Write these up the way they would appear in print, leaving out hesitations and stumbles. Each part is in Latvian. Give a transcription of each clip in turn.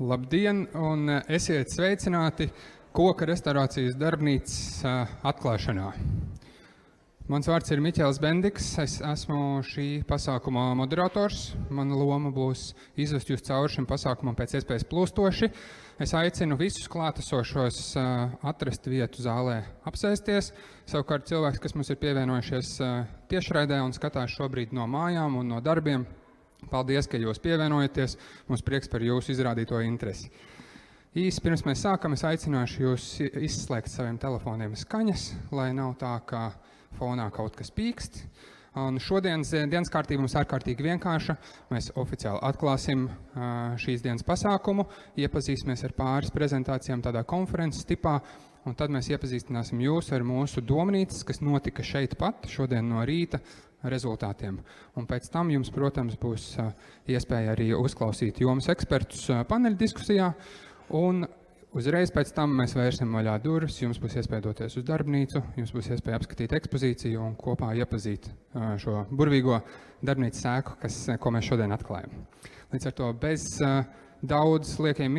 Labdien un esiet sveicināti koka restaurācijas darbnīcas atklāšanā. Mans vārds ir Miķels Bendiks, es esmu šī pasākuma moderators. Mana loma būs izvest jūs cauri šim pasākumam pēc iespējas plūstoši. Es aicinu visus klātesošos atrast vietu zālē apsēsties. Savukārt cilvēks, kas mums ir pievienojušies tiešraidē un skatās šobrīd no mājām un no darbiem, paldies, ka jūs pievienojaties. Mums prieks par jūsu izrādīto interesi. Īsi pirms mēs sākam, es aicināšu jūs izslēgt saviem telefoniem skaņas, lai nav tā, ka fonā kaut kas pīkst. Un šodienas dienas kārtība mums ārkārtīgi vienkārša. Mēs oficiāli atklāsim šīs dienas pasākumu, iepazīsimies ar pāris prezentācijām tādā konferences tipā, un tad mēs iepazīstināsim jūs ar mūsu domnīcas, kas notika šeit pat šodien no rīta, rezultātiem. Un pēc tam jums, protams, būs iespēja arī uzklausīt jomas ekspertus paneļa diskusijā, un uzreiz pēc tam mēs vērsim vaļā durvis, jums būs iespēja doties uz darbnīcu, jums būs iespēja apskatīt ekspozīciju un kopā iepazīt šo burvīgo darbnīcas ēku, ko mēs šodien atklājam. Līdz ar to bez daudz liekiem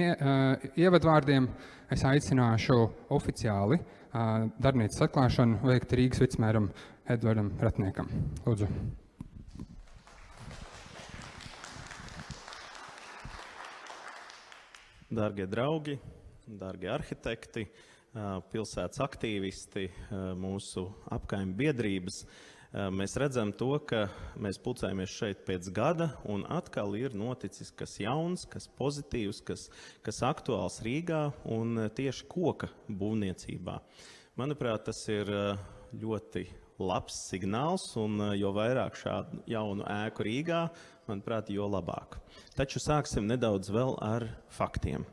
ievadvārdiem es aicināšu oficiāli darbnīcas atklāšanu veikt Rīgas vicemēram Edvardam Ratniekam. Lūdzu. Dārgie draugi, dārgie arhitekti, pilsētas aktīvisti, mūsu apkaimju biedrības, mēs redzam to, ka mēs pulcējamies šeit pēc gada un atkal ir noticis kas jauns, kas pozitīvs, kas aktuāls Rīgā un tieši koka būvniecībā. Manuprāt, tas ir ļoti labs signāls un jo vairāk šādu jaunu ēku Rīgā, manuprāt, jo labāk. Taču sāksim nedaudz vēl ar faktiem.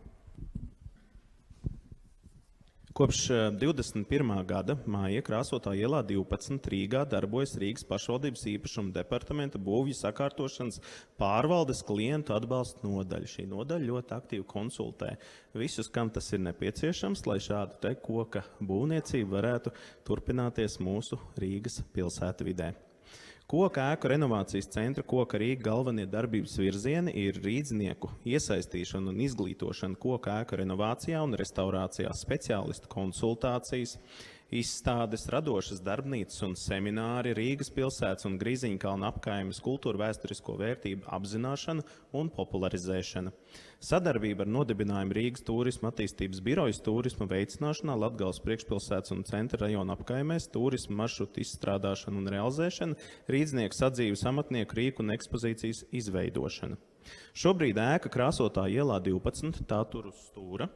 Kopš 21. gada māja Krāsotā ielā 12 Rīgā darbojas Rīgas pašvaldības īpašuma departamenta būvju sakārtošanas pārvaldes klientu atbalsta nodaļa. Šī nodaļa ļoti aktīvi konsultē visus, kam tas ir nepieciešams, lai šādu te koka būvniecību varētu turpināties mūsu Rīgas pilsētvidē. Koka ēku renovācijas centra Koka Rīga galvenie darbības virzieni ir rīdznieku iesaistīšana un izglītošana koka ēku renovācijā un restaurācijā, speciālistu konsultācijas, izstādes, radošas darbnīcas un semināri, Rīgas pilsētas un Grīziņkalna apkaimes kultūra vēsturisko vērtību apzināšana un popularizēšana. Sadarbība ar nodibinājumu Rīgas turisma attīstības birojas turisma veicināšanā, Latgales priekšpilsētas un centra rajona apkaimēs, turisma maršrutu izstrādāšana un realizēšana, rīdznieku sadzīves amatnieku rīku un ekspozīcijas izveidošana. Šobrīd ēka Krāsotā ielā 12, tā tur uz stūra,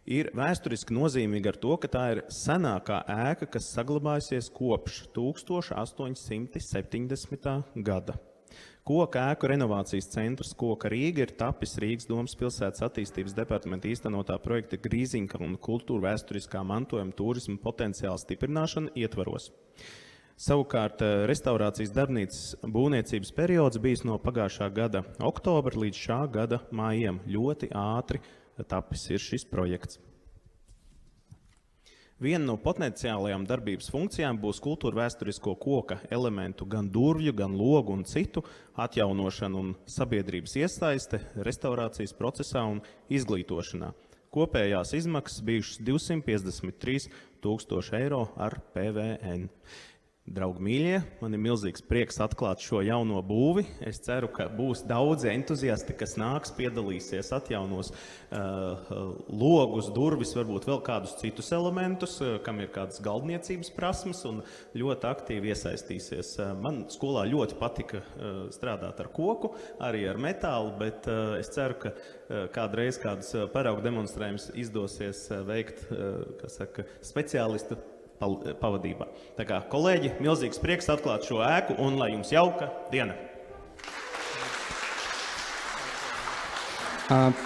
ir vēsturiski nozīmīga ar to, ka tā ir senākā ēka, kas saglabājusies kopš 1870. gada. Koka ēku renovācijas centrs Koka Rīga ir tapis Rīgas domas pilsētas attīstības departamenta īstenotā projekta Grīziņkalna kultūra vēsturiskā mantojuma turisma potenciāla stiprināšana ietvaros. Savukārt restaurācijas darbnīcas būvniecības periods bijis no pagājušā gada oktobra līdz šā gada mājiem. Ļoti ātri tapis ir šis projekts. Viena no potenciālajām darbības funkcijām būs kultūra vēsturisko koka elementu gan durvju, gan logu un citu atjaunošana un sabiedrības iesaiste restaurācijas procesā un izglītošanā. Kopējās izmaksas bijušas 253 000 eiro ar PVN. Draugi mīļie, man ir milzīgs prieks atklāt šo jauno būvi. Es ceru, ka būs daudzi entuziasti, kas nāks, piedalīsies, atjaunos logus, durvis, varbūt vēl kādus citus elementus, kam ir kādas galdniecības prasmes un ļoti aktīvi iesaistīsies. Man skolā ļoti patika strādāt ar koku, arī ar metālu, bet es ceru, ka kādreiz kādus paraugu demonstrējumus izdosies veikt, speciālistu pavadībā. Tā kā, kolēģi, milzīgs prieks atklāt šo ēku un lai jums jauka diena.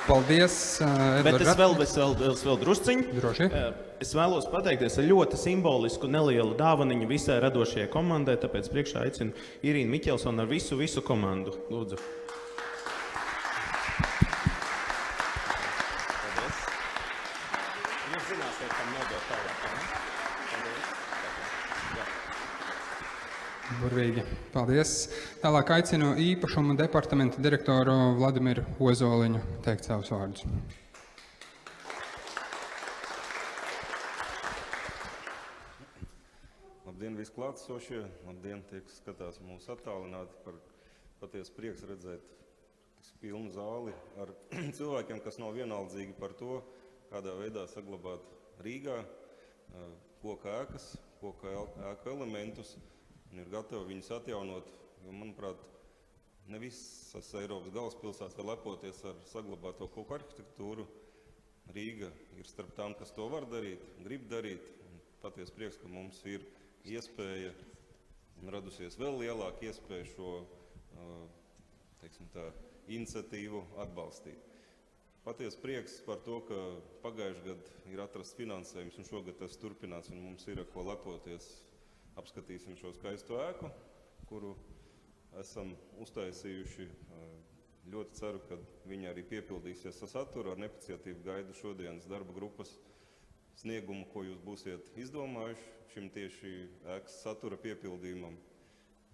Paldies, Bet es vēl drusciņu. Droši. Es vēlos pateikties ar ļoti simbolisku nelielu dāvaniņu visai radošajai komandai, tāpēc priekšā aicinu Irīnu Miķelsonu ar visu komandu. Lūdzu. Paldies. Jūs zināsiet, kam nodot tālāk, ne? Burvīgi. Paldies. Tālāk aicinu īpašuma departamenta direktoru Vladimiru Ozoliņu teikt savus vārdus. Labdien, visi klātesošie! Labdien, tie, kas skatās mūsu attālināti. Patiesi prieks redzēt pilnu zāli ar cilvēkiem, kas nav vienaldzīgi par to, kādā veidā saglabāt Rīgā koka ēkas, koka ēku elementus un ir gatavi viņus atjaunot. Jo, manuprāt, ne visas Eiropas galvaspilsētas var lepoties ar saglabāto koku arhitektūru. Rīga ir starp tām, kas to var darīt, grib darīt. Patiesi prieks, ka mums ir iespēja un radusies vēl lielāka iespēja šo iniciatīvu atbalstīt. Patiesi prieks par to, ka pagājušajā gadā ir atrasts finansējums un šogad tas turpinās un mums ir ko lepoties. Apskatīsim šo skaisto ēku, kuru esam uztaisījuši. Ļoti ceru, ka viņi arī piepildīsies ar saturu. Ar nepacietību gaidu šodienas darba grupas sniegumu, ko jūs būsiet izdomājuši šim tieši ēkas satura piepildījumam.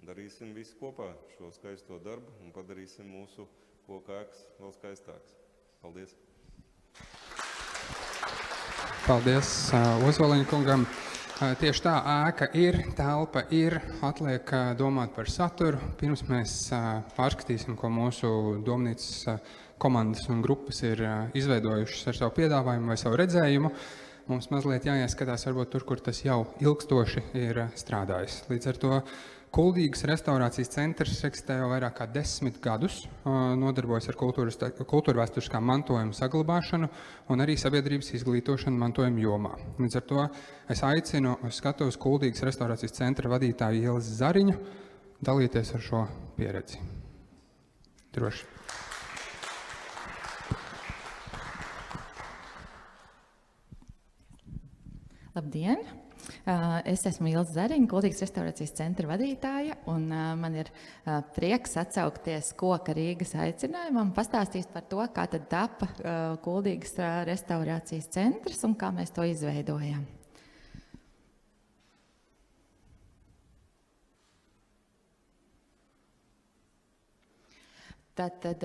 Darīsim visi kopā šo skaisto darbu un padarīsim mūsu koka ēkas vēl skaistākas. Paldies! Paldies Ozoliņa kungam. Tieši tā, ēka ir, telpa ir, atliek domāt par saturu. Pirms mēs pārskatīsim, ko mūsu domnīcas komandas un grupas ir izveidojušas ar savu piedāvājumu vai savu redzējumu. Mums mazliet jāieskatās varbūt tur, kur tas jau ilgstoši ir strādājis. Līdz ar to Kuldīgas restaurācijas centrs eksistē jau vairāk kā 10 gadus, nodarbojas ar kultūrvēsturiskā mantojuma saglabāšanu un arī sabiedrības izglītošanu mantojuma jomā. Līdz ar to es aicinu uz skatuves Kuldīgas restaurācijas centra vadītāju Ielas Zariņu dalīties ar šo pieredzi. Droši. Labdien! Es esmu Ilze Zariņa, Kuldīgas restaurācijas centra vadītāja, un man ir prieks atsaukties Koka Rīgas aicinājumam, pastāstīt par to, kā tad tapa Kuldīgas restaurācijas centrs un kā mēs to izveidojam. Tātad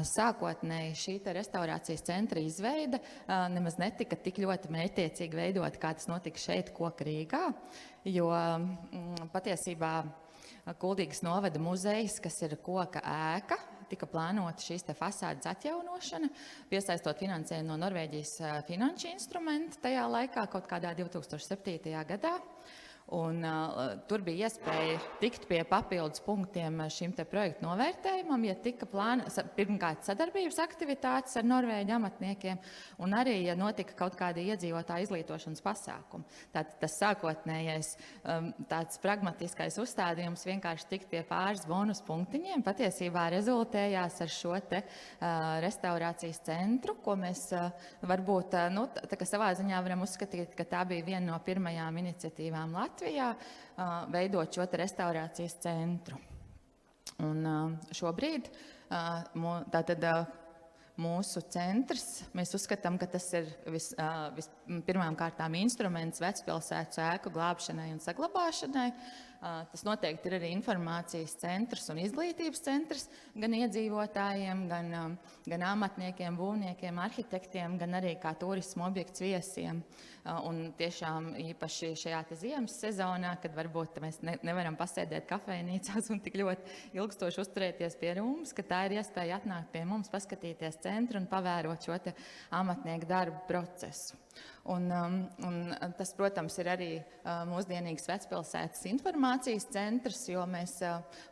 sākotnēji šī restaurācijas centra izveide nemaz netika tik ļoti mērķtiecīgi veidot, kā tas notika šeit Koka Rīgā, jo patiesībā Kuldīgas novada muzejs, kas ir koka ēka, tika plānota šīs fasādes atjaunošana, piesaistot finansējumu no Norvēģijas finanšu instrumenta tajā laikā, kaut kādā 2007. gadā. Un tur bija iespēja tikt pie papildus punktiem šim projektu novērtējumam, ja tika pirmkārt sadarbības aktivitātes ar norvēģu amatniekiem, un arī, ja notika kaut kāda iedzīvotāja izglītošanas pasākuma. Tātad tas sākotnējais tāds pragmatiskais uzstādījums vienkārši tikt pie pāris bonus punktiņiem, patiesībā rezultējās ar šo restaurācijas centru, ko mēs varbūt savā ziņā varam uzskatīt, ka tā bija viena no pirmajām iniciatīvām Latvijā veidot šo restaurācijas centru. Un šobrīd tātad mūsu centrs, mēs uzskatām, ka tas ir pirmām kārtām instruments vecpilsētas ēku glābšanai un saglabāšanai. Tas noteikti ir arī informācijas centrs un izglītības centrs gan iedzīvotājiem, gan amatniekiem, būvniekiem, arhitektiem, gan arī kā turisma objekts viesiem. Un tiešām īpaši šajā ziemas sezonā, kad varbūt mēs nevaram pasēdēt kafejnīcās un tik ļoti ilgstoši uzturēties pie rūmas, ka tā ir iespēja atnākt pie mums, paskatīties centru un pavērot šo amatnieku darbu procesu. Un tas, protams, ir arī mūsdienīgas vecpilsētas informācijas centrs, jo mēs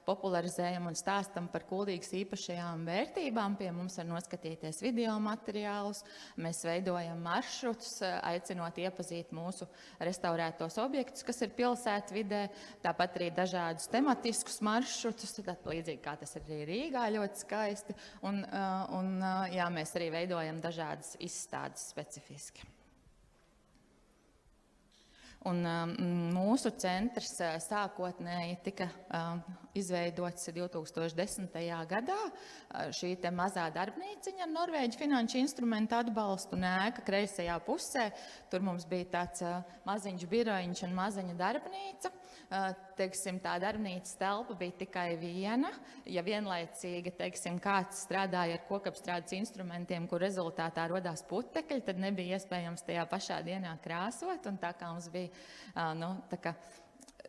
popularizējam un stāstam par Kuldīgas īpašajām vērtībām. Pie mums var noskatīties video materiālus, mēs veidojam maršrutus, aicinot iepazīt mūsu restaurētos objektus, kas ir pilsētvidē, tāpat arī dažādus tematiskus maršrutus, līdzīgi kā tas ir arī Rīgā ļoti skaisti, un mēs arī veidojam dažādas izstādes specifiski. Un mūsu centrs sākotnēji tika izveidots 2010. gadā. Šī mazā darbnīciņa ar norvēģu finanšu instrumentu atbalstu un ēka kreisajā pusē. Tur mums bija tāds maziņš birojiņš un maziņa darbnīca. teiksim, tā darbnīcas telpa bija tikai viena. Ja vienlaicīgi, teiksim, kāds strādāja ar kokapstrādes instrumentiem, kur rezultātā rodās putekļi, tad nebija iespējams tajā pašā dienā krāsot. Un tā kā mums bija,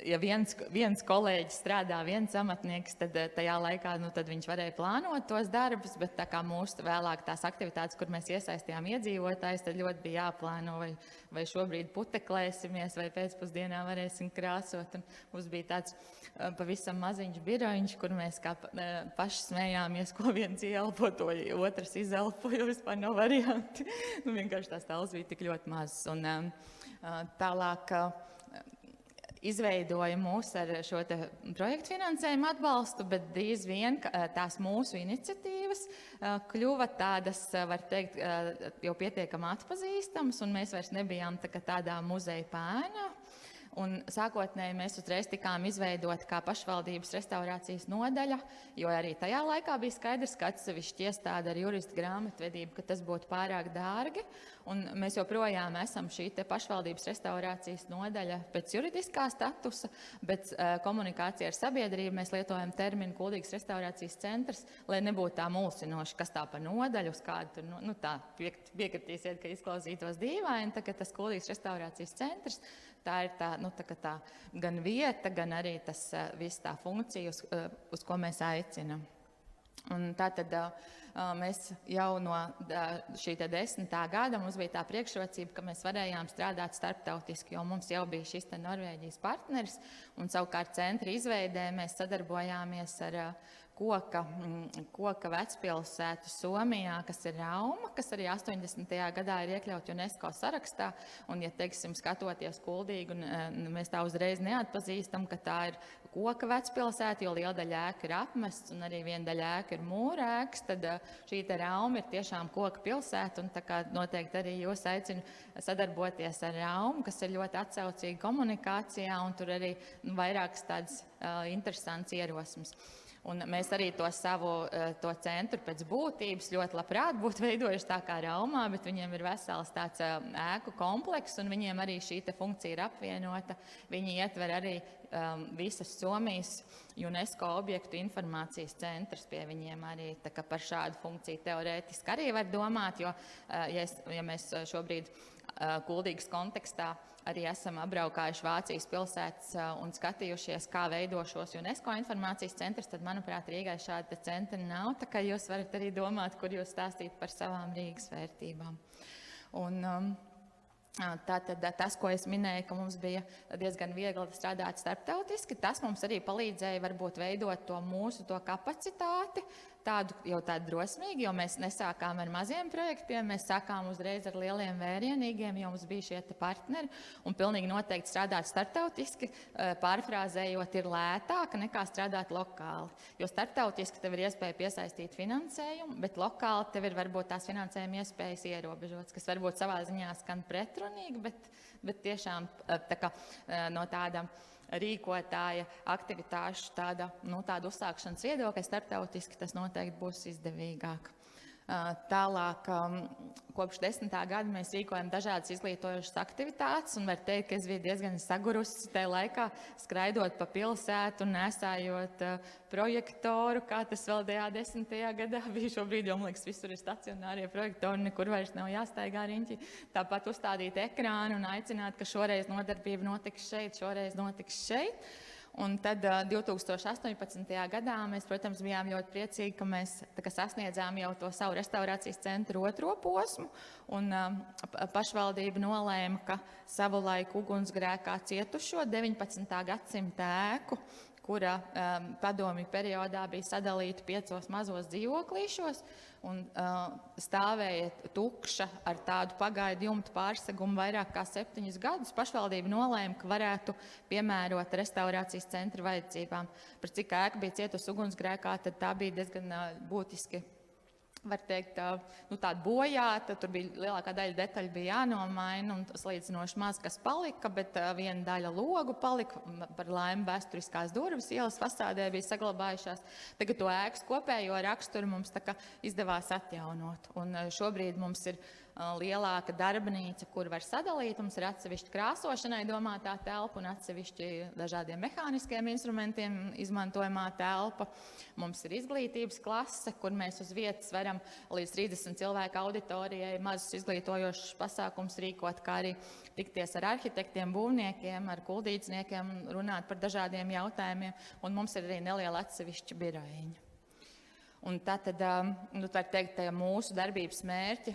ja viens kolēģis strādā, viens amatnieks, tad tajā laikā tad viņš varēja plānot tos darbus, bet tā kā mūsu vēlāk tās aktivitātes, kur mēs iesaistījām iedzīvotājus, tad ļoti bija jāplāno, vai šobrīd puteklēsimies, vai pēcpusdienā varēsim krāsot. Un mums bija tāds pavisam maziņš birojiņš, kur mēs kā paši smējāmies, ko viens ieelpo, to otrs izelpo, jo vispār nav varianti. Vienkārši tās telpas bija tik ļoti mazas. Un tālāk izveidoja mūs ar šo projektu finansējumu atbalstu, bet drīz vien tās mūsu iniciatīvas kļuva tādas, var teikt, jau pietiekami atpazīstamas, un mēs vairs nebijām tādā muzeja pēnā. Un sākotnēji mēs uzreiz tikām izveidoti kā pašvaldības restaurācijas nodaļa, jo arī tajā laikā bija skaidrs, ka atsevišķi iestāde ar juristu grāmatvedību, ka tas būtu pārāk dārgi. Un mēs joprojām esam šī pašvaldības restaurācijas nodaļa pēc juridiskā statusa, bet komunikācija ar sabiedrību mēs lietojam terminu Kuldīgas restaurācijas centrs, lai nebūtu tā mulsinoši, kas tā pa nodaļu, uz kādu tur, tā piekritīsiet, ka izklausītos dīvaini, tā ka tas Kuldīgas restaurācijas centrs. Tā ir tā gan vieta, gan arī tas viss tā funkcija, uz ko mēs aicinam. Un tātad mēs jau no šī 10. gada mums bija tā priekšrocība, ka mēs varējām strādāt starptautiski, jo mums jau bija šis Norvēģijas partneris, un savukārt centra izveidē mēs sadarbojāmies ar koka vecpilsētu Somijā, kas ir Rauma, kas arī 80. gadā ir iekļaut UNESCO sarakstā. Un, ja teiksim, skatoties Kuldīgu, mēs tā uzreiz neatpazīstam, ka tā ir koka vecpilsēta, jo liela daļa ēka ir apmests un arī viena daļa ēka ir mūra ēkas, tad šī Rauma ir tiešām koka pilsēta, un tā kā noteikti arī jūs aicinu sadarboties ar Raumu, kas ir ļoti atsaucīga komunikācijā, un tur arī vairākas tādas interesantas ierosmes. Un mēs arī to savu centru pēc būtības ļoti labprāt būtu veidojuši tā kā Raumā, bet viņiem ir vesels tāds ēku komplekss, un viņiem arī šī funkcija ir apvienota. Viņi ietver arī visas Somijas UNESCO objektu informācijas centrs pie viņiem arī. Tā kā par šādu funkciju teorētiski arī var domāt, jo ja mēs šobrīd Kuldīgas kontekstā arī esam apbraukājuši Vācijas pilsētas un skatījušies, kā veido šos UNESCO informācijas centrus, tad, manuprāt, Rīgai šāda centra nav, tā kā jūs varat arī domāt, kur jūs stāstīt par savām Rīgas vērtībām. Un tātad tas, ko es minēju, ka mums bija diezgan viegli strādāt starptautiski, tas mums arī palīdzēja varbūt veidot to mūsu kapacitāti, tādu drosmīgi, jo mēs nesākām ar maziem projektiem, mēs sākām uzreiz ar lieliem vērienīgiem, jo mums bija šie partneri, un pilnīgi noteikti strādāt starptautiski, pārfrāzējot, ir lētāk nekā strādāt lokāli. Jo starptautiski tev ir iespēja piesaistīt finansējumu, bet lokāli tev ir varbūt tās finansējuma iespējas ierobežotas, kas varbūt savā ziņā skan pretrunīgi, bet tiešām no tāda rīkotāja aktivitāšu tādu uzsākšanas viedokļa starptautiski tas noteikti būs izdevīgāk. Tālāk, kopš 10. gada mēs rīkojam dažādas izglītojošas aktivitātes, un var teikt, ka es biju diezgan sagurusi tajā laikā, skraidot pa pilsētu un nesājot projektoru, kā tas vēl 10. gadā bija. Šobrīd, jo, man liekas, visur ir stacionārie projektori, nekur vairs nav jāstaigā riņķi. Tāpat uzstādīt ekrānu un aicināt, ka šoreiz nodarbība notiks šeit, šoreiz notiks šeit. Un tad 2018. gadā mēs, protams, bijām ļoti priecīgi, ka mēs sasniedzām jau to savu restaurācijas centru otro posmu, un pašvaldība nolēma, ka savulaik ugunsgrēkā cietušo 19. gadsimta ēku, kura padomju periodā bija sadalīta 5 mazos dzīvoklīšos un stāvēja tukša ar tādu pagaidu jumtu pārsegumu vairāk kā 7 gadus. Pašvaldība nolēma, ka varētu piemērot restaurācijas centra vajadzībām. Par cik ēka bija cietusi ugunsgrēkā, tad tā bija diezgan būtiski, var teikt, tāda bojāta. Tur bija lielākā daļa detaļu bija jānomaina, un salīdzinoši maz kas palika, bet viena daļa logu palika. Par laimi vēsturiskās durvis ielas fasādē bija saglabājušās. Tagad to ēkas kopējo raksturu mums izdevās atjaunot. Un šobrīd mums ir lielāka darbnīca, kur var sadalīt. Mums ir atsevišķi krāsošanai domātā telpa un atsevišķi dažādiem mehāniskiem instrumentiem izmantojamā telpa. Mums ir izglītības klase, kur mēs uz vietas varam līdz 30 cilvēku auditorijai mazus izglītojošus pasākumus rīkot, kā arī tikties ar arhitektiem, būvniekiem, ar kuldīdzniekiem, runāt par dažādiem jautājumiem. Un mums ir arī neliela atsevišķa birojiņa. Un tātad, var teikt, mūsu darbības mērķi,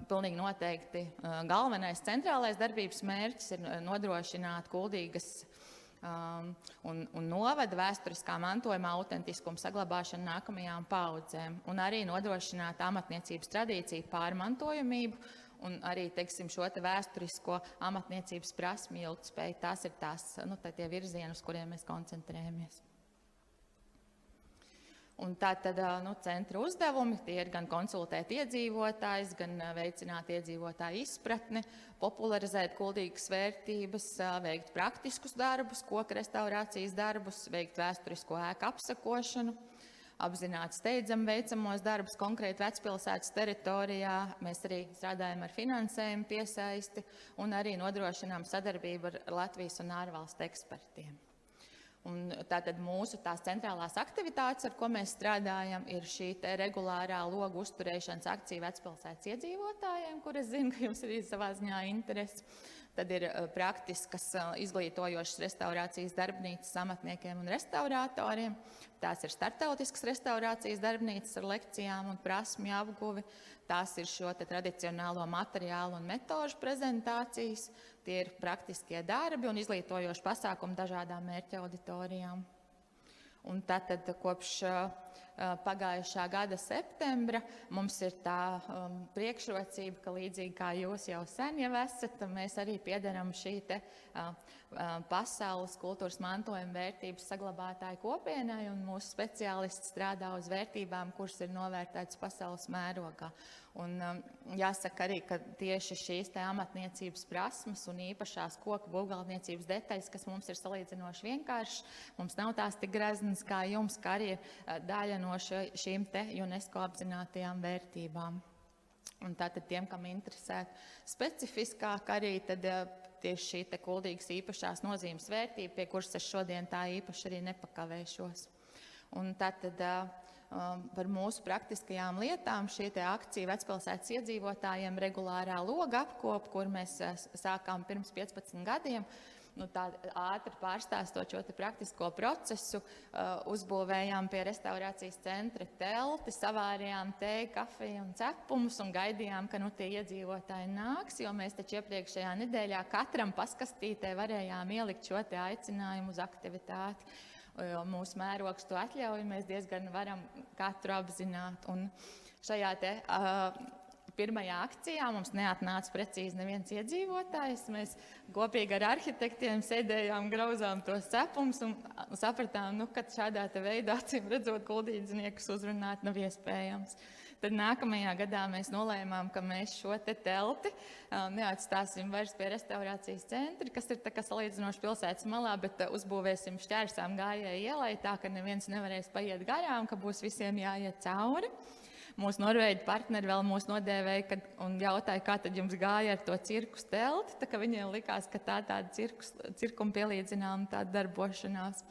pilnīgi noteikti galvenais centrālais darbības mērķis ir nodrošināt Kuldīgas un novada vēsturiskā mantojuma autentiskumu saglabāšanu nākamajām paudzēm un arī nodrošināt amatniecības tradīciju pārmantojamību un arī, teiksim, šo te vēsturisko amatniecības prasmi ilgtspēju. Tās ir tie virzieni, uz kuriem mēs koncentrējamies. Un tātad centra uzdevumi tie ir gan konsultēt iedzīvotājus, gan veicināt iedzīvotāju izpratni, popularizēt kuldīgas vērtības, veikt praktiskus darbus, koku restaurācijas darbus, veikt vēsturisko ēku apsakošanu, apzināt steidzam veicamos darbus konkrēti vecpilsētas teritorijā. Mēs arī strādājam ar finansējumu piesaisti un arī nodrošinām sadarbību ar Latvijas un ārvalstu ekspertiem. Un tātad mūsu tās centrālās aktivitātes, ar ko mēs strādājam, ir šī te regulārā logu uzturēšanas akcija vecpilsētas iedzīvotājiem, kur es zinu, ka jums ir savā ziņā interesi. Tad ir praktiskas izglītojošas restaurācijas darbnīcas amatniekiem un restauratoriem. Tās ir starptautiskas restaurācijas darbnīcas ar lekcijām un prasmju apguvi. Tās ir šo te tradicionālo materiālu un metožu prezentācijas. Tie ir praktiskie darbi un izglītojoši pasākumi dažādām mērķa auditorijām. Un tātad kopš pagājušā gada septembra mums ir tā priekšrocība, ka līdzīgi kā jūs jau sen jau esat, mēs arī piedaram šī te pasaules kultūras mantojuma vērtības saglabātāju kopienai, un mūsu speciālisti strādā uz vērtībām, kuras ir novērtētas pasaules mērogā. Un jāsaka arī, ka tieši šīs te amatniecības prasmes un īpašās koku būvgalvniecības detaļas, kas mums ir salīdzinoši vienkāršas, mums nav tās tik greznas kā jums, kā arī daļa no šīm te UNESCO apzinātajām vērtībām. Un tātad tiem, kam interesē specifiskāk, arī tad tieši šī te kuldīgas īpašās nozīmes vērtība, pie kuras es šodien tā īpaši arī nepakavēšos. Un tātad par mūsu praktiskajām lietām šī te akcija vecpilsētas iedzīvotājiem regulārā loga apkopa, kur mēs sākām pirms 15 gadiem. Tā ātri pārstāstot šo te praktisko procesu, uzbūvējām pie restaurācijas centra telti, savārījām teju, kafiju un cepumus un gaidījām, ka tie iedzīvotāji nāks, jo mēs taču iepriekšējā nedēļā katram paskastītē varējām ielikt šo te aicinājumu uz aktivitāti. Jo mūsu mērogs to atļauj, mēs diezgan varam katru apzināt. Un šajā te pirmajā akcijā mums neatnāca precīzi neviens iedzīvotājs. Mēs kopīgi ar arhitektiem sēdējām, grauzām tos cepumus un sapratām, ka šādā te veidā, acīm redzot, kuldīdzniekus uzrunāt nav iespējams. Tad nākamajā gadā mēs nolēmām, ka mēs šo te telti neatstāsim vairs pie restaurācijas centra, kas ir tā kā salīdzinoši pilsētas malā, bet uzbūvēsim šķērsām gājēju ielai, tā ka neviens nevarēs paiet garām, ka būs visiem jāiet cauri. Mūsu norvēģi partneri vēl mūs nodēvēja un jautāja, kā tad jums gāja ar to cirkus telti, tā ka viņiem likās, ka tā tāda cirkuma pielīdzinām tāda darbošanās.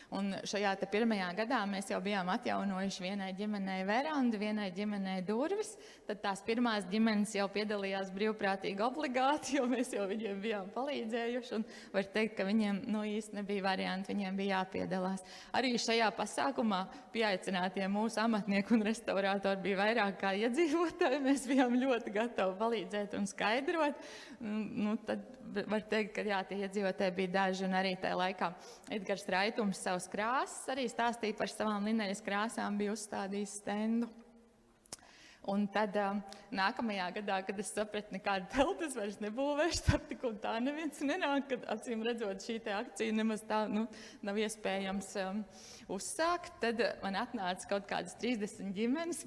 Un šajā te pirmajā gadā mēs jau bijām atjaunojuši vienai ģimenei verandu, vienai ģimenei durvis. Tad tās pirmās ģimenes jau piedalījās brīvprātīgi obligāti, jo mēs jau viņiem bijām palīdzējuši. Un var teikt, ka viņiem īsti nebija varianti, viņiem bija jāpiedalās. Arī šajā pasākumā pieaicinātie mūsu amatnieki un restaurātori bija vairāk kā iedzīvotāji. Mēs bijām ļoti gatavi palīdzēt un skaidrot. Tad var teikt, ka tie iedzīvotāji bija daži, un arī tajā laikā Edgars Raitums savas krāsas arī stāstīja par savām linejas krāsām, bija uzstādījis stendu. Un tad nākamajā gadā, kad es sapratu, nekādu telti es vairs nebūvēšu, tad tik un tā neviens nenāk, kad acīm redzot šī te akcija nemaz tā nav iespējams uzsākt. Tad man atnāca kaut kādas 30 ģimenes.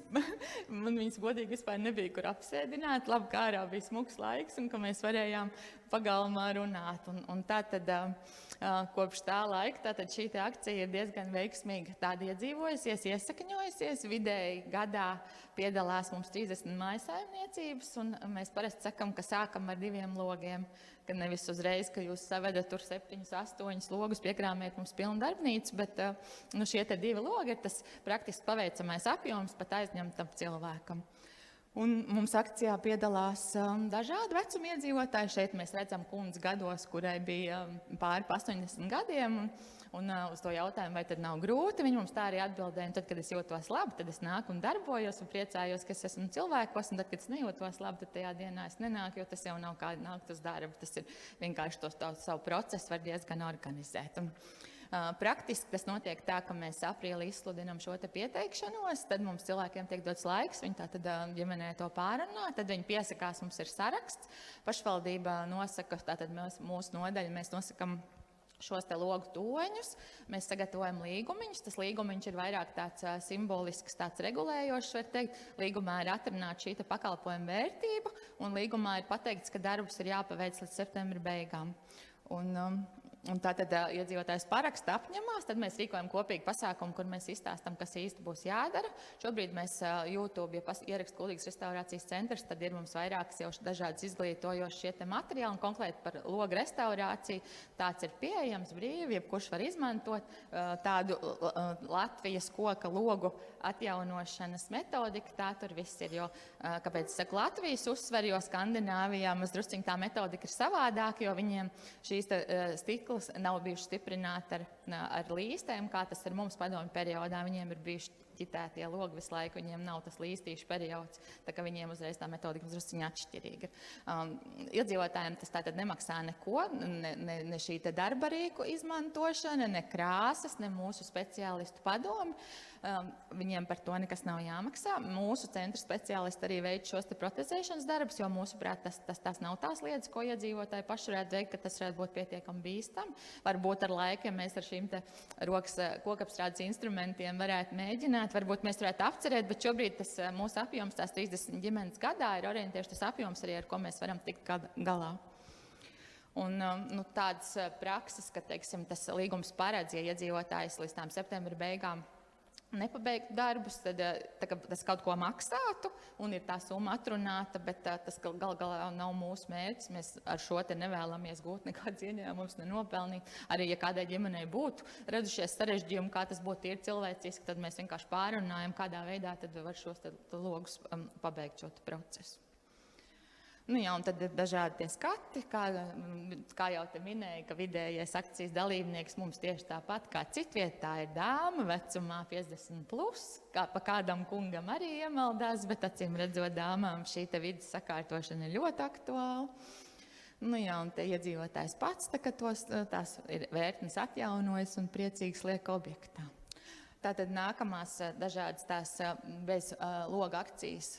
Man viņas godīgi vispār nebija, kur apsēdināt. Labi, kā ārā bija smuks laiks un ka mēs varējām pagalmā runāt. Un tā tad kopš tā laika tātad šī te akcija ir diezgan veiksmīga tāda iedzīvojusies, iesakņojusies. Vidēji gadā piedalās mums 30 mājsaimniecības, un mēs parasti sakam, ka sākam ar 2 logiem, ka nevis uzreiz, ka jūs savedat tur 7, 8 logus, piekrāmēt mums pilnu darbnīcu, bet šie te 2 logi ir tas praktiski paveicamais apjoms pat aizņemtam cilvēkam. Un mums akcijā piedalās dažādi vecuma iedzīvotāji. Šeit mēs redzam kundzi gados, kurai bija pāri 80 gadiem. Un uz to jautājumu, vai tad nav grūti, viņi mums tā arī atbildēja. Un tad, kad es jūtos labi, tad es nāku un darbojos un priecājos, ka es esmu cilvēkos. Un tad, kad es nejūtos labi, tad tajā dienā es nenāku, jo tas jau nav kā nākt uz darbu. Tas ir vienkārši savu procesu var diezgan organizēt. Un, praktiski tas notiek tā, ka mēs aprīlī izsludinām šo te pieteikšanos, tad mums cilvēkiem tiek dots laiks, viņi tātad ģimenē to pārunā, tad viņi piesakās, mums ir saraksts, pašvaldība nosaka, tātad mūsu nodaļa, mēs nosakam šos te logu toņus, mēs sagatavojam līgumiņus, tas līgumiņš ir vairāk tāds simbolisks, tāds regulējošs, var teikt, līgumā ir atrunāta šī te pakalpojuma vērtība, un līgumā ir pateikts, ka darbus ir jāpaveic līdz septembra beigām. Un tātad iedzīvotājs paraksta apņemās, tad mēs rīkojam kopīgi pasākumu, kur mēs izstāstam, kas īsti būs jādara. Šobrīd mēs YouTube, ja ierakst Kuldīgas restaurācijas centrs, tad ir mums vairākas jau dažādas izglītojošas šie te materiāli, un konkrēti par logu restaurāciju tāds ir pieejams brīvi, jebkurš var izmantot tādu Latvijas koka logu atjaunošanas metodiku, tā tur viss ir, jo, kāpēc es saku Latvijas uzsver, jo Skandināvijā mazdrusciņ tā metodika ir savādāka, jo viņiem šīs stikla nav bijuši stiprināti ar līstēm, kā tas ir mums padomju periodā. Viņiem ir bijuši ķitētie logi visu laiku, viņiem nav tas līstīšu periods, tā ka viņiem uzreiz tā metodika drusciņ atšķirīga. Iedzīvotājiem tas tātad nemaksā neko, ne šī te darba rīku izmantošana, ne krāsas, ne mūsu speciālistu padomi. Viņiem par to nekas nav jāmaksā. Mūsu centra speciālisti arī veic šos te protezēšanas darbus, jo mūsuprāt tas nav tās lietas, ko iedzīvotāji paši varētu veikt, ka tas varētu būt pietiekami bīstam. Varbūt ar laiku, ja mēs ar šīm te rokas kokapstrādes instrumentiem varētu mēģināt, varbūt mēs varētu apcerēt, bet šobrīd tas mūsu apjoms, tās 30 ģimenes gadā, ir orientieši tas apjoms arī, ar ko mēs varam tikt galā. Un tādas prakses, ka, teiksim, tas līgums paredz, ja iedzīvotājs līdz tām septembra beigām nepabeigt darbus, tad tas kaut ko maksātu un ir tā summa atrunāta, bet tas galā nav mūsu mērķis. Mēs ar šo te nevēlamies gūt nekādas ieņēmumus, nenopelnīt. Arī, ja kādai ģimenei būtu radušies sarežģījumi, kā tas būtu tīri-cilvēciski, tad mēs vienkārši pārunājam, kādā veidā tad var šos te logus pabeigt šo te procesu. Jā, un tad ir dažādi tie skati, kā jau te minēja, ka vidējais akcijas dalībnieks mums tieši tāpat kā citviet, tā ir dāma vecumā 50+, kā pa kādam kungam arī iemaldās, bet acīm redzot dāmām šī te vidas sakārtošana ir ļoti aktuāla. Jā, un te iedzīvotājs pats, tās ir vērtnes atjaunojas un priecīgs liek objektā. Tātad nākamās dažādas tās bez loga akcijas.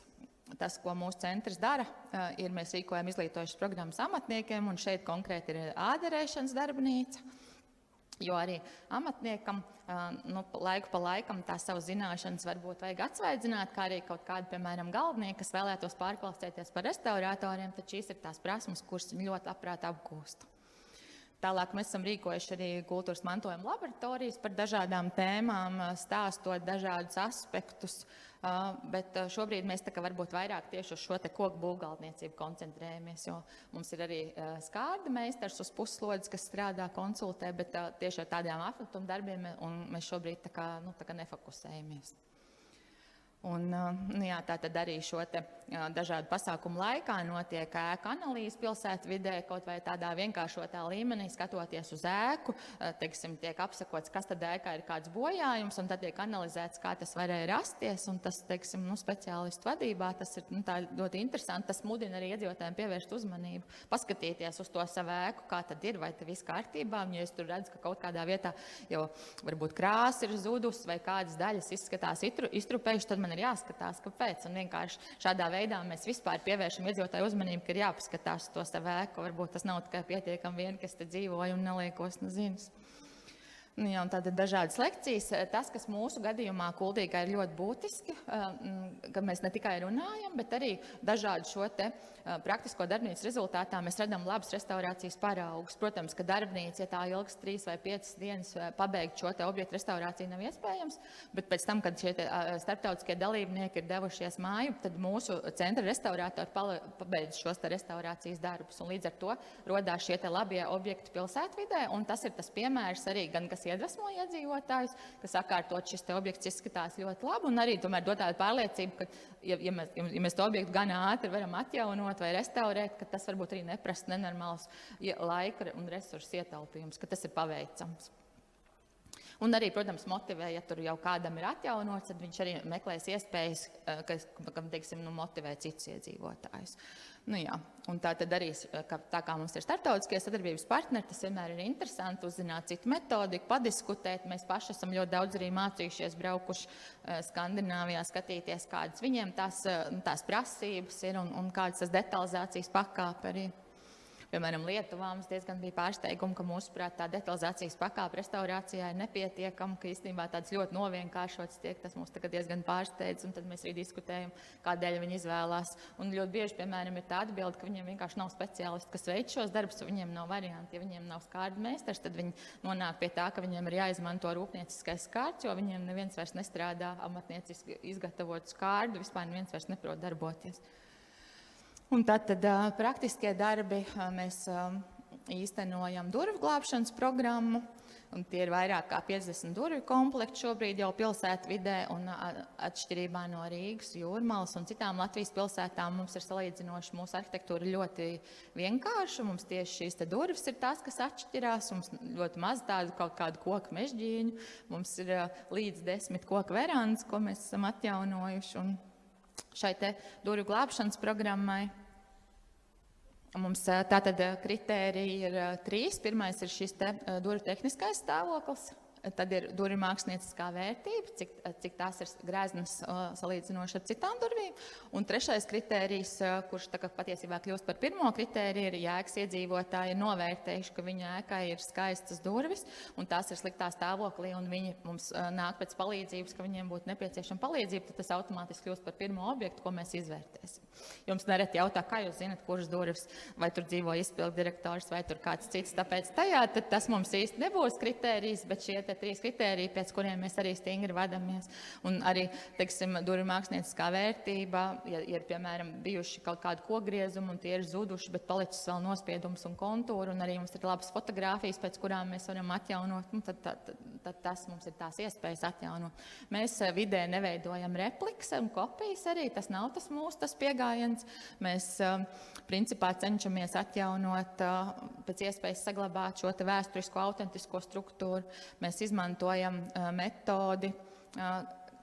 Tas, ko mūsu centrs dara, ir mēs rīkojam izglītojušas programmas amatniekiem, un šeit konkrēti ir āderēšanas darbnīca, jo arī amatniekam laiku pa laikam tās savas zināšanas varbūt vajag atsvaidzināt, kā arī kaut kādi, piemēram, galdnieki, kas vēlētos pārkvalificēties par restauratoriem, tad šīs ir tās prasmes, kuras viņi ļoti labprāt apgūst. Tālāk mēs esam rīkojuši arī kultūras mantojuma laboratorijas par dažādām tēmām, stāstot dažādus aspektus, bet šobrīd mēs varbūt vairāk tieši uz šo te koku būvgaldniecību koncentrējamies, jo mums ir arī skārda meistars uz puslodes, kas strādā, konsultē, bet tieši ar tādiem apmetuma darbiem, un mēs šobrīd tā kā nefokusējamies. Un, jā, tā tad arī šo te dažādu pasākumu laikā notiek ēku analīze pilsētu vidē, kaut vai tādā vienkāršotā līmenī, skatoties uz ēku, teiksim, tiek apsakots, kas tad ēkā ir kāds bojājums, un tad tiek analizēts, kā tas varēja rasties, un tas, teiksim, speciālistu vadībā, tas ir tā ļoti interesanti, tas mudina arī iedzīvotājiem pievērst uzmanību, paskatīties uz to savu ēku, kā tad ir, vai te viss kārtībā, un ja es tur redzu, ka kaut kādā vietā jau varbūt krāsa ir zudus, vai kādas daļas izskatās iztrupējuši, tad man ir jāskatās, kāpēc. Un vienkārši šādā veidā mēs vispār pievēršam iedzīvotāju uzmanību, ka ir jāpaskatās to savu ēku. Varbūt tas nav tikai pietiekami vien, kas te dzīvoja un neliekos nezinas. Jā, un tātad dažādas lekcijas. Tas, kas mūsu gadījumā Kuldīgā ir ļoti būtiski, ka mēs ne tikai runājam, bet arī dažādu šo te praktisko darbnīcu rezultātā mēs redzam labas restaurācijas paraugus. Protams, ka darbnīca, ja tā ilgs 3 vai 5 dienas, pabeigt šo te objektu restaurāciju nav iespējams, bet pēc tam, kad šie starptautiskie dalībnieki ir devušies māju, tad mūsu centra restaurātori pabeidz šos te restaurācijas darbus. Un līdz ar to rodās šie te labie objekti pilsētvidē, un tas ir tas piemērs arī gan, kas iedvesmo iedzīvotājus, ka sakārtot šis te objekts izskatās ļoti labi, un arī tomēr dot tādu pārliecību, ka, ja mēs to objektu gan ātri varam atjaunot vai restaurēt, ka tas varbūt arī neprasa nenormāls laika un resursu ietaupījums, ka tas ir paveicams. Un arī, protams, motivē, ja tur jau kādam ir atjaunots, tad viņš arī meklēs iespējas, kam, teiksim, motivēt citus iedzīvotājus. Nu jā, un tā tad arī, tā kā mums ir starptautiskie sadarbības partneri, tas vienmēr ir interesanti uzzināt citu metodiku, padiskutēt. Mēs paši esam ļoti daudz arī mācījušies, braukuši Skandināvijā, skatīties, kādas viņiem tās prasības ir un kādas tas detalizācijas pakāpe arī. Piemēram, Lietuvā mums diezgan bija pārsteigumi, ka mūsuprāt tā detalizācijas pakāpe restaurācijā ir nepietiekama, ka īstenībā tāds ļoti novienkāršots tiek, tas mūs tagad diezgan pārsteidz, un tad mēs arī diskutējam, kādēļ viņi izvēlās. Un ļoti bieži, piemēram, ir tā atbilde, ka viņiem vienkārši nav speciālisti, kas veic šos darbus, viņiem nav varianti. Ja viņiem nav skārdu meistars, tad viņi nonāk pie tā, ka viņiem ir jāizmanto rūpnieciskais skārds, jo viņiem neviens vairs nestrādā amatnieciski izgatavot skārdu, vispār neviens vairs neprot darboties. Un tad praktiskie darbi mēs īstenojam durvju glābšanas programmu, un tie ir vairāk kā 50 durvju komplekti šobrīd jau pilsētvidē, un atšķirībā no Rīgas, Jūrmalas un citām Latvijas pilsētām mums ir salīdzinoši mūsu arhitektūra ļoti vienkārša, mums tieši šīs te durvis ir tās, kas atšķirās, mums ļoti maz tādu kaut kādu koku mežģīņu, mums ir līdz 10 koku verandas, ko mēs esam atjaunojuši, un šai te durvju glābšanas programmai mums tātad kritēriji ir 3. Pirmais ir šis te durvju tehniskais stāvoklis, tad ir durvju mākslinieckā vērtība, cik tās ir grēznas salīdzinoši ar citām durvīm. Un 3. kritērijs, kurš patiesībā kļūst par pirmo kritēriju, ir, ja ēkas iedzīvotāji ir novērtējuši, ka viņa ēkai ir skaistas durvis, un tās ir sliktā stāvoklī, un viņi mums nāk pēc palīdzības, ka viņiem būtu nepieciešama palīdzība, tad tas automātiski kļūst par pirmo objektu, ko mēs izvērtēsim. Jums nereti jautā, kā jūs zinat, kuras durvis, vai tur dzīvo izpildu direktors, vai tur kāds cits, tāpēc tajā tad tas mums īsti nebūs kritērijs, bet šie 3 kritēriji, pēc kuriem mēs arī stingri vadamies. Un arī, teiksim, durvju mākslinieckā vērtība, ja ir, piemēram, bijuši kaut kādi kokgriezumi un tie ir zuduši, bet palicis vēl nospiedums un kontūri, un arī mums ir labas fotogrāfijas, pēc kurām mēs varam atjaunot, tad tas mums ir tās iespējas atjaunot. Mēs vidē neveidojam replikas un kopijas arī, tas nav tas mūsu tas piegājiens. Mēs, principā, cenšamies atjaunot, pēc iespējas saglabāt šo te vēsturisko, autentisko struktūru. Mēs izmantojam metodi,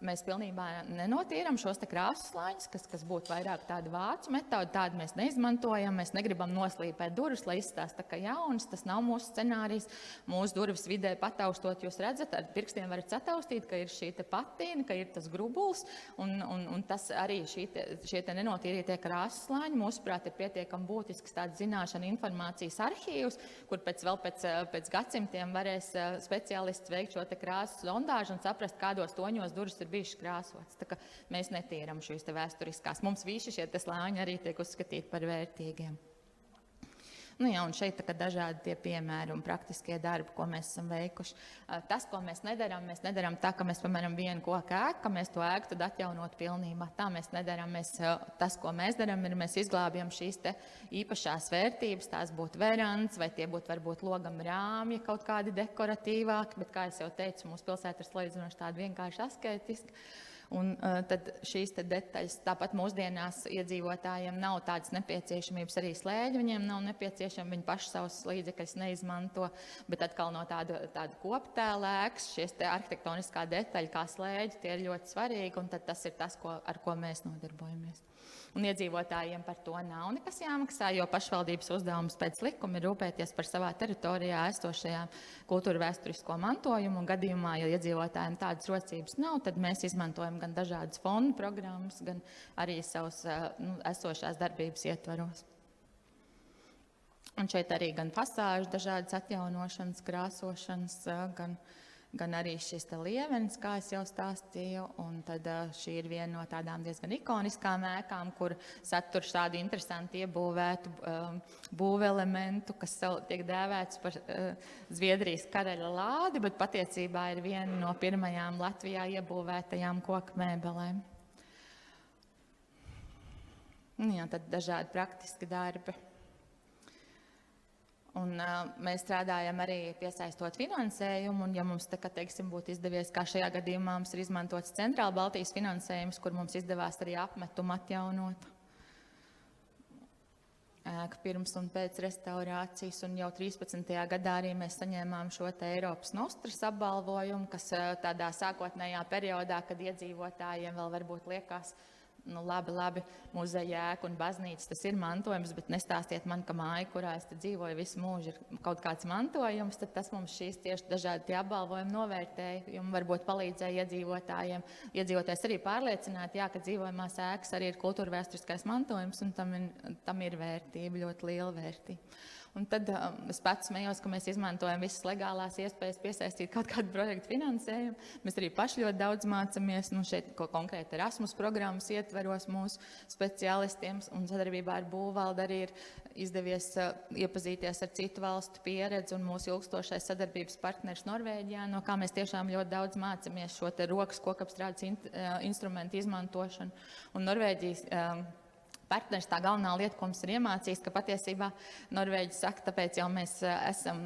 mēs pilnībā nenotīram šos te krāsas slāņus, kas būtu vairāk tāda vācu metode, tādu mēs neizmantojam, mēs negribam noslīpēt durvis, lai izstāst tā kā jaunas, tas nav mūsu scenārijs. Mūsu durvis vidē pataustot, jūs redzat, ar pirkstiem varat sataustīt, ka ir šī te patīna, ka ir tas grubuls, un tas arī šie te nenotīrītie krāsas slāņi, mūsuprāt, ir pietiekami būtisks tāds zināšana informācijas arhīvs, kur pēc gadsimtiem varēs speciālists veikt šo te krāsas sondāžu un saprast, kādos toņos durvis ir bijuši krāsots. Tā kā mēs netīram šīs te vēsturiskās. Mums visi šie te slāņi arī tiek uzskatīti par vērtīgiem. Nu jā, un šeit dažādi tie piemēri un praktiskie darbi, ko mēs esam veikuši. Tas, ko mēs nedaram tā, ka mēs, piemēram, vienu koku ēku, ka mēs to ēku tad atjaunot pilnībā. Tā mēs nedaram. Tas, ko mēs daram, ir mēs izglābjam šīs te īpašās vērtības, tās būtu verandas, vai tie būtu varbūt logam rāmji, kaut kādi dekoratīvāki, bet, kā es jau teicu, mūsu pilsēta ir salīdzinoši tāda vienkārši asketiska. Un tad šīs te detaļas, tāpat mūsdienās iedzīvotājiem nav tādas nepieciešamības, arī slēģi viņiem nav nepieciešami, viņi paši savus līdzekļus neizmanto, bet atkal no tāda koptēla ēkas, šies te arhitektoniskā detaļa kā slēģi, tie ir ļoti svarīgi, un tad tas ir tas, ar ko mēs nodarbojamies. Un iedzīvotājiem par to nav nekas jāmaksā, jo pašvaldības uzdevums pēc likuma ir rūpēties par savā teritorijā esošajā kultūra vēsturisko mantojumu, un gadījumā, ja iedzīvotājiem tādas rocības nav, tad mēs izmantojam gan dažādas fondu programmas, gan arī savus esošās darbības ietvaros. Un šeit arī gan fasāžu dažādas atjaunošanas, krāsošanas, gan arī šis te lievenis, kā es jau stāstīju. Un tad šī ir viena no tādām diezgan ikoniskām ēkām, kur satur šādu interesantu iebūvētu būvelementu, kas tiek dēvēts par Zviedrijas karaļa lādi, bet patiesībā ir viena no pirmajām Latvijā iebūvētajām koku mēbelēm. Jā, tad dažādi praktiski darbi. Un, mēs strādājam arī piesaistot finansējumu, un ja mums būtu izdevies, kā šajā gadījumā mums ir izmantots Centrāla Baltijas finansējums, kur mums izdevās arī apmetumu atjaunot ēku pirms un pēc restaurācijas, un jau 13. gadā arī mēs saņēmām šo te Eiropas Nostras apbalvojumu, kas tādā sākotnējā periodā, kad iedzīvotājiem vēl varbūt liekas, labi, muzeja ēka un baznīca, tas ir mantojums, bet nestāstiet man, ka māja, kurā es te dzīvoju visu mūžu, ir kaut kāds mantojums, tad tas mums šīs tieši dažādi tie apbalvojumi novērtēja, jo varbūt palīdzēja iedzīvotājiem. Iedzīvotājs arī pārliecināt, jā, ka dzīvojamās ēkas arī ir kultūrvēsturiskais mantojums, un tam ir vērtība, ļoti liela vērtība. Un tad es pats smējos, ka mēs izmantojam visas legālās iespējas piesaistīt kaut kādu projektu finansējumu. Mēs arī paši ļoti daudz mācamies, šeit konkrēti Erasmus programmas ietveros mūsu speciālistiem, un sadarbībā ar Būvvaldi arī ir izdevies iepazīties ar citu valstu pieredzi, un mūsu ilgstošais sadarbības partneris Norvēģijā, no kā mēs tiešām ļoti daudz mācamies šo te rokas kokapstrādes instrumentu izmantošanu. Un Norvēģijas partneris, tā galvenā lieta, ko mums ir iemācījis, ka patiesībā Norvēģi saka, tāpēc jau mēs esam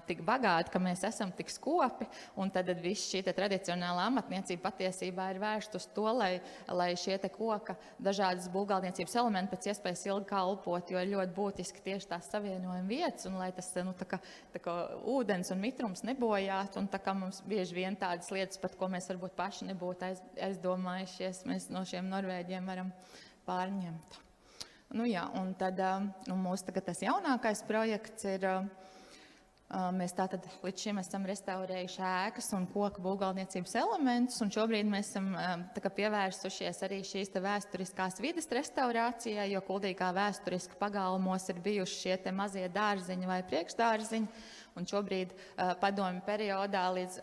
tik bagāti, ka mēs esam tik skopi, un tad viss šī tradicionālā amatniecība patiesībā ir vērsta uz to, lai šie te koka dažādas būvgaldniecības elementi pēc iespējas ilgi kalpot, jo ir ļoti būtiski tieši tās savienojuma vietas, un lai tas tā kā ūdens un mitrums nebojāt, un tā kā mums bieži vien tādas lietas, pat ko mēs varbūt paši nebūtu aizdomājušies, mēs no šiem Norvēģiem varam pārņemt. Jā, un tad mūsu tagad tas jaunākais projekts ir, mēs tātad līdz šim esam restaurējuši ēkas un koku būvgaldniecības elementus, un šobrīd mēs esam pievērsušies arī šīs te vēsturiskās vides restaurācijai, jo Kuldīgā vēsturiski pagalmos ir bijuši šie te mazie dārziņi vai priekšdārziņi, un šobrīd padomju periodā līdz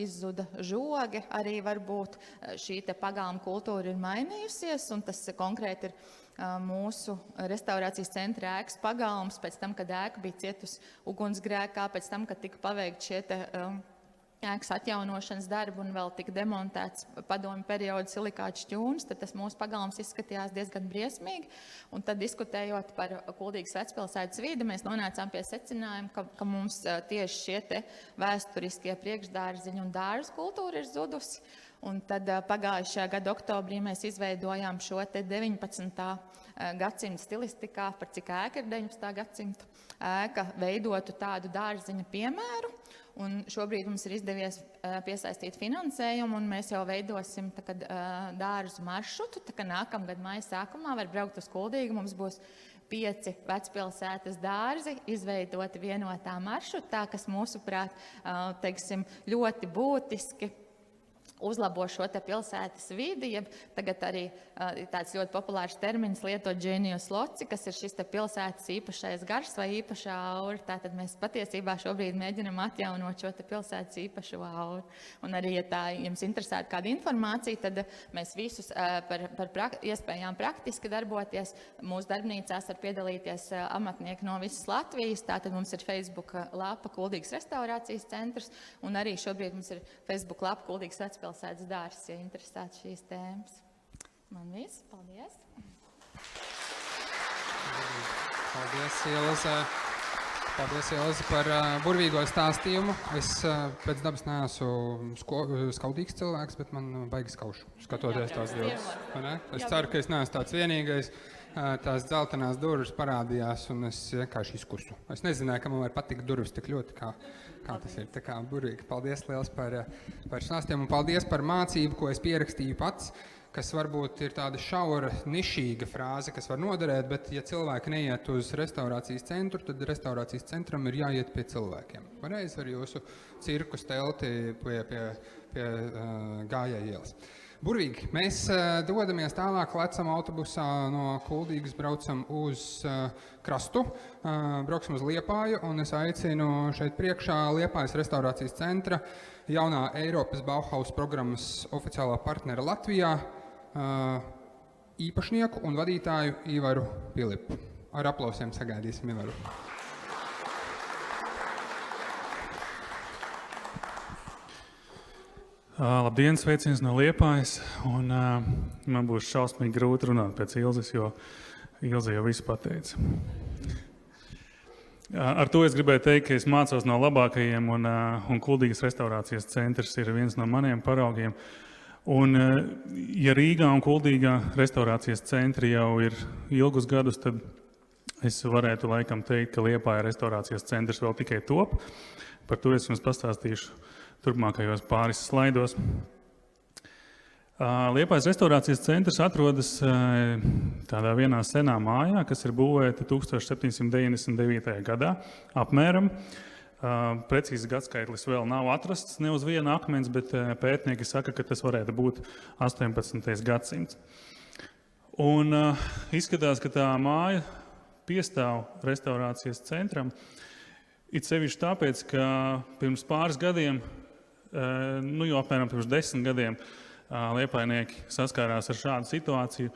izzuda žogi arī varbūt šī te pagalma kultūra ir mainījusies, un tas konkrēti ir mūsu restaurācijas centra ēkas pagalms, pēc tam, kad ēka bija cietusi ugunsgrēkā, pēc tam, kad tika paveikt šie te ēkas atjaunošanas darbi un vēl tika demontēts padomju perioda silikāta šķūnis, tad tas mūsu pagalms izskatījās diezgan briesmīgi. Un tad diskutējot par Kuldīgas vecpilsētas vidi, mēs nonācām pie secinājuma, ka mums tieši šie te vēsturiskie priekšdārziņi un dārzu kultūra ir zudusi. Un tad pagājušajā gada oktobrī mēs izveidojām šo te 19. gadsimta stilistikā, par cik ēka ir 19. gadsimta ēka, veidotu tādu dārziņa piemēru. Un šobrīd mums ir izdevies piesaistīt finansējumu, un mēs jau veidosim dārzu maršrutu. Nākamgad maija sākumā var braukt uz Kuldīgu. Mums būs 5 vecpilsētas dārzi izveidoti vienotā maršrutā, kas mūsuprāt, ļoti būtiski uzlabo šo te pilsētas vidi, jeb tagad arī tāds ļoti populārs termins lietot genius loci, kas ir šis te pilsētas īpašais gars vai īpašā aura. Tātad mēs patiesībā šobrīd mēģinam atjaunot šo te pilsētas īpašo auru. Un arī, ja tā jums interesētu kāda informācija, tad mēs visus par iespējām praktiski darboties. Mūsu darbnīcās var piedalīties amatnieki no visas Latvijas. Tātad mums ir Facebook lapa Kuldīgas restaurācijas centrs, un arī šobrīd mums ir Facebook lapa Kuldīgas vecpilsētas dārzs, ja interesēts šīs tēmas. Man viss. Paldies. Paldies, Ilze. Paldies, Ilze, par burvīgo stāstījumu. Es pēc dabas neesmu skaudīgs cilvēks, bet man baigi skaušu, skatoties tās bildes. Es ceru, ka es neesmu tāds vienīgais. Tās dzeltenās durvis parādījās, un es vienkārši izkusu. Es nezināju, ka man var patikt durvis tik ļoti, kā tas ir. Tā kā burvīgi. Paldies liels par stāstījumu, un paldies par mācību, ko es pierakstīju pats, kas varbūt ir tāda šaura, nišīga frāze, kas var noderēt, bet ja cilvēki neiet uz restaurācijas centru, tad restaurācijas centram ir jāiet pie cilvēkiem. Pareizi ar jūsu cirkus telti pie Gājai ielas. Burvīgi. Mēs dodamies tālāk, lecam autobusā no Kuldīgas, braucam uz krastu, brauksim uz Liepāju, un es aicinu šeit priekšā Liepājas restaurācijas centra jaunā Eiropas Bauhaus programmas oficiālā partnera Latvijā īpašnieku un vadītāju Ivaru Pilipu. Ar aplausiem sagaidīsim Ivaru. Labdien, sveiciens no Liepājas, un man būs šausmīgi grūti runāt pēc Ilzes, jo Ilze jau visu pateica. Ar to es gribēju teikt, ka es mācos no labākajiem, un Kuldīgas restaurācijas centrs ir viens no maniem paraugiem. Un, ja Rīgā un Kuldīgā restaurācijas centri jau ir ilgus gadus, tad es varētu laikam teikt, ka Liepāja restaurācijas centrs vēl tikai top. Par to es jums pastāstīšu turpmākajos pāris slaidos. Liepājas restaurācijas centrs atrodas tādā vienā senā mājā, kas ir būvēta 1799. gadā apmēram. Precīzi gadskaitlis vēl nav atrasts ne uz viena akmens, bet pētnieki saka, ka tas varētu būt 18. gadsimts. Un izskatās, ka tā māja piestāv restaurācijas centram, it sevišķi tāpēc, ka pirms pāris gadiem, jau apmēram pirms 10 gadiem, liepājnieki saskārās ar šādu situāciju,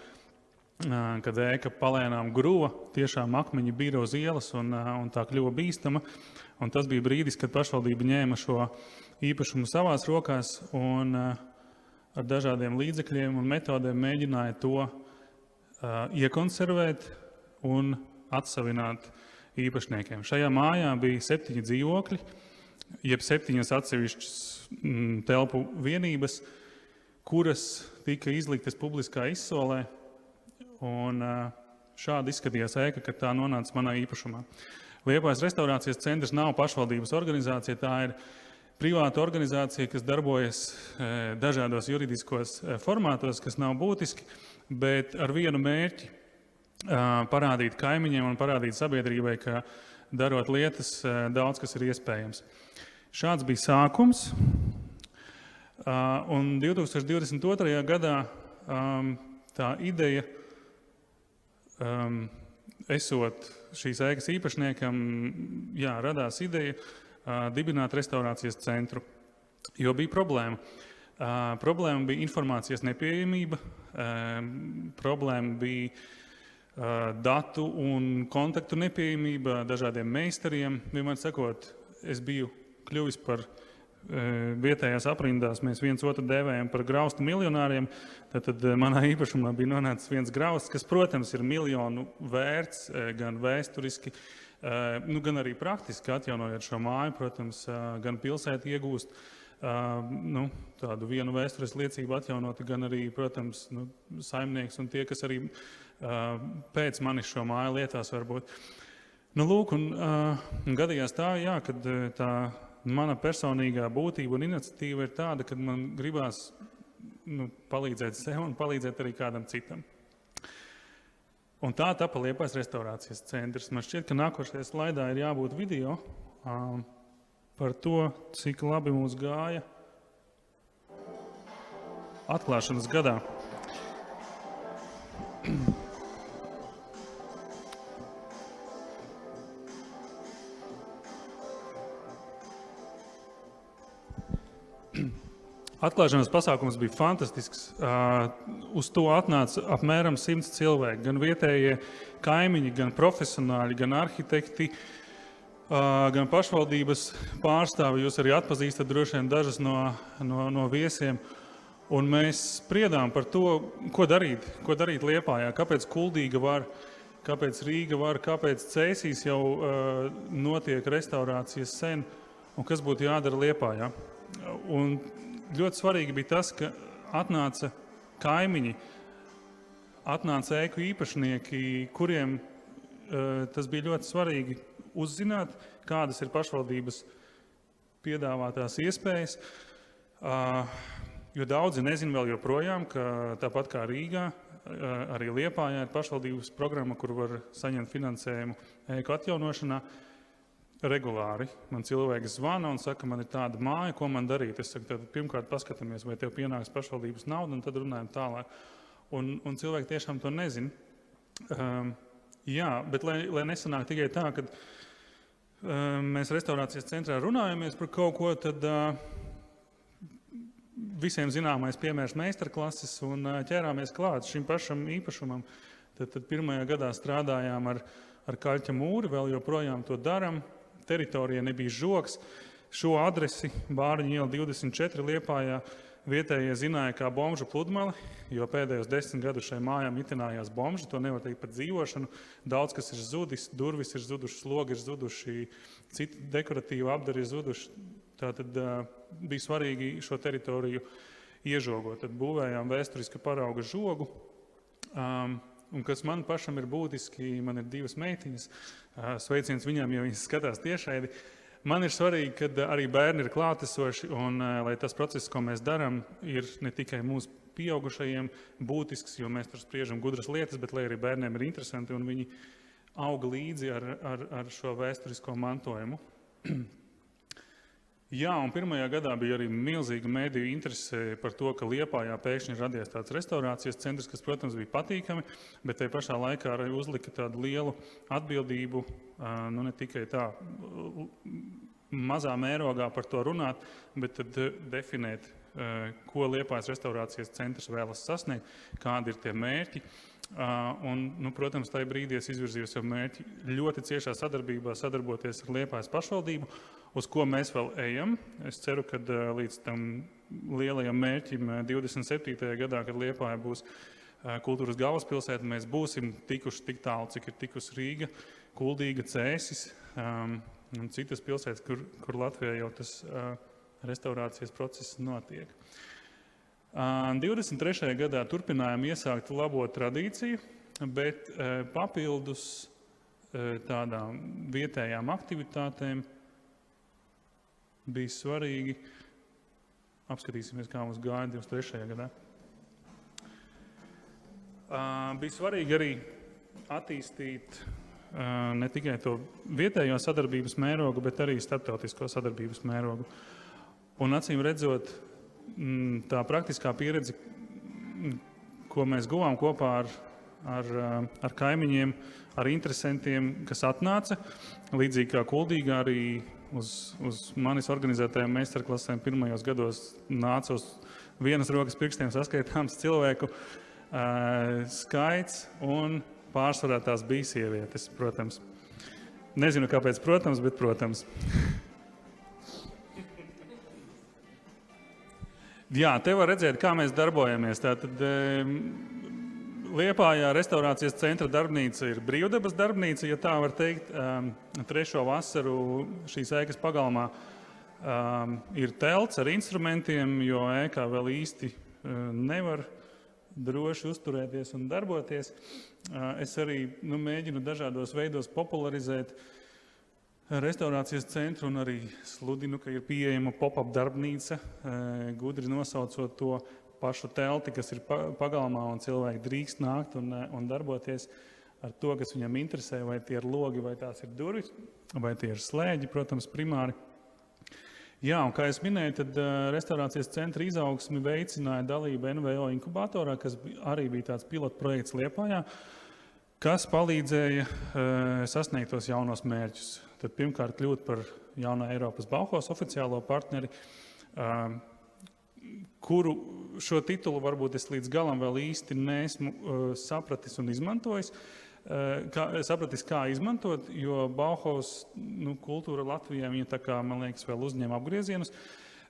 kad ēka palēnām gruva, tiešām akmeņi bija uz ielas un tā kļuva bīstama. Un tas bija brīdis, kad pašvaldība ņēma šo īpašumu savās rokās un ar dažādiem līdzekļiem un metodēm mēģināja to iekonservēt un atsavināt īpašniekiem. Šajā mājā bija 7 dzīvokļi, jeb 7 atsevišķas telpu vienības, kuras tika izliktas publiskā izsolē, un šādi izskatījās ēka, kad tā nonāca manā īpašumā. Liepājas restaurācijas centrs nav pašvaldības organizācija, tā ir privāta organizācija, kas darbojas dažādos juridiskos formātos, kas nav būtiski, bet ar vienu mērķi parādīt kaimiņiem un parādīt sabiedrībai, ka darot lietas, daudz kas ir iespējams. Šāds bija sākums, un 2022. gadā tā ideja, esot šīs ēkas īpašniekam, radās ideja dibināt restaurācijas centru, jo bija problēma. Problēma bija informācijas nepieejamība, problēma bija datu un kontaktu nepieejamība dažādiem meistariem. Vienmēr sakot, es biju kļuvis par vietējās aprindās, mēs viens otru dēvējam par graustu miljonāriem, tad manā īpašumā bija nonācis viens grausts, kas, protams, ir miljonu vērts, gan vēsturiski, gan arī praktiski atjaunojot šo māju, protams, gan pilsēta iegūst tādu vienu vēstures liecību atjaunot, gan arī, protams, saimnieks un tie, kas arī pēc manis šo māju lietās varbūt. Lūk, un gadījās tā, kad tā mana personīgā būtība un iniciatīva ir tāda, kad man gribās palīdzēt sev un palīdzēt arī kādam citam. Un tā tapa Liepājas restaurācijas centrs. Man šķiet, ka nākošajā slaidā ir jābūt video par to, cik labi mums gāja atklāšanas gadā. Atklāšanas pasākums bija fantastisks. Uz to atnāca apmēram 100 cilvēki, gan vietējie kaimiņi, gan profesionāļi, gan arhitekti, gan pašvaldības pārstāvi. Jūs arī atpazīstat droši vien dažas no viesiem. Un mēs spriedām par to, ko darīt Liepājā, kāpēc Kuldīga var, kāpēc Rīga var, kāpēc Cēsīs jau notiek restaurācijas sen un kas būtu jādara Liepājā. Un ļoti svarīgi bija tas, ka atnāca kaimiņi, atnāca ēku īpašnieki, kuriem tas bija ļoti svarīgi uzzināt, kādas ir pašvaldības piedāvātās iespējas, jo daudzi nezin vēl joprojām, ka tāpat kā Rīgā, arī Liepājā ir pašvaldības programma, kur var saņemt finansējumu ēku atjaunošanā. regulāri. Man cilvēki zvana un saka, man ir tāda māja, ko man darīt. Es saku, tad pirmkārt paskatāmies, vai tev pienāks pašvaldības nauda, un tad runājam tālāk. Un cilvēki tiešām to nezina. Jā, bet lai nesanāk tikai tā, ka mēs restaurācijas centrā runājamies par kaut ko, tad visiem zināmais piemērs meistarklases un ķērāmies klāt šim pašam īpašumam. Tad pirmajā gadā strādājām ar kaļķa mūri, vēl joprojām to daram. Teritorija nebija žoks. Šo adresi Bāriņu iela 24 Liepājā vietējie zināja kā bomžu pludmali, jo pēdējos 10 gadus šai mājām itinājās bomži, to nevar teikt par dzīvošanu. Daudz kas ir zudis, durvis ir zudušas, logi ir zuduši, citi dekoratīvi apdari ir zuduši. Tātad bija svarīgi šo teritoriju iežogot. Tad būvējām vēsturiska parauga žogu. Un kas man pašam ir būtiski, man ir 2 meitiņas, sveiciens viņām, jo viņas skatās tiešraidi. Man ir svarīgi, ka arī bērni ir klātesoši, un lai tas process, ko mēs darām, ir ne tikai mūsu pieaugušajiem būtisks, jo mēs tur spriežam gudras lietas, bet lai arī bērniem ir interesanti, un viņi auga līdzi ar šo vēsturisko mantojumu. Jā, un pirmajā gadā bija arī milzīga mēdīju interese par to, ka Liepājā pēkšņi ir radies tāds restaurācijas centrs, kas, protams, bija patīkami, bet tai pašā laikā arī uzlika tādu lielu atbildību, ne tikai tā mazā mērogā par to runāt, bet tad definēt, ko Liepājas restaurācijas centrs vēlas sasniegt, kādi ir tie mērķi. Un, protams, tajā brīdī es izvirzīju sev mērķi ļoti ciešā sadarbībā sadarboties ar Liepājas pašvaldību, uz ko mēs vēl ejam. Es ceru, ka līdz tam lielajam mērķim 27. gadā, kad Liepāja būs kultūras galvaspilsēta, mēs būsim tikuši tik tālu, cik ir tikus Rīga, Kuldīga, Cēsis un citas pilsētas, kur Latvijā jau tas restaurācijas process notiek. 23. gadā turpinājām iesākt labo tradīciju, bet papildus tādām vietējām aktivitātēm bija svarīgi, apskatīsimies, kā mums gāja 23. gadā. Bija svarīgi arī attīstīt ne tikai to vietējo sadarbības mērogu, bet arī starptautisko sadarbības mērogu. Un acīm redzot, tā praktiskā pieredze, ko mēs guvām kopā ar kaimiņiem, ar interesantiem, kas atnāca, līdzīgi kā Kuldīgā arī uz manis organizētajām meistarklasēm pirmajos gados nāca uz vienas rokas pirkstiem saskaitāms cilvēku skaits, un pārsvarā tās bija sievietes, protams. Nezinu, kāpēc, protams, bet protams. Jā, te var redzēt, kā mēs darbojamies. Tātad Liepājā restaurācijas centra darbnīca ir brīvdabas darbnīca, ja tā var teikt. 3. vasaru šīs ēkas pagalmā ir telts ar instrumentiem, jo ēkā vēl īsti nevar droši uzturēties un darboties. Es arī mēģinu dažādos veidos popularizēt restaurācijas centru un arī sludinu, ka ir pieejama pop-up darbnīca, gudri nosaucot to pašu telti, kas ir pagalmā, un cilvēki drīkst nākt un darboties ar to, kas viņam interesē, vai tie ir logi, vai tās ir durvis, vai tie ir slēģi, protams, primāri. Jā, un kā es minēju, tad restaurācijas centra izaugsmi veicināja dalība NVO inkubatorā, kas arī bija tāds pilotprojekts Liepājā, kas palīdzēja sasniegt tos jaunos mērķus. Tad pirmkārt kļūt par jaunā Eiropas Bauhaus oficiālo partneri, kuru šo titulu varbūt es līdz galam vēl īsti neesmu sapratis un izmantojis. Sapratis, kā izmantot, jo Bauhaus kultūra Latvijā viņa tā kā, man liekas, vēl uzņem apgriezienus,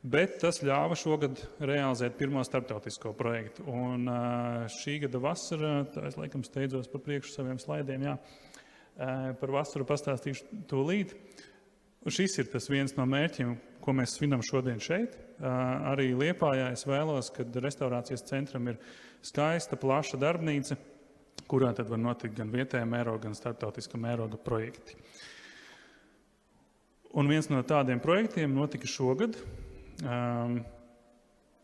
bet tas ļāva šogad realizēt pirmo starptautisko projektu. Un šī gada vasara, tā es laikam steidzos pa priekšu saviem slaidiem, jā, par vasaru pastāstīšu tūlīt. Šis ir tas viens no mērķiem, ko mēs svinam šodien šeit. Arī Liepājā es vēlos, kad restaurācijas centram ir skaista, plaša darbnīca, kurā tad var notikt gan vietējā mēroga, gan starptautiska mēroga projekti. Un viens no tādiem projektiem notika šogad.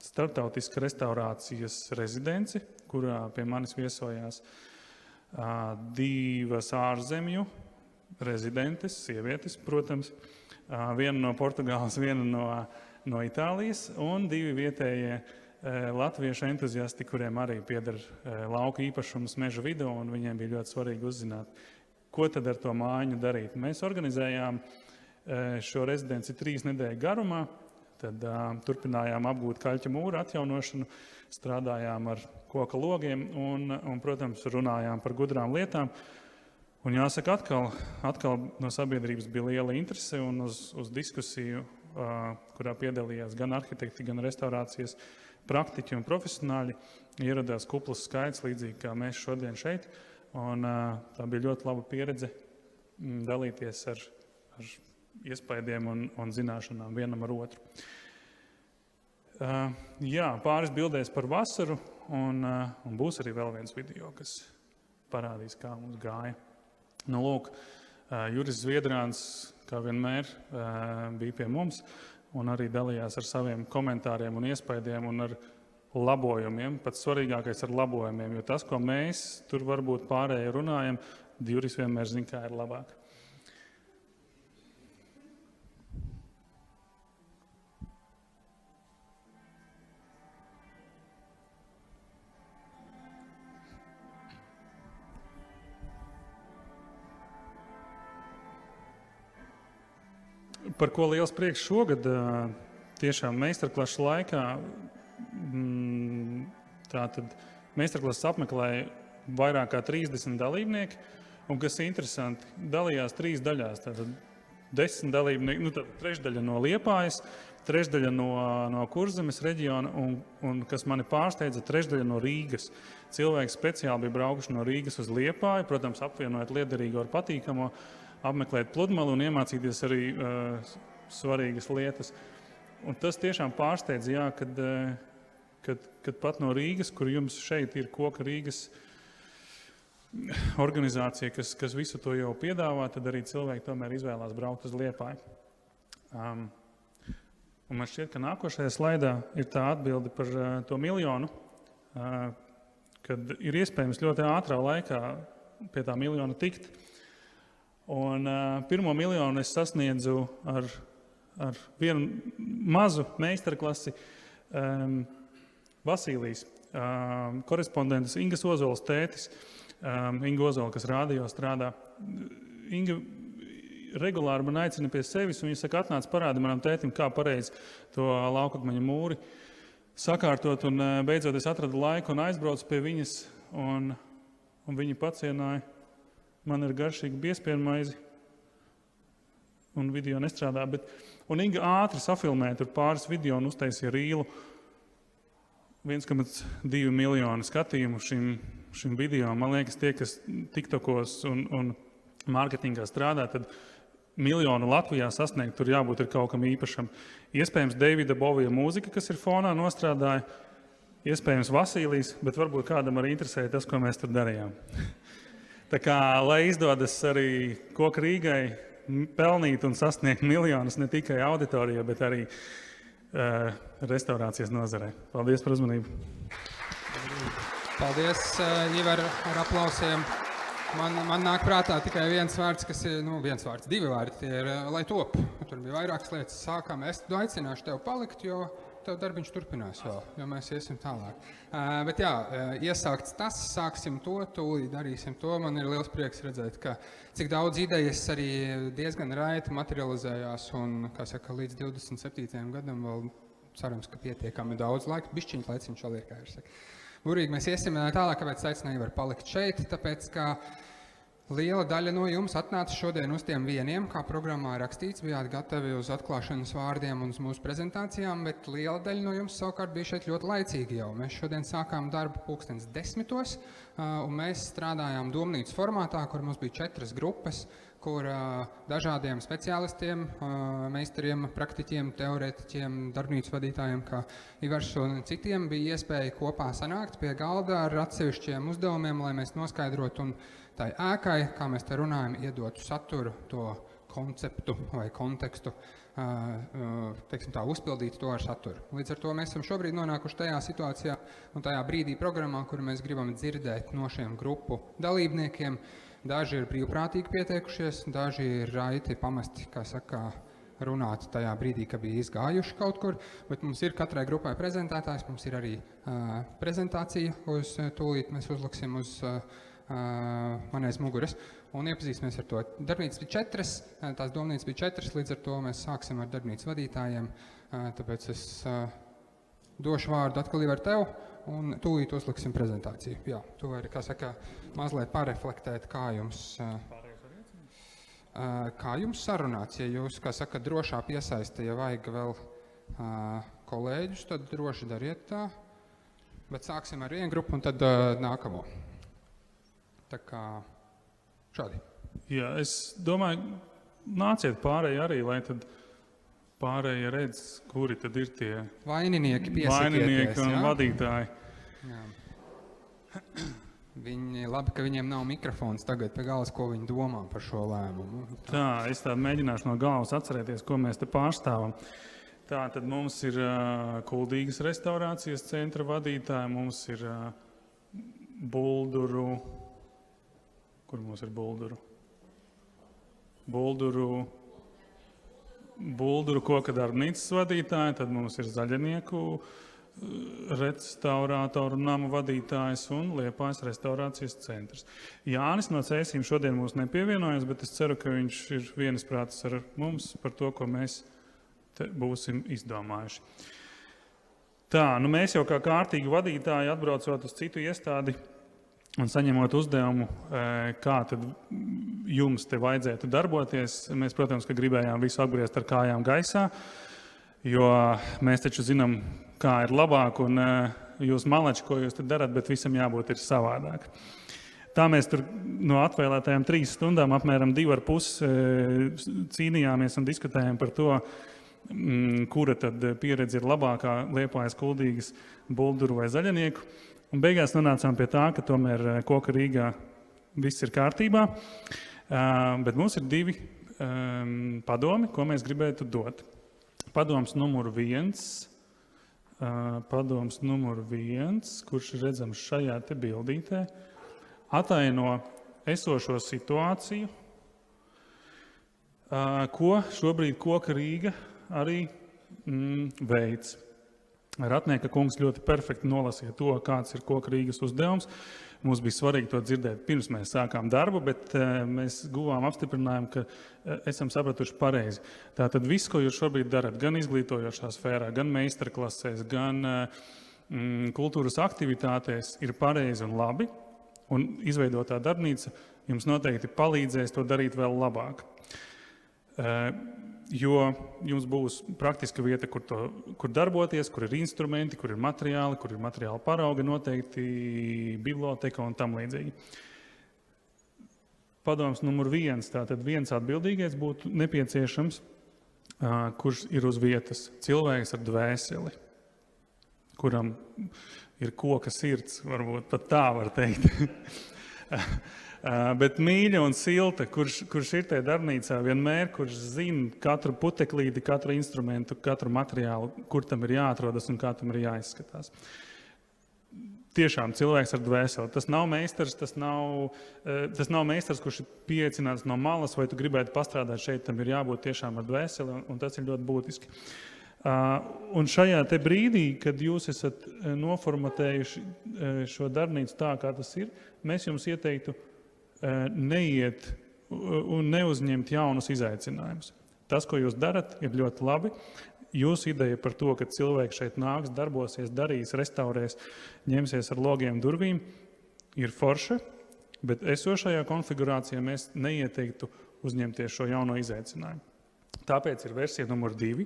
Starptautiska restaurācijas rezidence, kurā pie manis viesojās 2 ārzemju rezidentes, sievietes, protams, viena no Portugāles, viena no Itālijas un 2 vietējie latviešu entuziasti, kuriem arī pieder lauka īpašums meža vidū, un viņiem bija ļoti svarīgi uzzināt, ko tad ar to mājiņu darīt. Mēs organizējām šo rezidenci 3 nedēļu garumā, tad turpinājām apgūt kaļķa mūra atjaunošanu, strādājām ar koka logiem un, protams, runājām par gudrām lietām. Un jāsaka, atkal no sabiedrības bija liela interese un uz diskusiju, kurā piedalījās gan arhitekti, gan restaurācijas praktiķi un profesionāļi, ieradās kuplas skaits, līdzīgi kā mēs šodien šeit. Un tā bija ļoti laba pieredze dalīties ar iespaidiem un zināšanām vienam ar otru. Jā, pāris bildēs par vasaru, un būs arī vēl viens video, kas parādīs, kā mums gāja. Nu, lūk, Juris Zviedrāns, kā vienmēr, bija pie mums un arī dalījās ar saviem komentāriem un iespaidiem un ar labojumiem. Pats svarīgākais ar labojumiem, jo tas, ko mēs tur varbūt pārēji runājam, Juris vienmēr zina, kā ir labāk. Par ko liels prieks šogad, tiešām meistarklašu laikā, tātad meistarklases apmeklēja vairāk kā 30 dalībnieki, un kas interesanti, dalījās 3 daļās. Tātad 10 dalībnieki, tad trešdaļa no Liepājas, trešdaļa no Kurzemes reģiona, un kas mani pārsteidza, trešdaļa no Rīgas. Cilvēki speciāli bija braukuši no Rīgas uz Liepāju, protams, apvienojot liederīgo ar patīkamo, apmeklēt pludmali un iemācīties arī svarīgas lietas. Un tas tiešām pārsteidz, jā, kad pat no Rīgas, kur jums šeit ir Koka Rīgas organizācija, kas visu to jau piedāvā, tad arī cilvēki tomēr izvēlās braukt uz Liepāju. Un man šķiet, ka nākošajā slaidā ir tā atbilde par to 1 miljonu, kad ir iespējams ļoti ātrā laikā pie tā 1 miljona tikt. Un 1 miljonu es sasniedzu ar vienu mazu meistarklasi Vasīlijs, korespondents Ingas Ozolas tētis, Inga Ozola, kas rādio strādā. Inga regulāri man aicina pie sevis, un viņa saka, atnāc parādi manam tētim, kā pareizi to laukakmeņa mūri sakārtot, un beidzot es atradu laiku un aizbraucu pie viņas, un viņa pacienāja. Man ir garšīga biespienu maizi, un video nestrādā, un Inga ātri safilmēja tur pāris video un uztaisīja rīlu. 1,2 miljonu skatījumu šim video. Man liekas, tie, kas tiktokos un mārketingā strādā, tad 1 miljonu Latvijā sasniegt, tur jābūt ir kaut kam īpašam. Iespējams, Davida Bovija mūzika, kas ir fonā, nostrādāja. Iespējams, Vasīlijs, bet varbūt kādam arī interesēja tas, ko mēs tur darījām. Tā kā, lai izdodas arī Koka Rīgai pelnīt un sasniegt miljonus ne tikai auditorijā, bet arī restaurācijas nozarē. Paldies par uzmanību. Paldies, Ivar, ar aplausiem. Man nāk prātā tikai viens vārds, kas ir, viens vārds, 2 vārdi, tie ir, lai top. Tur bija vairākas lietas sākām. Es aicināšu tev palikt, jo tev darbiņš turpinās vēl, jo mēs iesim tālāk. Bet jā, iesākts tas, sāksim to, tūlīt darīsim to. Man ir liels prieks redzēt, ka cik daudz idejas arī diezgan raiti materializējās un, kā saka, līdz 27. gadam vēl cerams, ka pietiekami daudz laika. Bišķiņš laiciņš vēl ir, kā ir saka. Burīgi mēs iesim tālāk, kāpēc aicināju var palikt šeit, tāpēc, ka liela daļa no jums atnāca šodien uz tiem vieniem, kā programmā rakstīts, bijāt gatavi uz atklāšanas vārdiem un uz mūsu prezentācijām, bet liela daļa no jums savukārt bija šeit ļoti laicīgi jau. Mēs šodien sākām darbu 10:10, un mēs strādājām domnīcas formātā, kur mums bija 4 grupas, kur dažādiem speciālistiem, meistariem, praktiķiem, teorētiķiem, darbnīcu vadītājiem, kā Ivars un citiem, bija iespēja kopā sanākt pie galda ar atsevišķiem uzdevumiem, lai mēs noskaidrotu un tai ēkai, kā mēs te runājam, iedotu saturu, to konceptu vai kontekstu, teiksim tā, uzpildīt to ar saturu. Līdz ar to mēs esam šobrīd nonākuši tajā situācijā un tajā brīdī programmā, kur mēs gribam dzirdēt no šiem grupu dalībniekiem Daži ir brīvprātīgi pieteikušies, daži ir raiti pamesti, kā saka, runāt tajā brīdī, kad bija izgājuši kaut kur, bet mums ir katrai grupai prezentētājs, mums ir arī prezentācija uz tūlīt, mēs uzliksim uz manais muguras un iepazīsimies ar to. Darbnīcas bija 4, tās domnīcas bija 4, līdz ar to mēs sāksim ar darbnīcas vadītājiem, tāpēc es došu vārdu atkal ar tev un tūlīt uzliksim prezentāciju. Jā, tu vari, kā saka, mazliet pareflektēt, kā jums sarunāts, ja jūs, kā saka, drošā piesaista, ja vajag vēl kolēģus, tad droši dariet tā, bet sāksim ar vienu grupu un tad nākamo. Tā kā šādi. Jā, es domāju, nāciet pārēji arī, lai tad pārējie redz, kuri tad ir tie vaininieki un vadītāji. Jā. Viņi, labi, ka viņiem nav mikrofons tagad pie galvas, ko viņi domā par šo lēmumu. Tā, es tādu mēģināšu no galvas atcerēties, ko mēs te pārstāvam. Tā, tad mums ir Kuldīgas restaurācijas centra vadītāji, mums ir Bulduru. Kur mums ir Bulduru? Bulduru koka darbnīcas vadītāji, tad mums ir Zaļanieku restaurātoru namu vadītājs un Liepājas restaurācijas centrs. Jānis no Cēsīm šodien mums nepievienojas, bet es ceru, ka viņš ir vienisprātis ar mums par to, ko mēs te būsim izdomājuši. Tā, nu mēs jau kā kārtīgi vadītāji atbraucot uz citu iestādi un saņemot uzdevumu, kā tad jums te vajadzētu darboties, mēs, protams, ka gribējām visu apgriezt ar kājām gaisā, jo mēs taču zinām, kā ir labāk un jūs maleči, ko jūs te darat, bet visam jābūt ir savādāk. Tā mēs tur no atvēlētajām 3 stundām apmēram 2,5 cīnījāmies un diskutējām par to, kura tad pieredze ir labākā Liepājas, Kuldīgas, Bulduru vai Zaļanieku. Un beigās nonācām pie tā, ka tomēr Koka Rīgā viss ir kārtībā, bet mums ir 2 padomi, ko mēs gribētu dot. Padoms numur 1, kurš ir redzams šajā te bildītē, ataino esošo situāciju, ko šobrīd Koka Rīga arī veids. Ratnieka kungs ļoti perfekti nolasīja to, kāds ir Koka Rīgas uzdevums. Mums bija svarīgi to dzirdēt pirms mēs sākām darbu, bet mēs guvām apstiprinājumu, ka esam sapratuši pareizi. Tātad viss, ko jūs šobrīd darat, gan izglītojošā sfērā, gan meistarklasēs, gan kultūras aktivitātēs, ir pareizi un labi. Un izveidotā darbnīca jums noteikti palīdzēs to darīt vēl labāk. Jo jums būs praktiska vieta, kur darboties, kur ir instrumenti, kur ir materiāli parauga, noteikti biblioteka un tam līdzīgi. Padoms numur 1, tātad viens atbildīgais būtu nepieciešams, kurš ir uz vietas, cilvēks ar dvēseli, kuram ir koka sirds, varbūt pat tā var teikt. Bet mīļa un silta, kurš ir tajā darbnīcā vienmēr, kurš zina katru puteklīti, katru instrumentu, katru materiālu, kur tam ir jāatrodas un kā tam ir jāizskatās. Tiešām cilvēks ar dvēseli. Tas nav meistars, kurš ir pieaicināts no malas, vai tu gribētu pastrādāt šeit, tam ir jābūt tiešām ar dvēseli, un tas ir ļoti būtiski. Un šajā te brīdī, kad jūs esat noformatējuši šo darbnīcu tā, kā tas ir, mēs jums ieteiktu neiet un neuzņemt jaunus izaicinājumus. Tas, ko jūs darat, ir ļoti labi. Jūsu ideja par to, ka cilvēki šeit nāks, darbosies, darīs, restaurēs, ņemsies ar logiem durvīm, ir forša, bet esošajā konfigurācijā mēs neieteiktu uzņemties šo jauno izaicinājumu. Tāpēc ir versija numur 2,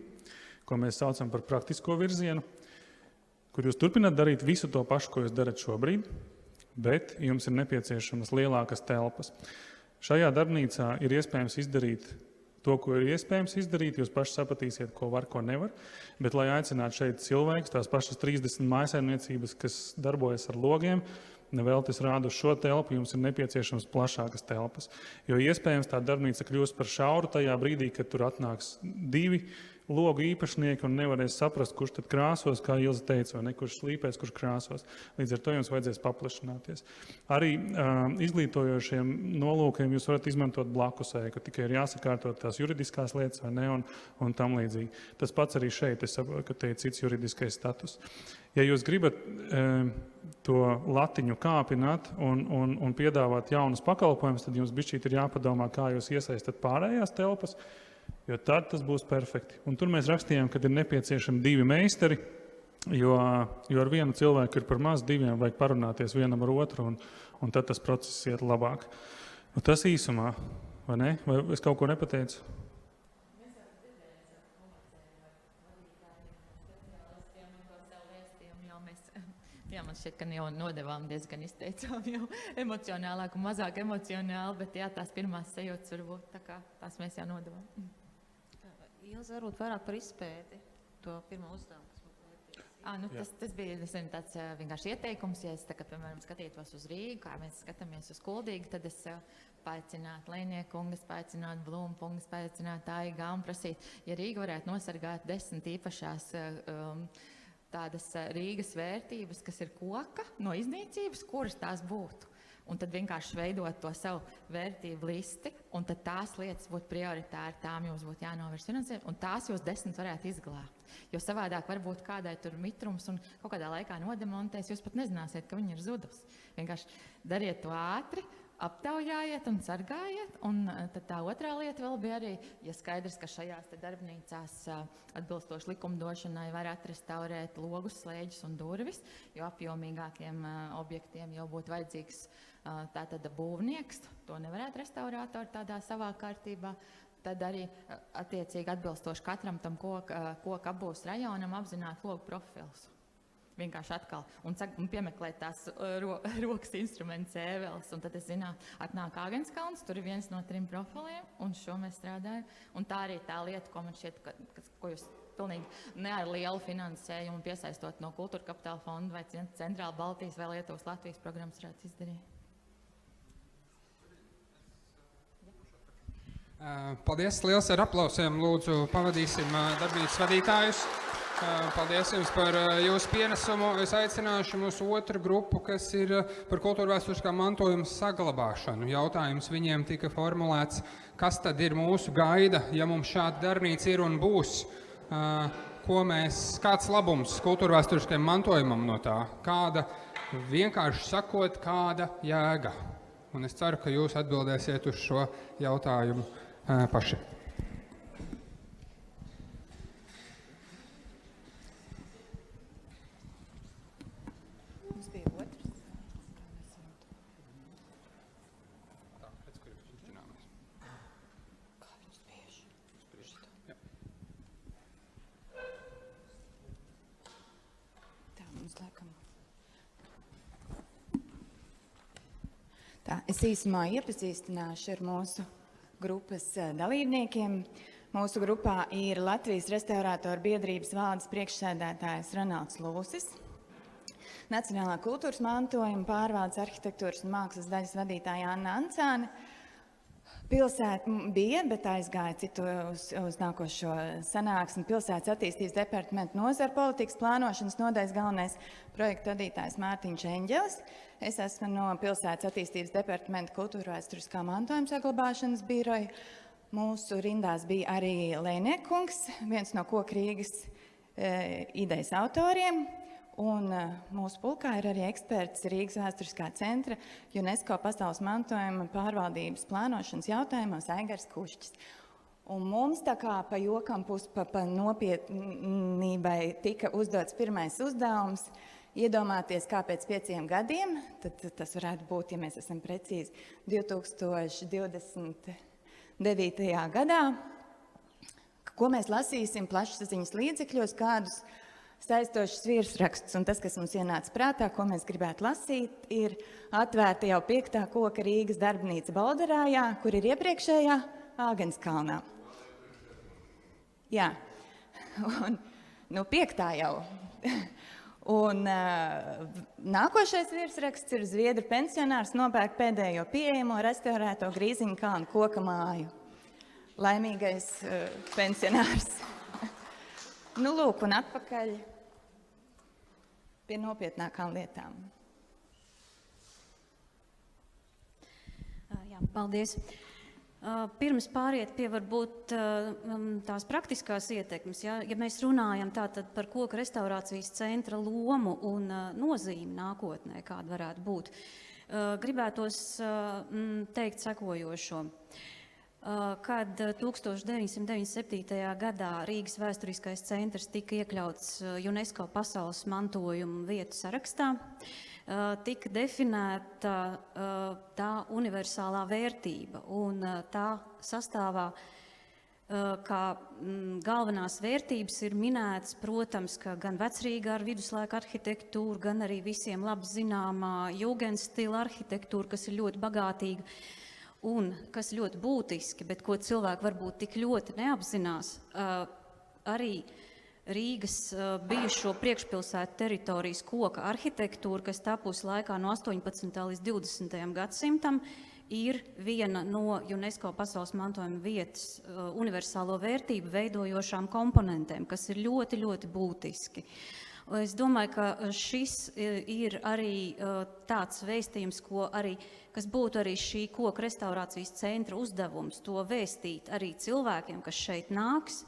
ko mēs saucam par praktisko virzienu, kur jūs turpināt darīt visu to pašu, ko jūs darat šobrīd, bet jums ir nepieciešamas lielākas telpas. Šajā darbnīcā ir iespējams izdarīt to, ko ir iespējams izdarīt, jūs paši sapratīsiet, ko var, ko nevar, bet, lai aicinātu šeit cilvēkus, tās pašas 30 mājsaimniecības, kas darbojas ar logiem, nevēlties rādu uz šo telpu, jums ir nepieciešams plašākas telpas. Jo iespējams tā darbnīca kļūst par šauru tajā brīdī, kad tur atnāks 2 logu īpašnieki un nevarēs saprast, kurš tad krāsos, kā Ilze teica, vai ne, kurš slīpēs, kurš krāsos. Līdz ar to jums vajadzēs paplašināties. Arī izglītojošiem nolūkiem jūs varat izmantot blakus ēku, tikai ir jāsakārtot tās juridiskās lietas, vai ne, un tam līdzīgi. Tas pats arī šeit, es saprotu, ka te ir cits juridiskais status. Ja jūs gribat to latiņu kāpināt un piedāvāt jaunus pakalpojumus, tad jums bišķīt ir jāpadomā, kā jūs iesaistat pārējās telpas, jo tad tas būs perfekti. Un tur mēs rakstījām, ka ir nepieciešami 2 meistari, jo ar vienu cilvēku ir par maz, 2 vajag parunāties vienam ar otru, un tad tas process iet labāk. Nu, tas īsumā, vai ne? Vai es kaut ko nepateicu? Jā, man šķiet, ka jau nodevām diezgan izteicām jau emocionālāk un mazāk emocionāli, bet jā, tās pirmās sajūtas varbūt tā kā tās mēs jau nodevām. Ilze, varbūt vairāk par izpēti, to pirmo uzdevumu. Tas bija tāds vienkārši ieteikums, ja es tagad, piemēram, skatītos uz Rīgu, kā mēs skatāmies uz Kuldīgu, tad es paaicinātu Lejniekungas, paaicinātu Blūmpungas, paaicinātu Aigā un prasīt, ja Rīga varētu nosargāt 10 īpašās tādas Rīgas vērtības, kas ir koka no iznīcības, kuras tās būtu. Un tad vienkārši veidot to savu vērtību listi, un tad tās lietas būtu prioritāri, tām jums būtu jānovērš finansējumi, un tās jūs 10 varētu izglābt. Jo savādāk varbūt kādai tur mitrums un kaut kādā laikā nodemontēs, jūs pat nezināsiet, ka viņi ir zudus. Vienkārši dariet to ātri, aptaujājiet un sargājiet, un tad tā otrā lieta vēl bija arī, ja skaidrs, ka šajās te darbnīcās atbilstoši likumdošanai var atrestaurēt logus, slēģus un durvis, jo apjomīgākiem objektiem jau būtu vajadzīgs tātad būvnieks, to nevarētu restaurātori tādā savā kārtībā, tad arī attiecīgi atbilstoši katram tam koka apbūves rajonam apzināt logu profilus. Vienkārši atkal, un piemeklēt tās rokas instrumentu cēveles, un tad es zinātu, atnāk Āgenskalns, tur ir viens no 3 profiliem, un šo mēs strādājam, un tā arī tā lieta, ko man šķiet, ko jūs pilnīgi ne ar lielu finansējumu piesaistot no Kultūra Kapitāla fonda vai Centrāla Baltijas vai Lietuvas Latvijas programmas varētu izdarīt. Paldies, liels ar aplausiem. Lūdzu, pavadīsim darbības vadītājus. Paldies jums par jūsu pienesumu. Es aicināšu mūsu otru grupu, kas ir par kultūra vēsturiskā mantojuma saglabāšanu. Jautājums viņiem tika formulēts, kas tad ir mūsu gaida, ja mums šāda darbnīca ir un būs. Kāds labums kultūra vēsturiskajam mantojumam no tā? Kāda, vienkārši sakot, kāda jēga? Un es ceru, ka jūs atbildēsiet uz šo jautājumu paši. Es īsumā iepazīstināšu ar mūsu grupas dalībniekiem. Mūsu grupā ir Latvijas restaurātoru biedrības valdes priekšsēdētājs Ronalds Lūsis, Nacionālā kultūras mantojuma pārvaldes arhitektūras un mākslas daļas vadītāja Anna Ancāne. Pilsēta bija, bet aizgāja citu uz nākošo sanāksmi. Pilsētas attīstības departamenta nozara politikas plānošanas nodaļas galvenais projektu vadītājs Mārtiņš Eņģelis. Es esmu no Pilsētas attīstības departamenta kultūra vēsturiskā mantojuma saglabāšanas biroja. Mūsu rindās bija arī Lejniekungs, viens no Koka Rīgas idejas autoriem. Un mūsu pulkā ir arī eksperts Rīgas vēsturiskā centra UNESCO pasaules mantojuma pārvaldības plānošanas jautājumos Aigars Kušķis. Un mums tā kā pa jokam pa nopietnībai tika uzdots pirmais uzdevums iedomāties, kā pēc 5 gadiem, tad tas varētu būt, ja mēs esam precīzi, 2029. gadā, ko mēs lasīsim plašsaziņas līdzekļos, kādus saistošus virsrakstus, un tas, kas mums ienāca prātā, ko mēs gribētu lasīt, ir atvērta jau 5. Koka Rīgas darbnīca Balderājā, kur ir iepriekšējā Āgenskalnā. Jā, un, 5. jau. Un nākošais virsraksts ir zviedru pensionārs nopērk pēdējo pieejamo restaurēto Grīziņu kalnu koka māju. Laimīgais pensionārs. Nu, lūk, un atpakaļ pie nopietnākām lietām. Jā, paldies. Pirms pāriet pie varbūt tās praktiskās ietekmes, ja mēs runājam tātad par koka restaurācijas centra lomu un nozīmi nākotnē, kāda varētu būt, gribētos teikt sekojošo. Kad 1997. gadā Rīgas vēsturiskais centrs tika iekļauts UNESCO pasaules mantojuma vietu sarakstā, tika definēta tā universālā vērtība un tā sastāvā, kā galvenās vērtības ir minētas, protams, ka gan vecrīgā ar viduslaika arhitektūru, gan arī visiem labi zināmā jūgendstila arhitektūra, kas ir ļoti bagātīga un kas ļoti būtiski, bet ko cilvēki varbūt tik ļoti neapzinās, arī Rīgas bijušo priekšpilsētu teritorijas koka arhitektūra, kas tapusi laikā no 18. līdz 20. gadsimtam, ir viena no UNESCO pasaules mantojuma vietas universālo vērtību veidojošām komponentēm, kas ir ļoti, ļoti būtiski. Es domāju, ka šis ir arī tāds vēstījums, kas būtu arī šī koka restaurācijas centra uzdevums, to vēstīt arī cilvēkiem, kas šeit nāks,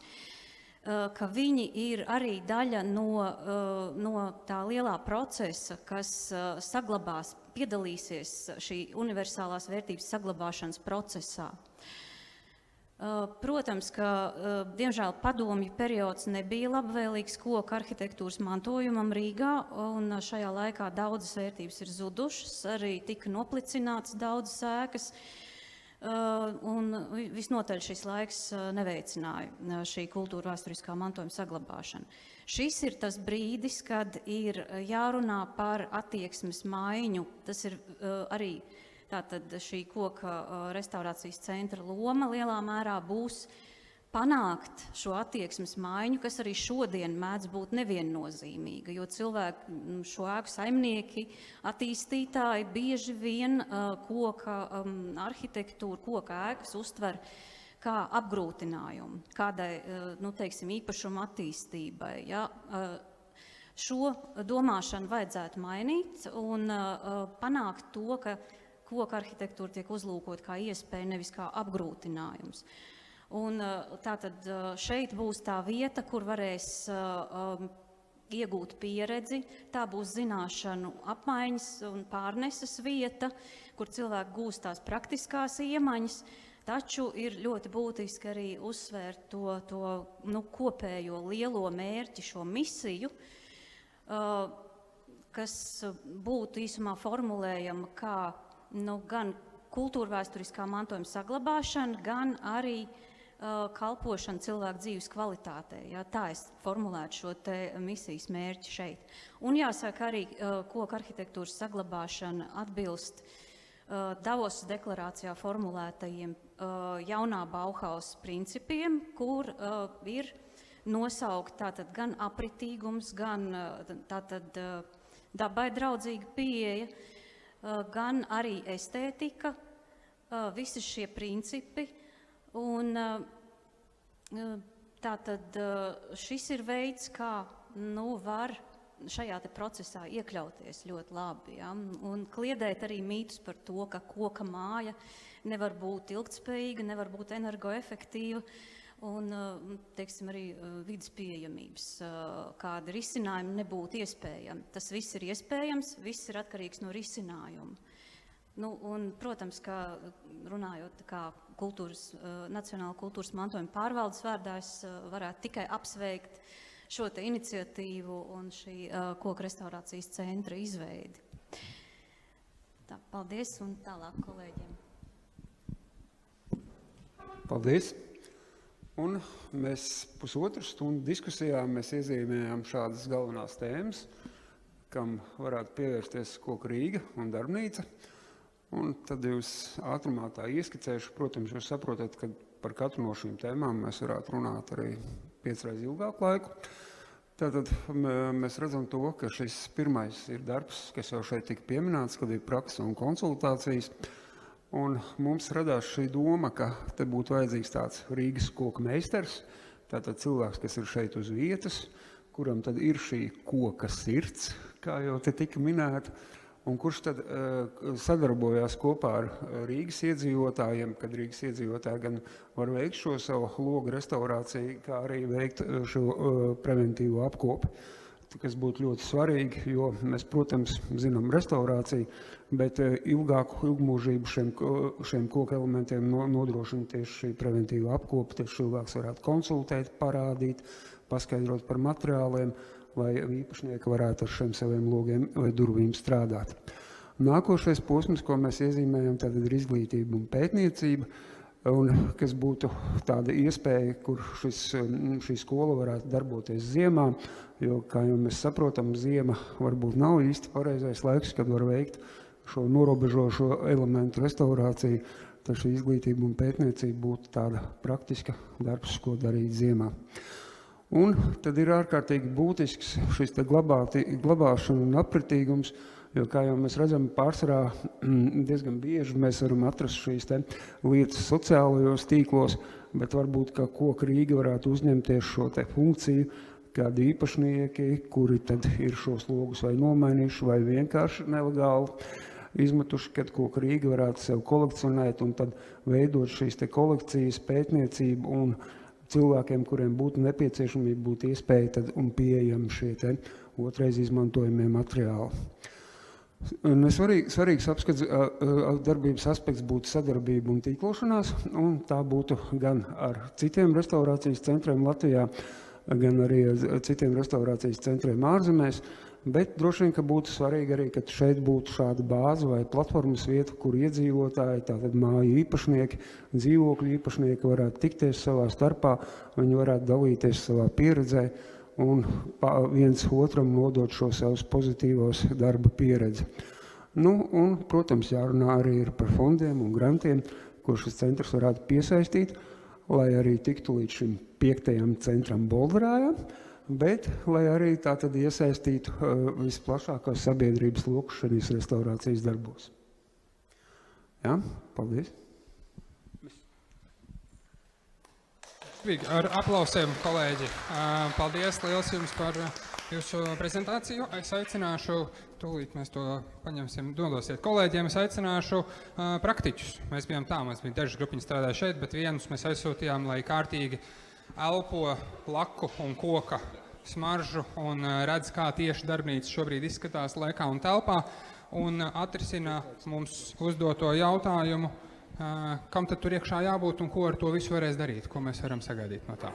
ka viņi ir arī daļa no tā lielā procesa, kas saglabās, piedalīsies šī universālās vērtības saglabāšanas procesā. Protams, ka, diemžēl, padomju periods nebija labvēlīgs koka arhitektūras mantojumam Rīgā, un šajā laikā daudzas vērtības ir zudušas, arī tika noplicinātas daudzas ēkas, un visnotaļ šis laiks neveicināja šī kultūra vēsturiskā mantojuma saglabāšanu. Šis ir tas brīdis, kad ir jārunā par attieksmes maiņu, tas ir arī tātad šī koka restaurācijas centra loma lielā mērā būs panākt šo attieksmes maiņu, kas arī šodien mēdz būt neviennozīmīga, jo cilvēki, šo ēku saimnieki, attīstītāji bieži vien koka arhitektūru, koka ēkas uztver kā apgrūtinājumu, kādai, teiksim, īpašuma attīstībai. Ja? Šo domāšanu vajadzētu mainīt un panākt to, ka koka arhitektūra tiek uzlūkot kā iespēja, nevis kā apgrūtinājums. Un tātad šeit būs tā vieta, kur varēs iegūt pieredzi, tā būs zināšanu apmaiņas un pārneses vieta, kur cilvēki gūst tās praktiskās iemaņas, taču ir ļoti būtiski arī uzsvērt to kopējo lielo mērķi, šo misiju, kas būtu īsumā formulējama kā gan kultūrvēsturiskā mantojuma saglabāšana, gan arī kalpošana cilvēku dzīves kvalitātei. Ja, tā es formulētu šo te misijas mērķi šeit. Un jāsaka arī, koka arhitektūras saglabāšana atbilst Davosas deklarācijā formulētajiem jaunā Bauhaus principiem, kur ir nosaukt tātad gan apritīgums, gan tātad dabai draudzīga pieeja, gan arī estētika, visi šie principi, un tātad šis ir veids, kā var šajā te procesā iekļauties ļoti labi, ja? Un kliedēt arī mītus par to, ka koka māja nevar būt ilgtspējīga, nevar būt energoefektīva, un, teiksim, arī vidas pieejamības kāda risinājuma nebūtu iespējama. Tas viss ir iespējams, viss ir atkarīgs no risinājuma. Un, protams, ka runājot kā Nacionāla kultūras mantojuma pārvaldes vārdā, es varētu tikai apsveikt šo te iniciatīvu un šī koka restaurācijas centra izveidi. Tā, paldies, un tālāk kolēģiem. Paldies. Un mēs pusotru stundu diskusijā mēs iezīmējām šādas galvenās tēmas, kam varētu pievērsties Koka Rīga un darbnīca. Un tad jūs ātrumā tā ieskicēšu, protams, jūs saprotat, ka par katru no šīm tēmām mēs varētu runāt arī 5 reizes ilgāku laiku. Tātad mēs redzam to, ka šis pirmais ir darbs, kas jau šeit tika pieminēts, kad ir praksa un konsultācijas. Un mums radās šī doma, ka te būtu vajadzīgs tāds Rīgas koka meistars, Tātad cilvēks, kas ir šeit uz vietas, kuram tad ir šī koka sirds, kā jau te tika minēta, un kurš tad sadarbojās kopā ar Rīgas iedzīvotājiem, kad Rīgas iedzīvotāji gan var veikt šo savu logu restaurāciju, kā arī veikt šo preventīvo apkopi, kas būtu ļoti svarīgi, jo mēs, protams, zinām restaurāciju, bet ilgmūžību šiem koku elementiem nodrošina tieši šī preventīva apkopa, tieši cilvēks varētu konsultēt, parādīt, paskaidrot par materiāliem, lai īpašnieki varētu ar šiem saviem logiem vai durvīm strādāt. Nākošais posms, ko mēs iezīmējam, tad ir izglītība un pētniecība, un kas būtu tāda iespēja, kur šī skola varētu darboties ziemā, jo, kā jau mēs saprotam, ziema varbūt nav īsti pareizais laiks, kad var veikt šo norobežošo elementu restaurāciju, tad šī izglītība un pētniecība būtu tāda praktiska darbs, ko darīt ziemā. Un tad ir ārkārtīgi būtisks šis te glabāšana un apritīgums, jo, kā jau mēs redzam, pārsvarā diezgan bieži mēs varam atrast šīs te lietas sociālajos tīklos, bet varbūt, ka Koka Rīga varētu uzņemties šo te funkciju, kādi īpašnieki, kuri tad ir šos logus vai nomainījuši, vai vienkārši nelegāli izmetuši, kad Koka Rīga varētu sev kolekcionēt un tad veidot šīs te kolekcijas, pētniecību un cilvēkiem, kuriem būtu nepieciešamība, būtu iespēja tad un pieejami šie te otrais izmantojamie materiāli. Svarīgs darbības aspekts būtu sadarbība un tīklošanās, un tā būtu gan ar citiem restaurācijas centriem Latvijā, gan arī ar citiem restaurācijas centriem ārzemēs, bet droši vien, ka būtu svarīgi arī, ka šeit būtu šāda bāze vai platformas vieta, kur iedzīvotāji, tātad māju īpašnieki, dzīvokļu īpašnieki varētu tikties savā starpā, viņi varētu dalīties savā pieredzē un viens otram nodot šo savus pozitīvos darba pieredzi. Un, protams, jārunā arī ir par fondiem un grantiem, ko šis centrs varētu piesaistīt, lai arī tiktu līdz šim 5. centram Bolderājā, bet lai arī tā tad iesaistītu visplašākās sabiedrības loku šīs restaurācijas darbos. Jā, paldies. Ar aplausiem, kolēģi. Paldies liels jums par jūsu prezentāciju. Es aicināšu, tūlīt mēs to paņemsim, dodosiet kolēģiem, es aicināšu praktiķus. Mēs bijām dažas grupiņas strādāja šeit, bet vienus mēs aizsūtījām, lai kārtīgi elpo laku un koka smaržu un redz, kā tieši darbnīca šobrīd izskatās laikā un telpā un atrisina mums uzdoto jautājumu, kam tad tur iekšā jābūt un ko ar to visu varēs darīt, ko mēs varam sagaidīt no tā.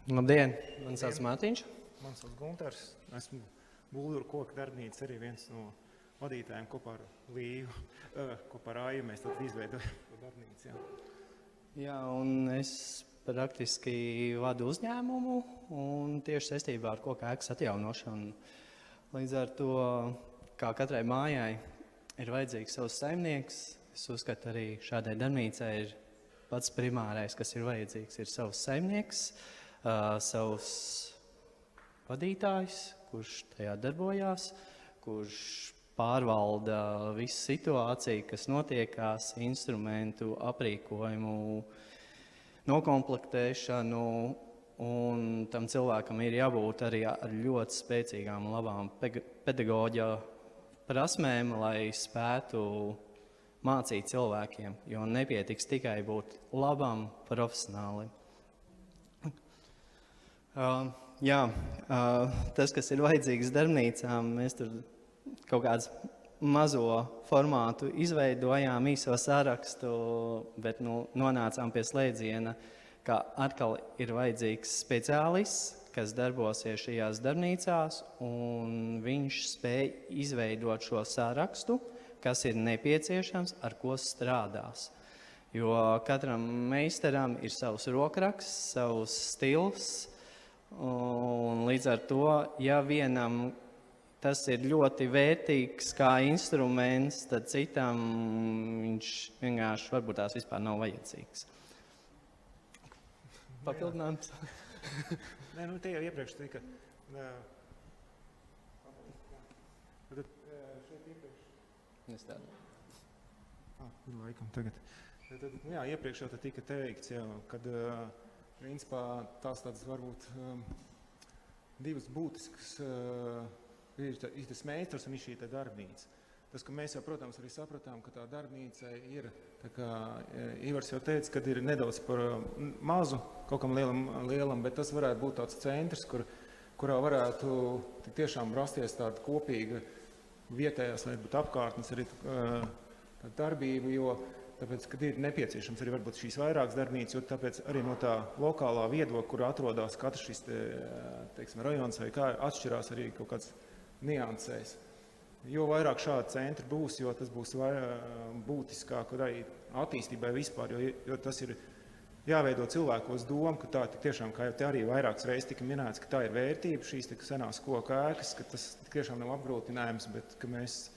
Labdien, man sauc Mārtiņš. Man sauc Guntars. Esmu Bulduru koka darbnīcas arī viens no vadītājiem kopā ar Līvu. Kopā ar Aju mēs tad izveidojam darbnīcu. Jā, un es praktiski vadu uzņēmumu un tieši saistībā ar koka ēkas atjaunošanu. Līdz ar to, kā katrai mājai ir vajadzīgs savs saimnieks, es uzskatu arī šādai darbnīcai ir pats primārais, kas ir vajadzīgs, ir savs saimnieks, savs vadītājs, kurš tajā darbojās, kurš pārvalda visu situāciju, kas notiekās, instrumentu, aprīkojumu, nokomplektēšanu, un tam cilvēkam ir jābūt arī ar ļoti spēcīgām un labām pedagoģa prasmēm, lai spētu mācīt cilvēkiem, jo nepietiks tikai būt labam profesionālim. Tas, kas ir vajadzīgs darbnīcām, mēs tur kaut kāds mazo formātu izveidojām, īso sarakstu, bet nonācām pie slēdziena, ka atkal ir vajadzīgs speciālists, kas darbosies šajās darbnīcās, un viņš spēj izveidot šo sarakstu, kas ir nepieciešams, ar ko strādās. Jo katram meistaram ir savs rokraksts, savs stils, un līdz ar to, ja vienam tas ir ļoti vērtīgs kā instruments, tad citam viņš vienkārši varbūt tās vispār nav vajadzīgs. Papildinājums? Nē, te jau iepriekš tika. Nestādā. Laikam tagad. Jā, iepriekš jau tika teikts, jā, kad principā tās tādas varbūt divas būtiskas ir tas meistars un ir šī meistars. Tas, ka mēs jau, protams, arī sapratām, ka tā darbnīca ir, tā kā Ivars jau teica, kad ir nedaudz par mazu kaut kam lielam, bet tas varētu būt tāds centrs, kurā varētu tiešām rasties tāda kopīga vietējās, varbūt apkārtnes arī tāda darbība, jo tāpēc, kad ir nepieciešams arī varbūt šīs vairākas darbnīcas, jo tāpēc arī no tā lokālā viedokļa, kur atrodās katrs šis, teiksim, rajons vai kā, atšķirās arī kaut kāds niansēs. Jo vairāk šādi centri būs, jo tas būs būtiskāk arī attīstībai vispār, jo tas ir jāveido cilvēkos doma, ka tā tiešām, kā jau te arī vairākas reizes tika minēts, ka tā ir vērtība šīs senās koku ēkas, ka tas tiešām nav apgrūtinājums, bet ka mēs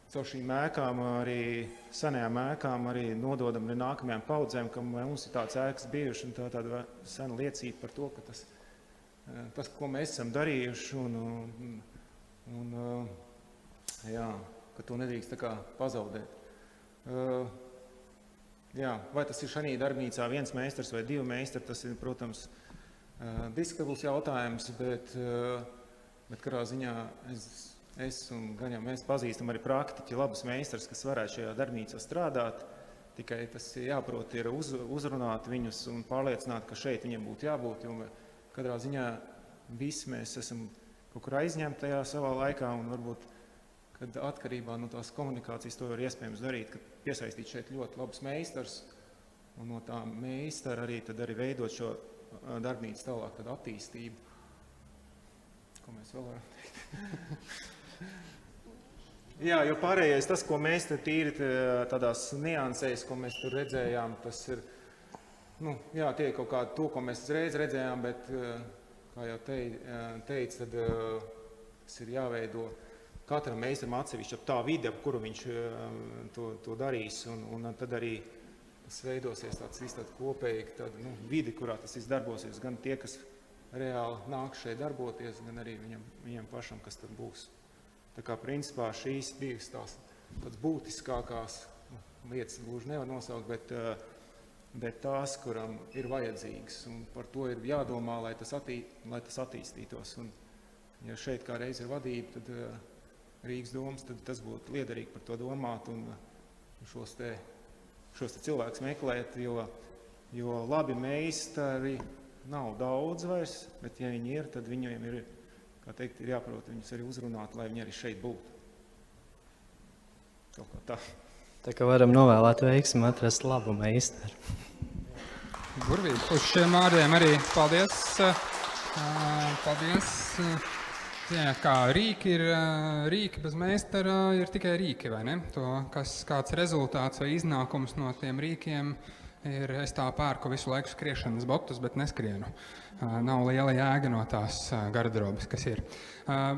caur šīm ēkām, arī senajām ēkām, arī nododam arī nākamajām paudzēm, ka mums ir tāds ēkas bijuši un tāda sena liecība par to, ka tas, ko mēs esam darījuši un jā, ka to nedrīkst tā kā pazaudēt. Jā, vai tas ir šajā darbnīcā viens meistars vai divi meistari, tas ir, protams, diskutables jautājums, bet kādā ziņā es un gan jau mēs pazīstam arī praktiķi labus meistars, kas varētu šajā darbnīcā strādāt, tikai tas jāprot ir uzrunāt viņus un pārliecināt, ka šeit viņiem būtu jābūt, jo katrā ziņā visi mēs esam kaut kur aizņemti tajā savā laikā un varbūt kad atkarībā no tās komunikācijas to ir iespējams darīt, ka piesaistīt šeit ļoti labus meistars un no tā meistara arī veidot šo darbnīcu tālāk, tad attīstību. Ko mēs vēl varam teikt? Jā, jo pārējais tas, ko mēs te tīri tādās niansēs, ko mēs tur redzējām, tas ir, jā, tie kaut kā to, ko mēs reiz redzējām, bet, kā jau teica, tad tas ir jāveido katram meistaram atsevišķi ap tā vide, ap kuru viņš to darīs, un tad arī tas veidosies tāds kopīgi vidi, kurā tas darbosies, gan tie, kas reāli nāk šeit darboties, gan arī viņam pašam, kas tad būs. Tā kā principā šīs divas tāds būtiskākās lietas gluži nevar nosaukt, bet tās, kuram ir vajadzīgas, un par to ir jādomā, lai tas attīstītos. Un, ja šeit kā reiz ir vadība, tad Rīgas domas, tad tas būtu liederīgi par to domāt un šos te cilvēkus meklēt, jo labi meistari nav daudz vairs, bet ja viņi ir, tad viņiem ir, kā teikt, ir jāprot viņus arī uzrunāt, lai viņi arī šeit būtu. Kaut kā tā. Tā kā varam novēlēt veiksmi atrast labu meistaru. Burvīgi. Uz šiem vārdiem arī paldies. Paldies. Jā, kā rīki bez meistara ir tikai rīki, vai ne? Kāds rezultāts vai iznākums no tiem rīkiem ir, es tā pērku visu laiku skriešanas botus, bet neskrienu. Nav liela jēga no tās garderobes, kas ir.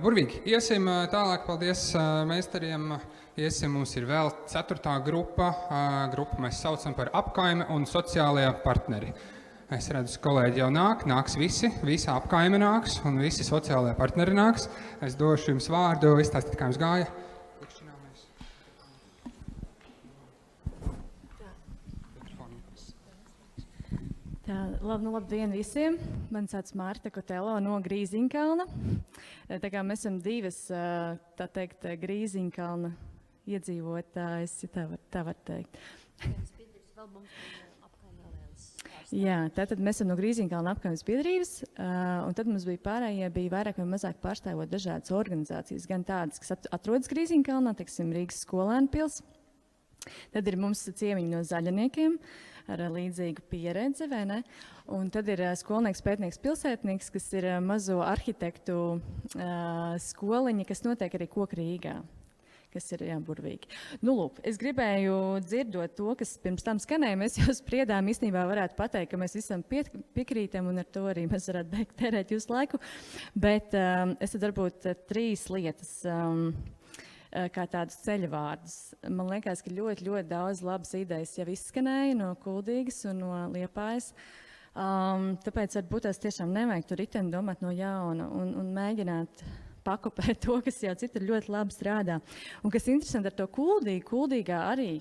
Burvīgi, iesim tālāk, paldies meistariem. Iesim, mums ir vēl 4. grupa. Grupu mēs saucam par apkaime un sociālajā partneri. Es redzu, kolēģi jau nāks visi apkaime nāks un visi sociālajie partneri nāks. Es došu jums vārdu, izstāstīt, kā jums gāja. Labdien visiem! Man sauc Marta Kotelo no Grīziņkalna. Tā kā mēs esam divas, tā teikt, Grīziņkalna iedzīvotājs, ja tā var teikt. Jā, tātad mēs esam no Grīziņkalna apkaimes biedrības, un tad mums bija vairāk vai mazāk pārstāvot dažādas organizācijas, gan tādas, kas atrodas Grīziņkalnā, teiksim, Rīgas skolēnu pils. Tad ir mums ciemiņi no zaļaniekiem ar līdzīgu pieredzi, vai ne? Un tad ir skolnieks, pētnieks, pilsētnieks, kas ir mazo arhitektu skoliņi, kas notiek arī Koku Rīgā, kas ir burvīgi. Lūk, es gribēju dzirdot to, kas pirms tam skanēja. Mēs jau spriedām, īstenībā varētu pateikt, ka mēs visam piekrītam, un ar to arī mēs varētu beigt tērēt jūsu laiku. Bet es tad varbūt 3 lietas, kā tādus ceļvārdus. Man liekas, ka ļoti, ļoti daudz labas idejas jau izskanēja no Kuldīgas un no Liepājas. Tāpēc varbūt tās tiešām nevajag tur riteni domāt no jauna un mēģināt pakopēt to, kas jau citur ļoti labi strādā. Un kas interesanti ar to Kuldīgu, Kuldīgā arī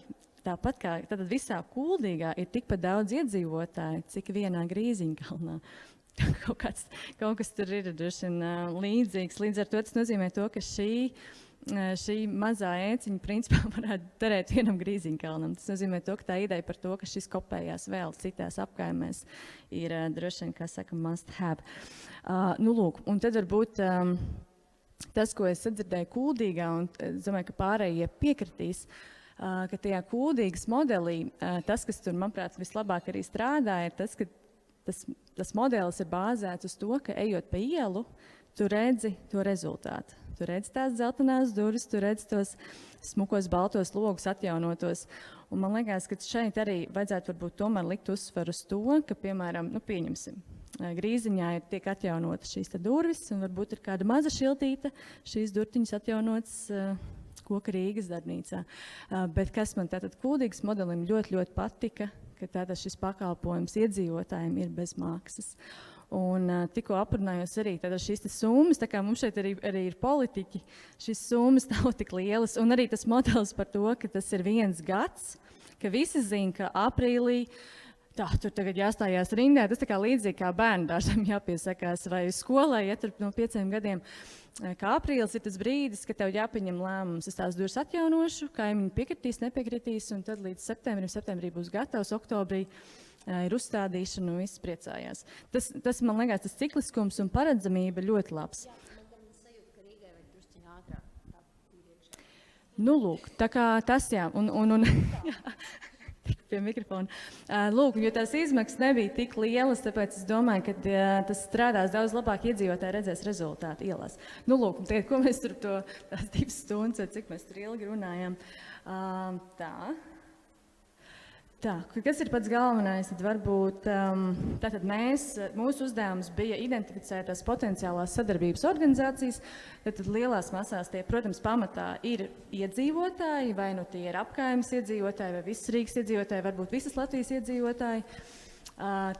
tāpat kā tad visā Kuldīgā ir tikpat daudz iedzīvotāju, cik vienā Grīziņkalnā. Kaut kas tur ir droši vien līdzīgs. Līdz ar to tas nozīmē to, ka šī mazā ēciņa principā varētu derēt vienam Grīziņkalnam. Tas nozīmē to, ka tā ideja par to, ka šis kopējās vēl citās apkaimēs ir droši vien, kā saka, must have. Nu, lūk, un tad varbūt tas, ko es sadzirdēju Kuldīgā, un es domāju, ka pārējie piekritīs, ka tajā Kuldīgas modelī tas, kas tur, manuprāt, vislabāk arī strādā, ir tas, ka tas modelis ir bāzēts uz to, ka ejot pa ielu, tu redzi to rezultātu. Tu redzi tās dzeltenās durvis, tu redzi tos smukos baltos logus atjaunotos. Un man liekas, ka šeit arī vajadzētu varbūt tomēr likt uzsvaru uz to, ka, piemēram, pieņemsim, Grīziņā tiek atjaunotas šīs durvis, un varbūt ir kāda maza šiltīte, šīs durtiņas atjaunotas Koka Rīgas darbnīcā. Bet kas man tātad Kuldīgas modelim ļoti, ļoti patika, ka tātad šis pakalpojums iedzīvotājiem ir bez maksas. Un tikko aprunājos arī šīs summas, tā kā mums šeit arī ir politiķi, šīs summas nav tik lielas, un arī tas modelis par to, ka tas ir 1 gads, ka visi zina, ka aprīlī tur tagad jāstājās rindā, tas tā kā līdzīgi kā bērndārzam jāpiesakās vai skolai, ja tur no 5 gadiem, kā aprīlis ir tas brīdis, ka tev jāpieņem lēmums, es tās durvis atjaunošu, kaimiņi piekritīs, nepiekritīs, un tad līdz septembrī būs gatavs, oktobrī ir uzstādīšana un viss priecājās. Tas man liekas, tas cikliskums un paredzamība ļoti labs. Nu, lūk, tā kā tas, jā, un pie mikrofona. Lūk, jo tās izmaksas nebija tik lielas, tāpēc es domāju, ka tas strādās daudz labāk, iedzīvotāji redzēs rezultātu ielās. Nu, lūk, tagad, ko mēs tur tās 2 stundas, vai cik mēs tur ilgi runājām. Tā, kas ir pats galvenais, tad varbūt tātad mūsu uzdevums bija identificēt tās potenciālās sadarbības organizācijas, tad lielās masās tie, protams, pamatā ir iedzīvotāji, vai nu tie ir apkaimes iedzīvotāji, vai visas Rīgas iedzīvotāji, varbūt visas Latvijas iedzīvotāji.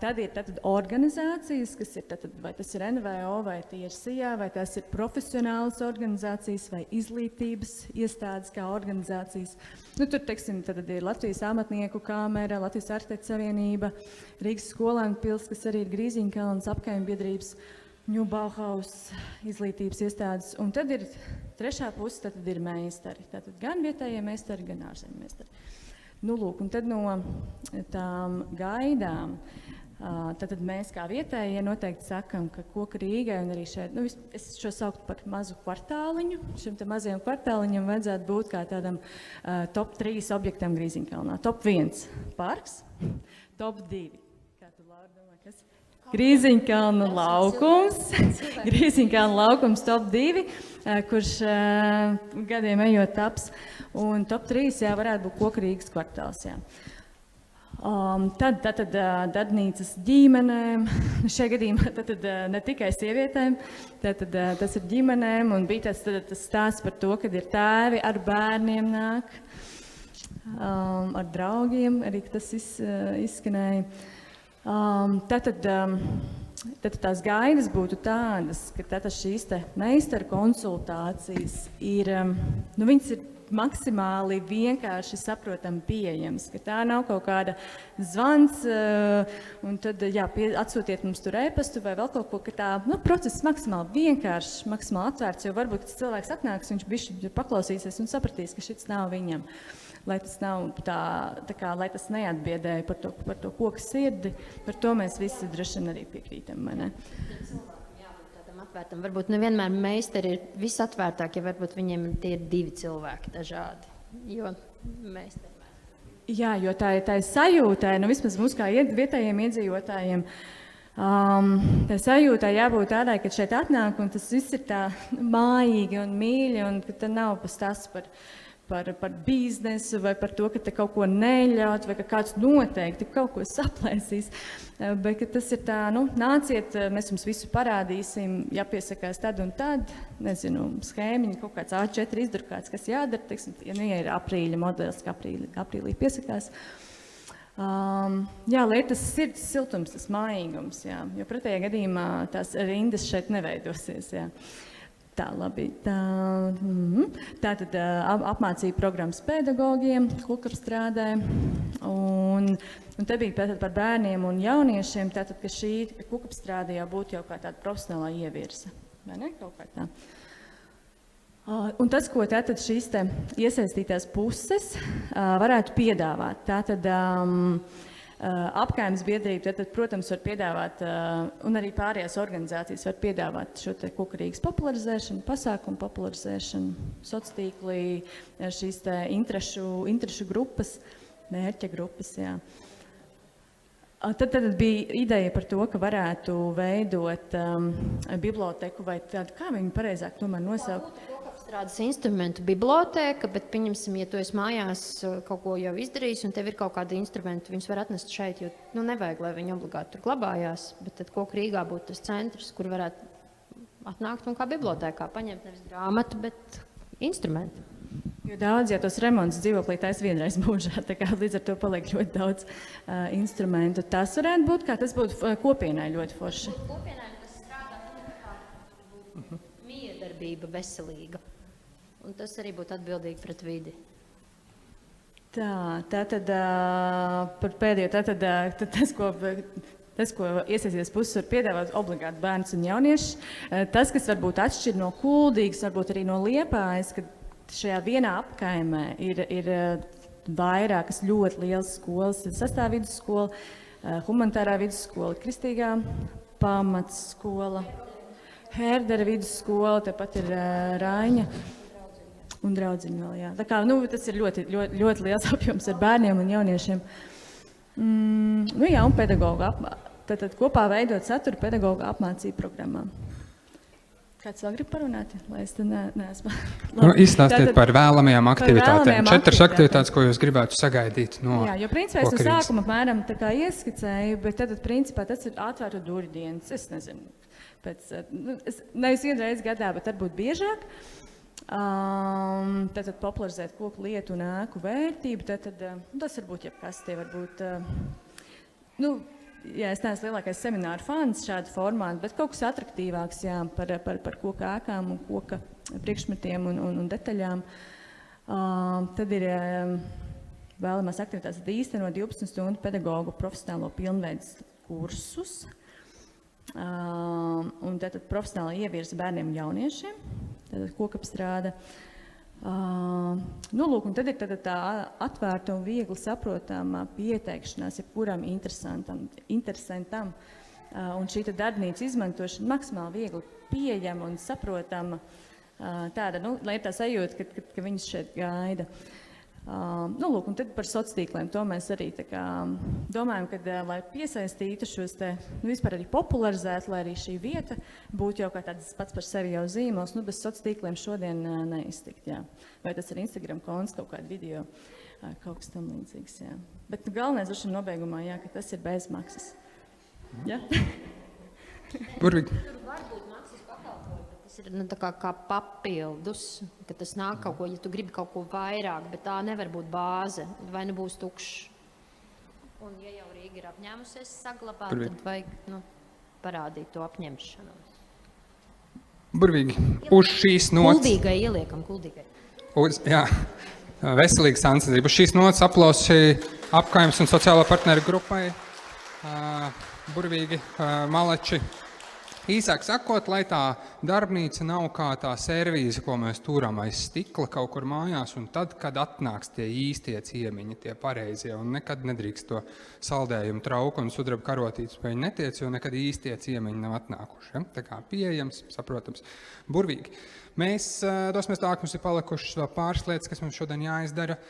Tad ir organizācijas, kas ir, vai tas ir NVO, vai tie ir SIA, vai tās ir profesionālas organizācijas, vai izglītības iestādes kā organizācijas. Nu, tur, teiksim, tad ir Latvijas amatnieku kamera, Latvijas arhitektu savienība, Rīgas skolēnu pils, kas arī ir Grīziņkalnas apkaimju biedrības, New Bauhaus izglītības iestādes. Un tad ir trešā puse, tad ir meistari. Tātad gan vietējie meistari, gan ārzemju meistari. Nu, lūk, un tad no tām gaidām, tad mēs kā vietējie noteikti sakam, ka Koka Rīgai un arī šeit, es šo sauktu par mazu kvartāliņu. Šim te mazajam kvartāliņam vajadzētu būt kā tādam top 3 objektam Grīziņkalnā. Top 1 parks, top 2. Kā tu, Laura, domā, kas? Grīziņkalna laukums, Grīziņkalna laukums top 2, kurš gadiem ejot taps, un top 3 jā, varētu būt Koka Rīgas kvartāls. Jā. Tad darbnīcas ģimenēm, šajā gadījumā tad ne tikai sievietēm, tas ir ģimenēm, un bija tas stāsts par to, kad ir tēvi ar bērniem nāk, ar draugiem, arī tas izskanēja. Tad tās gaidas būtu tādas, ka šīs meistaru konsultācijas ir, viņas ir maksimāli vienkārši saprotami pieejams, ka tā nav kaut kāda zvans, un tad, atsūtiet mums tur e-pastu vai vēl kaut ko, ka tā, process maksimāli vienkārši, maksimāli atvērts, jo varbūt tas cilvēks atnāks, viņš bišķi paklausīsies un sapratīs, ka šits nav viņam. Lai tas nav tā kā, lai tas neatbiedēja par to koka sirdi, par to mēs visi droši vien arī piekrītam, vai ne? Cilvēkam jābūt tādam atvērtam. Varbūt nevienmēr meistari ir visatvērtāk, ja varbūt viņiem tie ir 2 cilvēki dažādi, jo meistari. Jā, jo tā ir sajūtai, vismaz mums kā vietējiem iedzīvotājiem, tā sajūtai jābūt tādai, ka šeit atnāk, un tas viss ir tā mājīgi un mīļi, un ka tā nav pastāsts par biznesu vai par to, ka te kaut ko neļaut vai ka kāds noteikti kaut ko saplēsīs. Bet ka tas ir tā, nāciet, mēs jums visu parādīsim, jāpiesakās tad un tad, nezinu, schēmiņi, kaut kāds A4 izdrukāts, kas jādara, teiksim, ja ir aprīļa modelis, ka aprīlī piesakās. Jā, lai tas sirds siltums, tas mājīgums, jā, jo pretējā gadījumā tās rindas šeit neveidosies, jā. Tā, labi. Tātad apmācīja programmas pedagogiem, kukapstrādē. Un te bija par bērniem un jauniešiem, tātad, ka šī kukapstrāde jau būtu jau kā tāda profesionālā ievirse. Vai ne? Kaut kā tā. Un tas, ko tātad šīs te iesaistītās puses varētu piedāvāt, tātad apkaimes biedrība, tad, protams, var piedāvāt, un arī pārējās organizācijas var piedāvāt šo te kukurīgas popularizēšanu, pasākumu popularizēšanu, sociātīklī, šīs te interešu grupas, mērķa grupas, jā. Tad bija ideja par to, ka varētu veidot biblioteku vai tādu, kā viņi pareizāk tomēr nosaukt. Strādas instrumentu bibliotēka, bet, pieņemsim, ja tu esi mājās kaut ko jau izdarījis un tev ir kaut kādi instrumenti, viņus var atnest šeit, jo nevajag, lai viņi obligāti tur glabājās, bet tad Koku Rīgā būtu tas centrs, kur varētu atnākt un kā bibliotēkā paņemt nevis grāmatu, bet instrumentu. Jo daudz, ja tos remonts dzīvoklī taisa vienreiz mūžā, tā kā līdz ar to paliek ļoti daudz instrumentu. Tas varētu būt, kā tas būtu kopienai ļoti forši. Kopienai tas strādā miedarbība veselīga. Un tas arī būtu atbildīgi pret vidi. Tātad par pēdējo, tas, ko iesaistīties puses var piedāvāt obligāti bērns un jaunieši. Tas, kas varbūt atšķir no Kuldīgas, varbūt arī no Liepājas, ka šajā vienā apkaimē ir vairākas ļoti lielas skolas. Sastā vidusskola, humanitārā vidusskola, kristīgā pamatskola, Herdera vidusskola, tāpat ir Raiņa. Un draudziņi vēl, jā. Tā kā, tas ir ļoti, ļoti, ļoti liels apjoms ar bērniem un jauniešiem. Jā, un pedagogu tad kopā veidot saturu pedagogu apmācību programmām. Kāds vēl grib parunāt? Lai es te neesmu. Izstāstiet par vēlamajām aktivitātēm. 4 aktivitātes, ko jūs gribētu sagaidīt no Jā, jo principā es no sākuma apmēram tā kā ieskicēju, bet tad principā tas ir atvērtu durvju dienas. Es nezinu, nevis vienreiz gadā, bet varbūt biežāk. Tātad popularizēt koku lietu un ēku vērtību, tas varbūt jebkas, tie varbūt, es neesmu lielākais semināru fans šādu formātu, bet kaut kas atraktīvāks, jā, par koka ēkām un koka priekšmetiem un detaļām. Tad ir vēlamās aktivitātes īstenot 12 stundu pedagogu profesionālo pilnveidas kursus, un tātad profesionāli ievirza bērniem un jauniešiem. Tātad kokapstrāde. Lūk, un tad ir tā atvērta un viegli saprotama pieteikšanās jebkuram interesantam. Un šī darbnīca izmantošana maksimāli viegli pieejama un saprotama. Tāda, lai ir tā sajūta, ka viņus šeit gaida. Lūk, un tad par sociātīkliem to mēs arī domājam, ka, lai piesaistītu šos vispār arī popularizētu, lai arī šī vieta būtu jau kā tāds pats par sevi jau zīmols, bez sociātīkliem šodien neiztikt, jā. Vai tas ir Instagram konts, kaut kāda video, kaut kas tam līdzīgs, jā. Bet galvenais droši nobeigumā, jā, ka tas ir bez maksas. Jā? Burvīgi. Tas ir kā papildus, ka tas nāk kaut ko, ja tu gribi kaut ko vairāk, bet tā nevar būt bāze, vai nu būs tukšs. Un ja jau Rīga ir apņēmusies saglabāt, tad vajag parādīt to apņemšanos. Burvīgi. Uz šīs nots. Kuldīgai ieliekam, kuldīgai. Jā, veselīga sansacība. Uz šīs nots aplausi apkaimes un sociālo partneru grupai. Burvīgi, maleči. Īsāk sakot, lai tā darbnīca nav kā tā servīze, ko mēs turam aiz stikla kaut kur mājās, un tad, kad atnāks tie īstie ciemiņi, tie pareizie, un nekad nedrīkst to saldējumu trauku un sudraba karotītes pēc netiec, jo nekad īstie ciemiņi nav atnākuši. Ja? Tā kā pieejams, saprotams, burvīgi. Mēs dosimies tālāk, mums ir palikušas vēl pāris lietas, kas mums šodien jāizdara.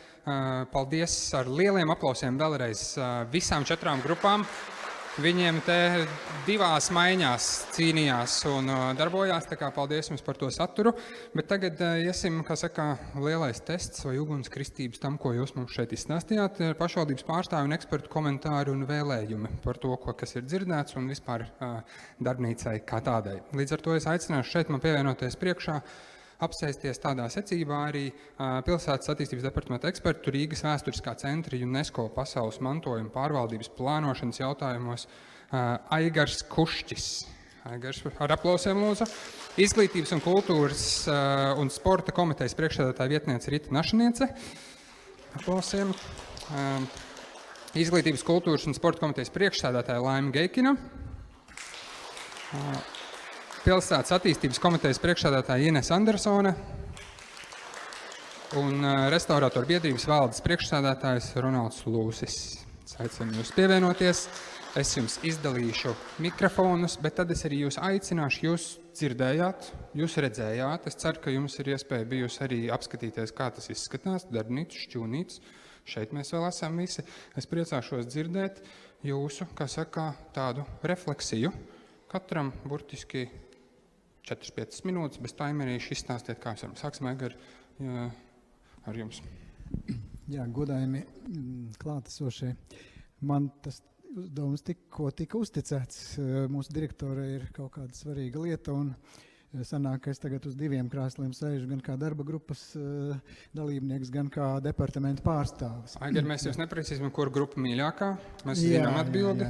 Paldies ar lieliem aplausiem vēlreiz visām 4 grupām. Viņiem te 2 maiņās cīnījās un darbojās, tā kā paldies jums par to saturu. Bet tagad iesim, kā saka, lielais tests vai ugunskristības tam, ko jūs mums šeit izstāstījāt. Pašvaldības pārstāvi un ekspertu komentāri un vēlējumi par to, kas ir dzirdēts un vispār darbnīcai kā tādai. Līdz ar to es aicināšu šeit man pievienoties priekšā, apsēsties tādā secībā arī Pilsētas attīstības departamenta ekspertu Rīgas vēsturiskā centra UNESCO pasaules mantojuma pārvaldības plānošanas jautājumos Aigars Kušķis. Aigars ar aplausiem lūdzu. Izglītības un kultūras un sporta komitejas priekšsēdētāja vietniece Rita Našaniece. Aplausiem. Izglītības, kultūras un sporta komitejas priekšsēdētāja Laima Geikina. Pilsētas attīstības komitejas priekšsēdētāja Ines Andersone. Un restaurātoru biedrības valdes priekšsēdētājs Ronalds Lūsis. Aicinu jūs pievienoties. Es jums izdalīšu mikrofonus, bet tad es arī jūs aicināšu. Jūs dzirdējāt, jūs redzējāt. Es ceru, ka jums ir iespēja bijusi arī apskatīties, kā tas izskatās. Darbnīca, šķūnīca. Šeit mēs vēl esam visi. Es priecāšos dzirdēt jūsu, kā saka, tādu refleksiju. Katram burtiski 4-5 minūtes, bez taimerīša izstāstiet, kā jums varam. Sāksim ar jums. Jā, godājumi klātesošie. Man tas uzdevums tikko tika uzticēts. Mūsu direktora ir kaut kāda svarīga lieta, un sanāk, ka es tagad uz 2 krēsliem sēžu gan kā darba grupas dalībnieks, gan kā departamenta pārstāvis. Aigar, mēs jūs neprasīsim, kur grupa mīļākā. Mēs zinām atbildi.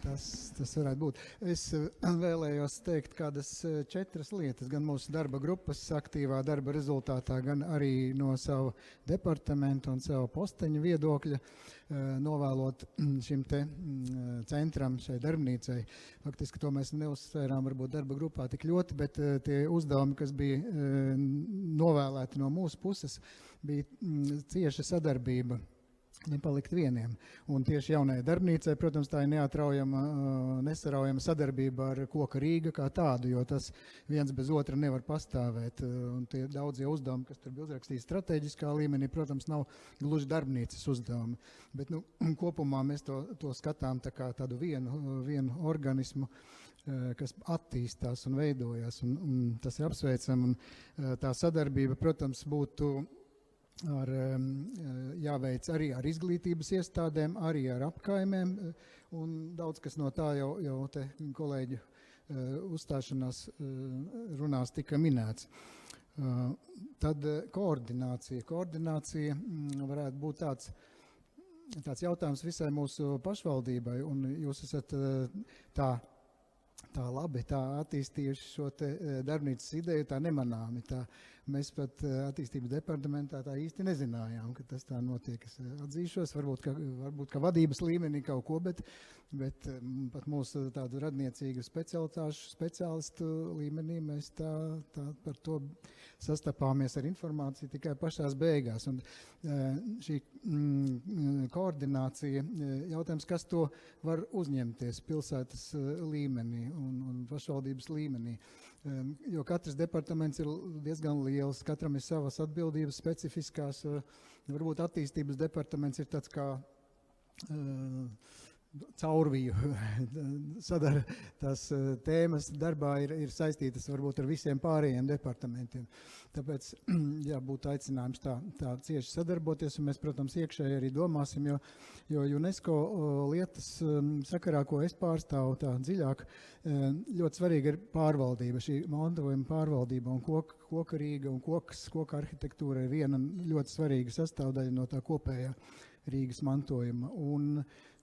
Tas varētu būt. Es vēlējos teikt kādas 4 lietas, gan mūsu darba grupas aktīvā darba rezultātā, gan arī no savu departamentu un savu posteņu viedokļa, novēlot šim te centram, šai darbnīcai. Faktiski to mēs neuzsvērām varbūt darba grupā tik ļoti, bet tie uzdevumi, kas bija novēlēti no mūsu puses, bija cieša sadarbība. Nepalikt vieniem. Un tieši jaunajai darbnīcai, protams, tā ir neatraujama, nesaraujama sadarbība ar Koka Rīga kā tādu, jo tas viens bez otra nevar pastāvēt. Un tie daudzie uzdevumi, kas tur bija uzrakstīti strateģiskā līmenī, protams, nav gluži darbnīcas uzdevumi. Bet kopumā mēs to skatām tā kā tādu vienu organismu, kas attīstās un veidojās. Un tas ir apsveicam. Un tā sadarbība, protams, būtu jāveic arī ar izglītības iestādēm, arī ar apkaimēm, un daudz kas no tā jau te kolēģu uzstāšanās runās tika minēts. Tad koordinācija. Koordinācija varētu būt tāds jautājums visai mūsu pašvaldībai, un jūs esat tā labi attīstījuši šo te darbnīcas ideju, tā nemanāmi. Mēs pat attīstības departamentā tā īsti nezinājām, ka tas tā notiek. Es atzīšos, varbūt ka vadības līmenī kaut ko, bet pat mūsu tādu radniecīgu speciālistu līmenī mēs tā par to sastapāmies ar informāciju tikai pašās beigās. Un šī koordinācija, jautājums, kas to var uzņemties pilsētas līmenī un pašvaldības līmenī. Jo katrs departaments ir diezgan liels, katram ir savas atbildības specifiskās. Varbūt attīstības departaments ir tāds kā caurviju. Tās tēmas darbā ir saistītas varbūt ar visiem pārējiem departamentiem. Tāpēc būtu aicinājums tā cieši sadarboties, un mēs, protams, iekšēji arī domāsim, jo UNESCO lietas sakarā, ko es pārstāvu tā dziļāk, ļoti svarīga ir pārvaldība, šī mantojuma pārvaldība, un Koka Rīga un koka arhitektūra ir viena ļoti svarīga sastāvdaļa no tā kopējā Rīgas mantojuma.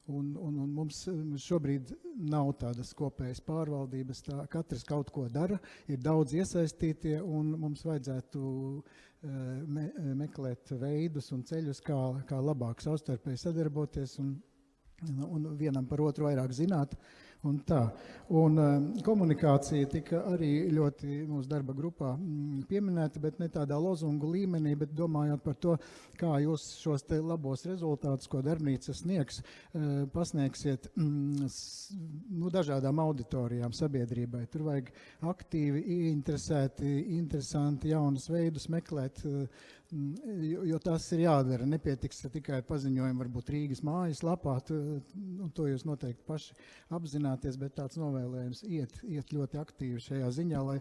Un mums šobrīd nav tādas kopējas pārvaldības, katrs kaut ko dara, ir daudz iesaistītie, un mums vajadzētu meklēt veidus un ceļus, kā labāk savstarpēji sadarboties un vienam par otru vairāk zināt. Un komunikācija tika arī ļoti mūsu darba grupā pieminēta, bet ne tādā lozungu līmenī, bet domājot par to, kā jūs šos te labos rezultātus, ko darbnīca sniegs, pasniegsiet dažādām auditorijām sabiedrībai. Tur vajag aktīvi, interesanti jaunus veidus meklēt, jo tas ir jādara. Nepietiks tikai paziņojumi varbūt Rīgas mājas lapā, to jūs noteikti paši apzināties, bet tāds novēlējums iet ļoti aktīvi šajā ziņā, lai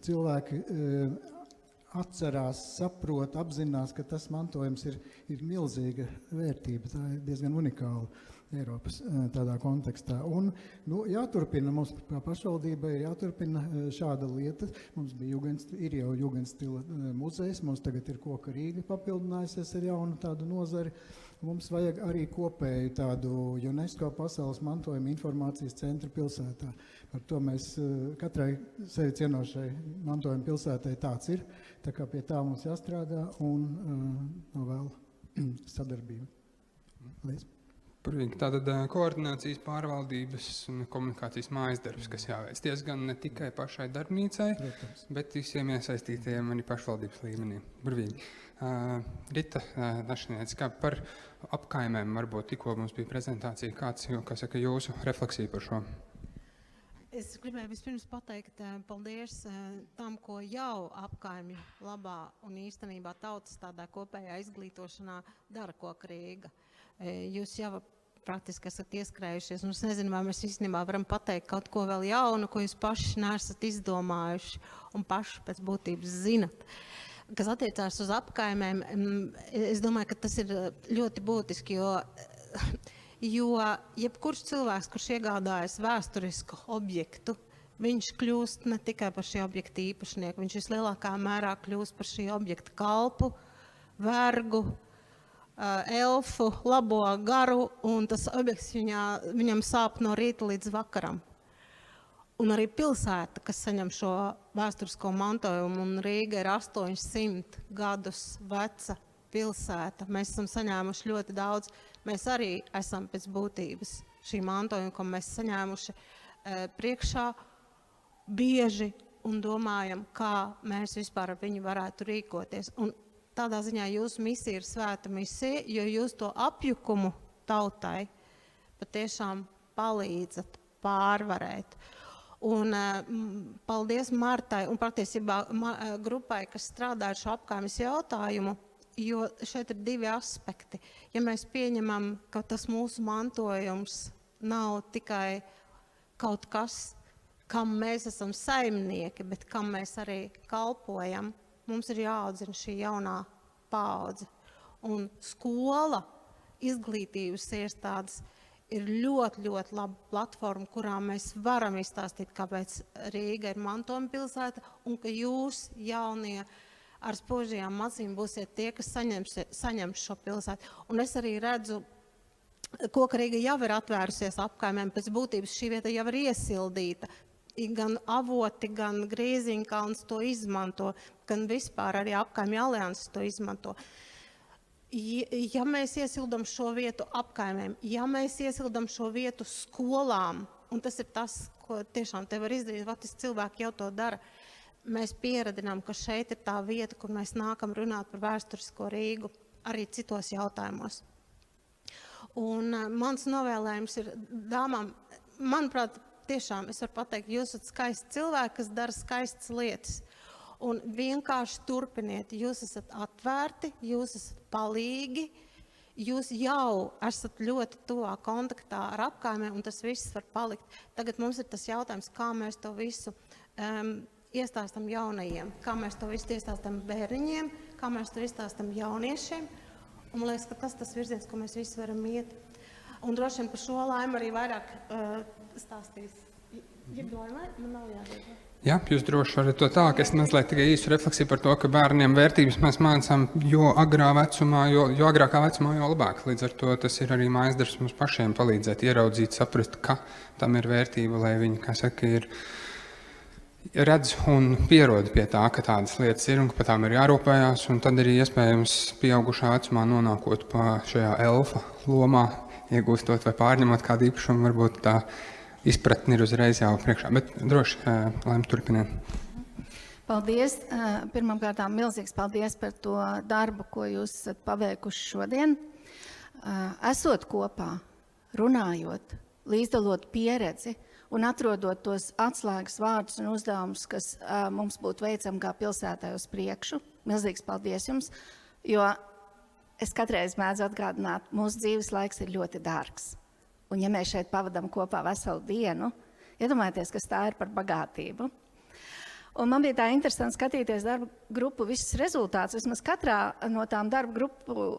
cilvēki atcerās, saprot, apzinās, ka tas mantojums ir milzīga vērtība, tā ir diezgan unikāla. Eiropas tādā kontekstā. Un, jāturpina, mums kā pašvaldībai ir jāturpina šāda lieta. Mums ir jau Jugendstila muzejs, mums tagad ir Koka Rīga papildinājusies ar jaunu tādu nozari. Mums vajag arī kopēju tādu UNESCO pasaules mantojuma informācijas centru pilsētā. Par to mēs katrai sevi cienošai mantojuma pilsētai tāds ir. Tā kā pie tā mums jāstrādā un vēl sadarbība. Paldies. Tātad koordinācijas, pārvaldības un komunikācijas mājasdarbs, kas jāveic diezgan ne tikai pašai darbnīcai, bet visiem iesaistītajiem arī pašvaldības līmenī. Burvīgi. Rita Dašniec, kā par apkaimēm varbūt tikko mums bija prezentācija, kāds, jūsu refleksija par šo? Es gribēju vispirms pateikt paldies tam, ko jau apkaimju labā un īstenībā tautas tādā kopējā izglītošanā dara Koka Rīga. Jūs jau praktiski esat ieskrējušies, un es nezinu, vai mēs īstenībā varam pateikt kaut ko vēl jaunu, ko jūs paši neesat izdomājuši un paši pēc būtības zinat. Kas attiecās uz apkaimēm, es domāju, ka tas ir ļoti būtiski, jo jebkurš cilvēks, kurš iegādājas vēsturisku objektu, viņš kļūst ne tikai par šī objekta īpašnieku, viņš vislielākā mērā kļūst par šī objekta kalpu, vergu, elfu, labo garu, un tas objekts viņam sāp no rīta līdz vakaram. Un arī pilsēta, kas saņem šo vēsturisko mantojumu, un Rīga ir 800 gadus veca pilsēta. Mēs esam saņēmuši ļoti daudz. Mēs arī esam pēc būtības šī mantojuma, ko mēs saņēmuši priekšā bieži un domājam, kā mēs vispār ar viņu varētu rīkoties. Un tādā ziņā jūsu misija ir svēta misija, jo jūs to apjukumu tautai patiešām palīdzat pārvarēt. Un paldies Martai un patiesībā grupai, kas strādā ar šo apkaimes jautājumu, jo šeit ir divi aspekti. Ja mēs pieņemam, ka tas mūsu mantojums nav tikai kaut kas, kam mēs esam saimnieki, bet kam mēs arī kalpojam, mums ir jāaudzina šī jaunā paudze. Un skola, izglītības iestādes ir ļoti, ļoti laba platforma, kurā mēs varam izstāstīt, kāpēc Rīga ir mantojuma pilsēta, un ka jūs, jaunie, ar spožajām acīm būsiet tie, kas saņems šo pilsētu. Un es arī redzu, Koka Rīga jau ir atvērusies apkaimēm, pēc būtības šī vieta jau ir iesildīta. Gan Avoti, gan Grīziņkalns to izmanto, gan vispār arī apkaimju alianses to izmanto. Ja mēs iesildam šo vietu apkaimēm, ja mēs iesildam šo vietu skolām, un tas ir tas, ko tiešām te var izdarīt, vatis cilvēki jau to dara, mēs pieradinām, ka šeit ir tā vieta, kur mēs nākam runāt par vēsturisko Rīgu, arī citos jautājumos. Un mans novēlējums ir dāmām, manuprāt, tiešām es varu pateikt, jūs esat skaisti cilvēki, kas dara skaistas lietas. Un vienkārši turpiniet, jūs esat atvērti, jūs esat palīgi, jūs jau esat ļoti tuvā kontaktā ar apkaimēm, un tas viss var palikt. Tagad mums ir tas jautājums, kā mēs to visu iestāstam jaunajiem, kā mēs to visu iestāstam bērniņiem, kā mēs to iestāstam jauniešiem. Un man liekas, ka tas virziens, ko mēs visi varam iet. Un droši vien par šo laimu arī vairāk stāstīs. Man nav jādod. Jā, jūs droši varat to tā, ka es mazliet tikai īsu refleksiju par to, ka bērniem vērtības mēs mācām jo agrākā vecumā, jo labāk. Līdz ar to tas ir arī mājasdarbs mums pašiem palīdzēt, ieraudzīt, saprast, ka tam ir vērtība, lai viņi, kā saka, ir redz un pierod pie tā, ka tādas lietas ir un ka par tām ir jārūpējās, un tad arī iespējams pieaugušā vecumā nonākot pa šajā elfa lomā, iegūstot vai pārņemot kādu īpašumu, varbūt tā izpratni ir uzreiz jau priekšā, bet droši, Laima, turpiniet. Paldies. Pirmkārt, milzīgs paldies par to darbu, ko jūs esat paveikuši šodien. Esot kopā, runājot, līdzdalot pieredzi un atrodot tos atslēgas vārdus un uzdevumus, kas mums būtu veicami kā pilsētai uz priekšu. Milzīgs paldies jums, jo es katreiz mēdzu atgādināt, mūsu dzīves laiks ir ļoti dārgs. Un ja mēs šeit pavadām kopā veselu dienu, iedomājieties, kas tā ir par bagātību. Un man bija tā interesanti skatīties darba grupu visus rezultātus. Vismaz katrā no tām darba grupu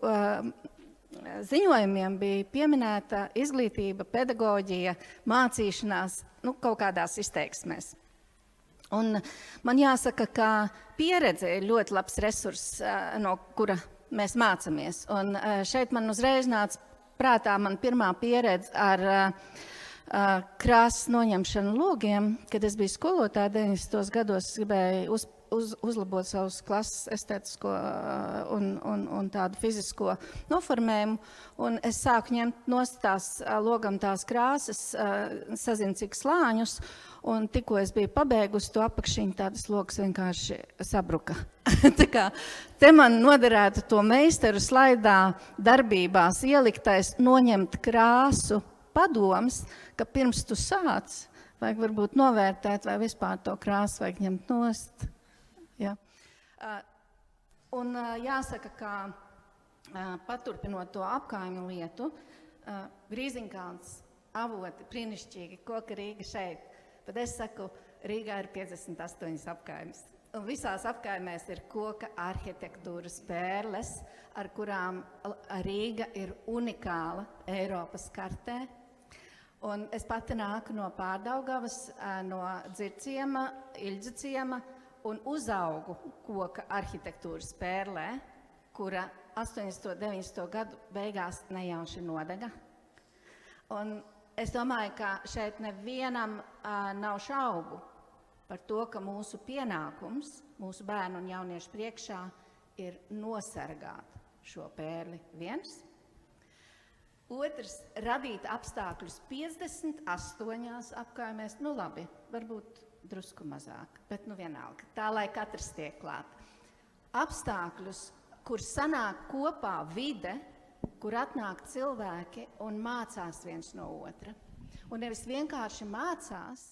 ziņojumiem bija pieminēta izglītība, pedagoģija, mācīšanās, kaut kādās izteiksmēs. Un man jāsaka, ka pieredze ir ļoti labs resurss, no kura mēs mācāmies. Un šeit man uzreiz nāca prātā man pirmā pieredze ar krāsas noņemšanu logiem, kad es biju skolotāja 90. gados, gribēju uzlabot savus klases estētisko un tādu fizisko noformējumu. Un es sāku ņemt nost tās logam tās krāsas, sazinu cik slāņus, un tikko es biju pabeigusi to apakšiņu, tādas logas vienkārši sabruka. Tā kā te man noderētu to meistaru slaidā darbībās ieliktais noņemt krāsu padoms, ka pirms tu sāc, vajag varbūt novērtēt, vai vispār to krāsu vajag ņemt nost. Ja. Un jāsaka, ka paturpinot to apkaimju lietu, Grīziņkalns, Avoti, brīnišķīgi, Koka Rīga šeit. Bet es saku, Rīgā ir 58 apkaimes. Un visās apkaimēs ir koka arhitektūras pērles, ar kurām Rīga ir unikāla Eiropas kartē. Un es pati nāku no Pārdaugavas, no Dzirciema, Ilģeciema, un uzaugu koka arhitektūras pērlē, kura 80. 90. gadu beigās nejauši nodega. Un es domāju, ka šeit nevienam nav šaubu par to, ka mūsu pienākums, mūsu bērnu un jauniešu priekšā, ir nosargāt šo pērli viens. Otrs, radīt apstākļus 58 apkaimēs, labi, varbūt drusku mazāk, bet vienalga, tā lai katrs tiek klāt. Apstākļus, kur sanāk kopā vide, kur atnāk cilvēki un mācās viens no otra. Un nevis vienkārši mācās,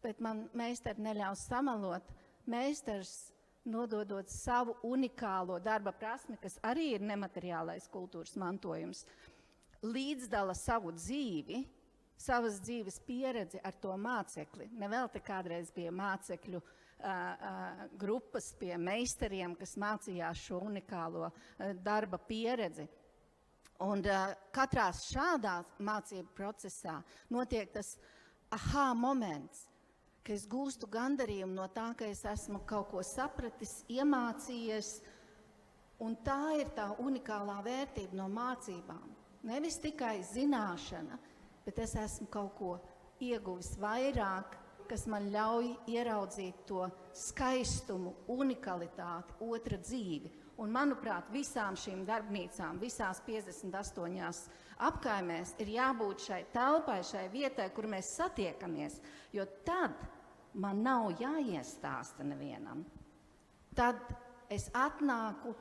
bet man meistari neļaus samalot, meistars nododot savu unikālo darba prasmi, kas arī ir nemateriālais kultūras mantojums, līdzdala savu dzīvi, savas dzīves pieredzi ar to mācekli. Nevelti kādreiz bija mācekļu grupas pie meistariem, kas mācījās šo unikālo darba pieredzi. Un katrā šādā mācību procesā notiek tas aha moments, ka es gūstu gandarījumu no tā, ka es esmu kaut ko sapratis, iemācījies, un tā ir tā unikālā vērtība no mācībām. Nevis tikai zināšana, bet es esmu kaut ko ieguvis vairāk, kas man ļauj ieraudzīt to skaistumu, unikalitāti, otra dzīvi. Un, manuprāt, visām šīm darbnīcām, visās 58 apkaimēs ir jābūt šai telpai, šai vietai, kur mēs satiekamies, jo tad man nav jāiestāsta nevienam. Tad es atnāku,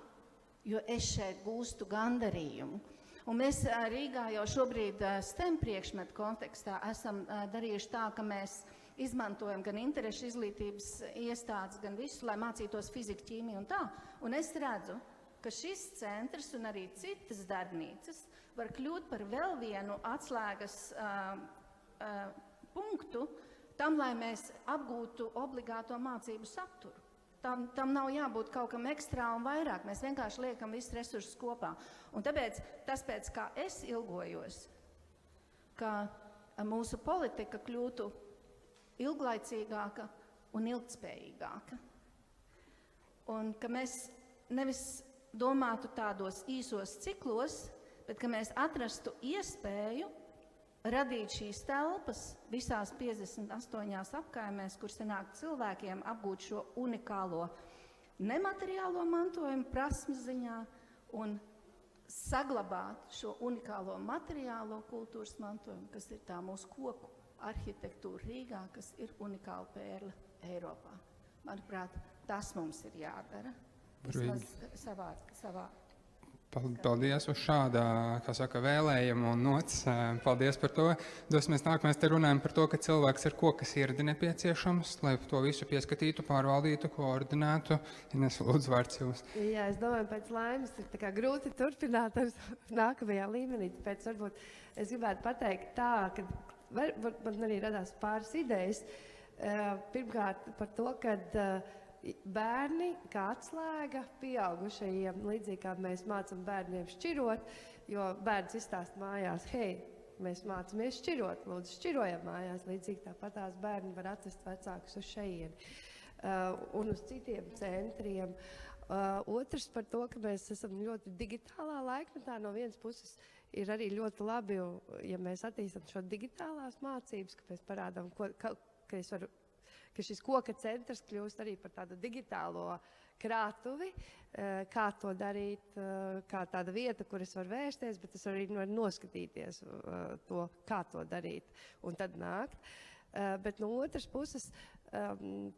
jo es šeit gūstu gandarījumu. Un mēs Rīgā jau šobrīd STEM priekšmetu kontekstā esam darījuši tā, ka mēs izmantojam gan interešu izglītības iestādes, gan visu, lai mācītos fiziku, ķīmiju un tā. Un es redzu, ka šis centrs un arī citas darbnīcas var kļūt par vēl vienu atslēgas punktu tam, lai mēs apgūtu obligāto mācību saturu. Tam nav jābūt kaut kam ekstrā un vairāk. Mēs vienkārši liekam visus resursus kopā. Un tāpēc tas, pēc kā es ilgojos, ka mūsu politika kļūtu ilglaicīgāka un ilgtspējīgāka. Un ka mēs nevis domātu tādos īsos ciklos, bet ka mēs atrastu iespēju radīt šīs telpas visās 58 apkaimēs, kur sanāk cilvēkiem apgūt šo unikālo nemateriālo mantojumu prasmes ziņā un saglabāt šo unikālo materiālo kultūras mantojumu, kas ir tā mūsu koku arhitektūra Rīgā, kas ir unikāla pērle Eiropā. Manuprāt, tas mums ir jādara. Savā Paldies uz šādā, kā saka, vēlējumu un nots. Paldies par to. Dosimies nāk, mēs te runājam par to, ka cilvēks ar koka sirdi nepieciešams, lai to visu pieskatītu, pārvaldītu, koordinētu. Ines, lūdzu, vārds jums. Jā, es domāju, pēc laimes ir tā kā grūti turpināt ar nākamajā līmenī, tāpēc varbūt es gribētu pateikt tā, ka man arī radās pāris idejas. Pirmkārt par to, kad bērni kā atslēga pieaugušajiem, līdzīgi kā mēs mācam bērniem šķirot, Jo bērns izstāst mājās, hei, mēs mācāmies šķirot, lūdzu, šķirojam mājās. Līdzīgi tāpat tās bērni var atvest vecākus uz šeieni un uz citiem centriem. Otrs par to, ka mēs esam ļoti digitālā laikmetā. No vienas puses ir arī ļoti labi, ja mēs attīstam šo digitālās mācības, ka mēs parādām, ka šis koka centrs kļūst arī par tādu digitālo krātuvi, kā to darīt, kā tāda vieta, kur es varu vērsties, bet es arī varu noskatīties to, kā to darīt, un tad nākt. Bet no otras puses,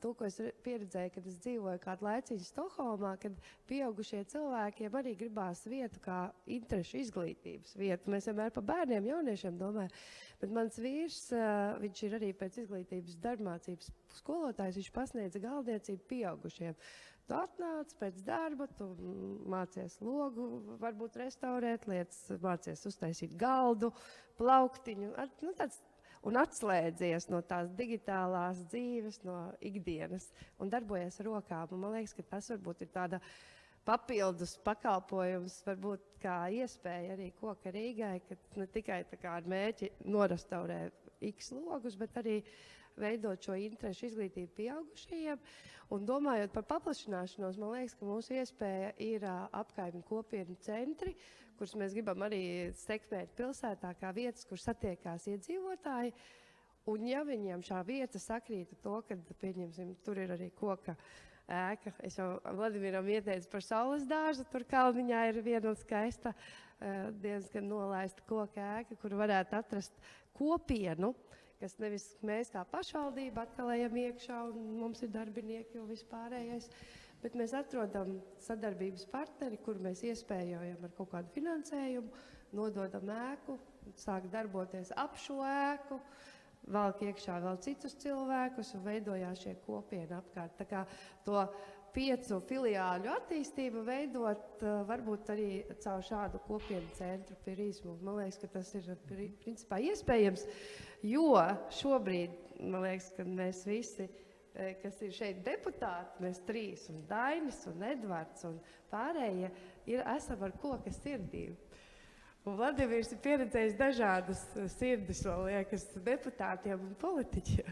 to, ko es pieredzēju, kad es dzīvoju kādu laiciņu Stokholmā, kad pieaugušie cilvēkiem arī gribās vietu kā interešu izglītības vietu. Mēs vienmēr par bērniem, jauniešiem domājam, bet mans vīrs, viņš ir arī pēc izglītības darbmācības skolotājs, viņš pasniedza galdniecību pieaugušiem. Tu atnāc pēc darba, tu mācies logu, varbūt restaurēt lietas, mācies uztaisīt galdu, plauktiņu, un atslēdzies no tās digitālās dzīves, no ikdienas un darbojies ar rokām. Un man liekas, ka tas varbūt ir tāda papildus pakalpojums, varbūt kā iespēja arī Koka Rīgai, ka ne tikai tā kā ar mērķi norestaurē X logus, bet arī veidot šo interešu izglītību pieaugušajiem. Un domājot par paplašināšanos, man liekas, ka mūsu iespēja ir apkaimju kopienu centri, kurus mēs gribam arī sekmēt pilsētā kā vietas, kur satiekās iedzīvotāji. Un ja viņiem šā vieta sakrīta to, kad, pieņemsim, tur ir arī koka ēka. Es jau Vladimiram ieteicu par saules dārzu, tur Kalniņā ir viena skaista, diezgan nolaista koka ēka, kur varētu atrast kopienu, kas nevis mēs kā pašvaldība atkal ejam iekšā un mums ir darbinieki un vispārējais, bet mēs atrodam sadarbības partneri, kur mēs iespējojam ar kaut kādu finansējumu, nododam ēku, sāk darboties ap šo ēku, valk iekšā vēl citus cilvēkus un veidojās šie kopieni apkārt. Tā kā to 5 filiāļu attīstību veidot varbūt arī caur šādu kopienu centru Pirismu. Man liekas, ka tas ir principā iespējams, jo šobrīd, man liekas, ka mēs visi, kas ir šeit deputāti, mēs 3, un Dainis, un Edvards, un pārējie, esam ar koka sirdību. Un Vladimirs ir pieredzējis dažādas sirdis, man liekas, deputātiem un politiķiem.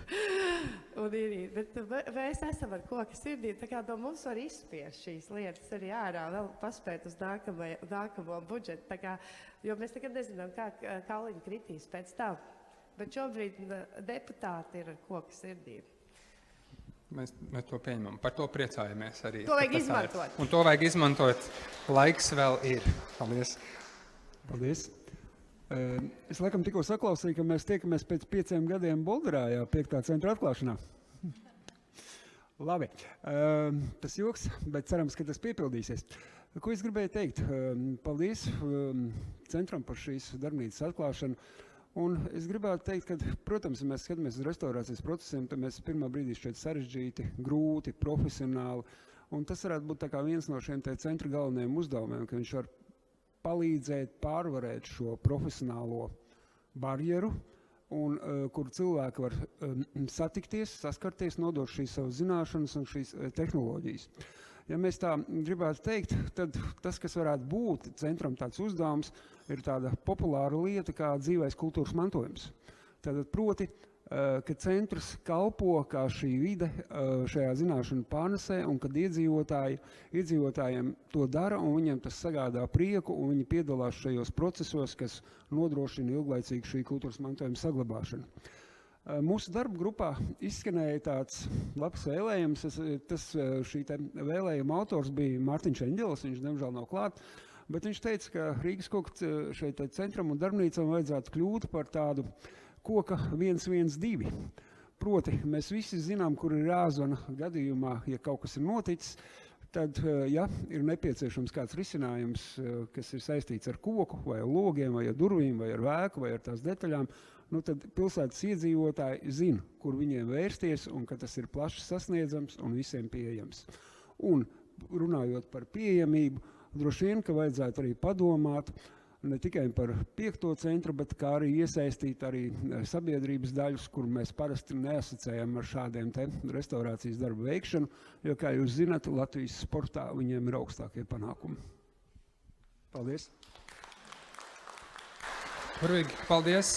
Bet mēs esam ar koka sirdību, tā kā no mums var izspiest šīs lietas arī ārā, vēl paspēt uz nākamo budžetu. Tā kā, jo mēs nekad nezinām, kā kauliņi kritīs pēc tam. Bet šobrīd deputāti ir ar koka sirdību. Mēs to pieņemam. Par to priecājamies arī. To vajag izmantot. Un to vajag izmantot. Laiks vēl ir. Paldies. Paldies. Es laikam tikko saklausīju, ka mēs tiekamies pēc 5 gadiem Bolderājā 5. centra atklāšanā. Labi. Tas joks, bet cerams, ka tas piepildīsies. Ko es gribēju teikt? Paldies centram par šīs darbnīcas atklāšanu. Un es gribētu teikt, ka, protams, ja mēs skatāmies uz restaurācijas procesiem, tad mēs pirmā brīdī šķiet sarežģīti, grūti, profesionāli. Un tas varētu būt tā kā viens no šiem centra galvenajiem uzdevumiem, ka viņš var palīdzēt pārvarēt šo profesionālo barjeru, un kur cilvēki var satikties, saskarties, nodot šīs savas zināšanas un šīs tehnoloģijas. Ja mēs tā gribētu teikt, tad tas, kas varētu būt centram tāds uzdevums, ir tāda populāra lieta kā dzīvais kultūras mantojums. Tātad proti, ka centrs kalpo kā šī vide šajā zināšanu pārnesē, un kad iedzīvotājiem to dara, un viņiem tas sagādā prieku, un viņi piedalās šajos procesos, kas nodrošina ilglaicīgu šī kultūras mantojuma saglabāšanu. Mūsu darba grupā izskanēja tāds labs vēlējums. Šī vēlējuma autors bija Mārtiņš Eņģelis, viņš diemžēl nav klāt, bet viņš teica, ka Rīgas koka šeit centram un darbnīcam vajadzētu kļūt par tādu koka 112. Proti, mēs visi zinām, kur ir jāzvana gadījumā, ja kaut kas ir noticis, tad, ja ir nepieciešams kāds risinājums, kas ir saistīts ar koku, vai ar logiem, vai ar durvīm, vai ar vēku, vai ar tās detaļām, tad pilsētas iedzīvotāji zina, kur viņiem vērsties, un ka tas ir plaši sasniedzams un visiem pieejams. Un runājot par pieejamību, droši vien, ka vajadzētu arī padomāt ne tikai par 5. centru, bet kā arī iesaistīt arī sabiedrības daļus, kur mēs parasti neasociējam ar šādiem restaurācijas darbu veikšanu, jo, kā jūs zināt, Latvijas sportā viņiem ir augstākie panākumi. Paldies! Burvīgi, paldies.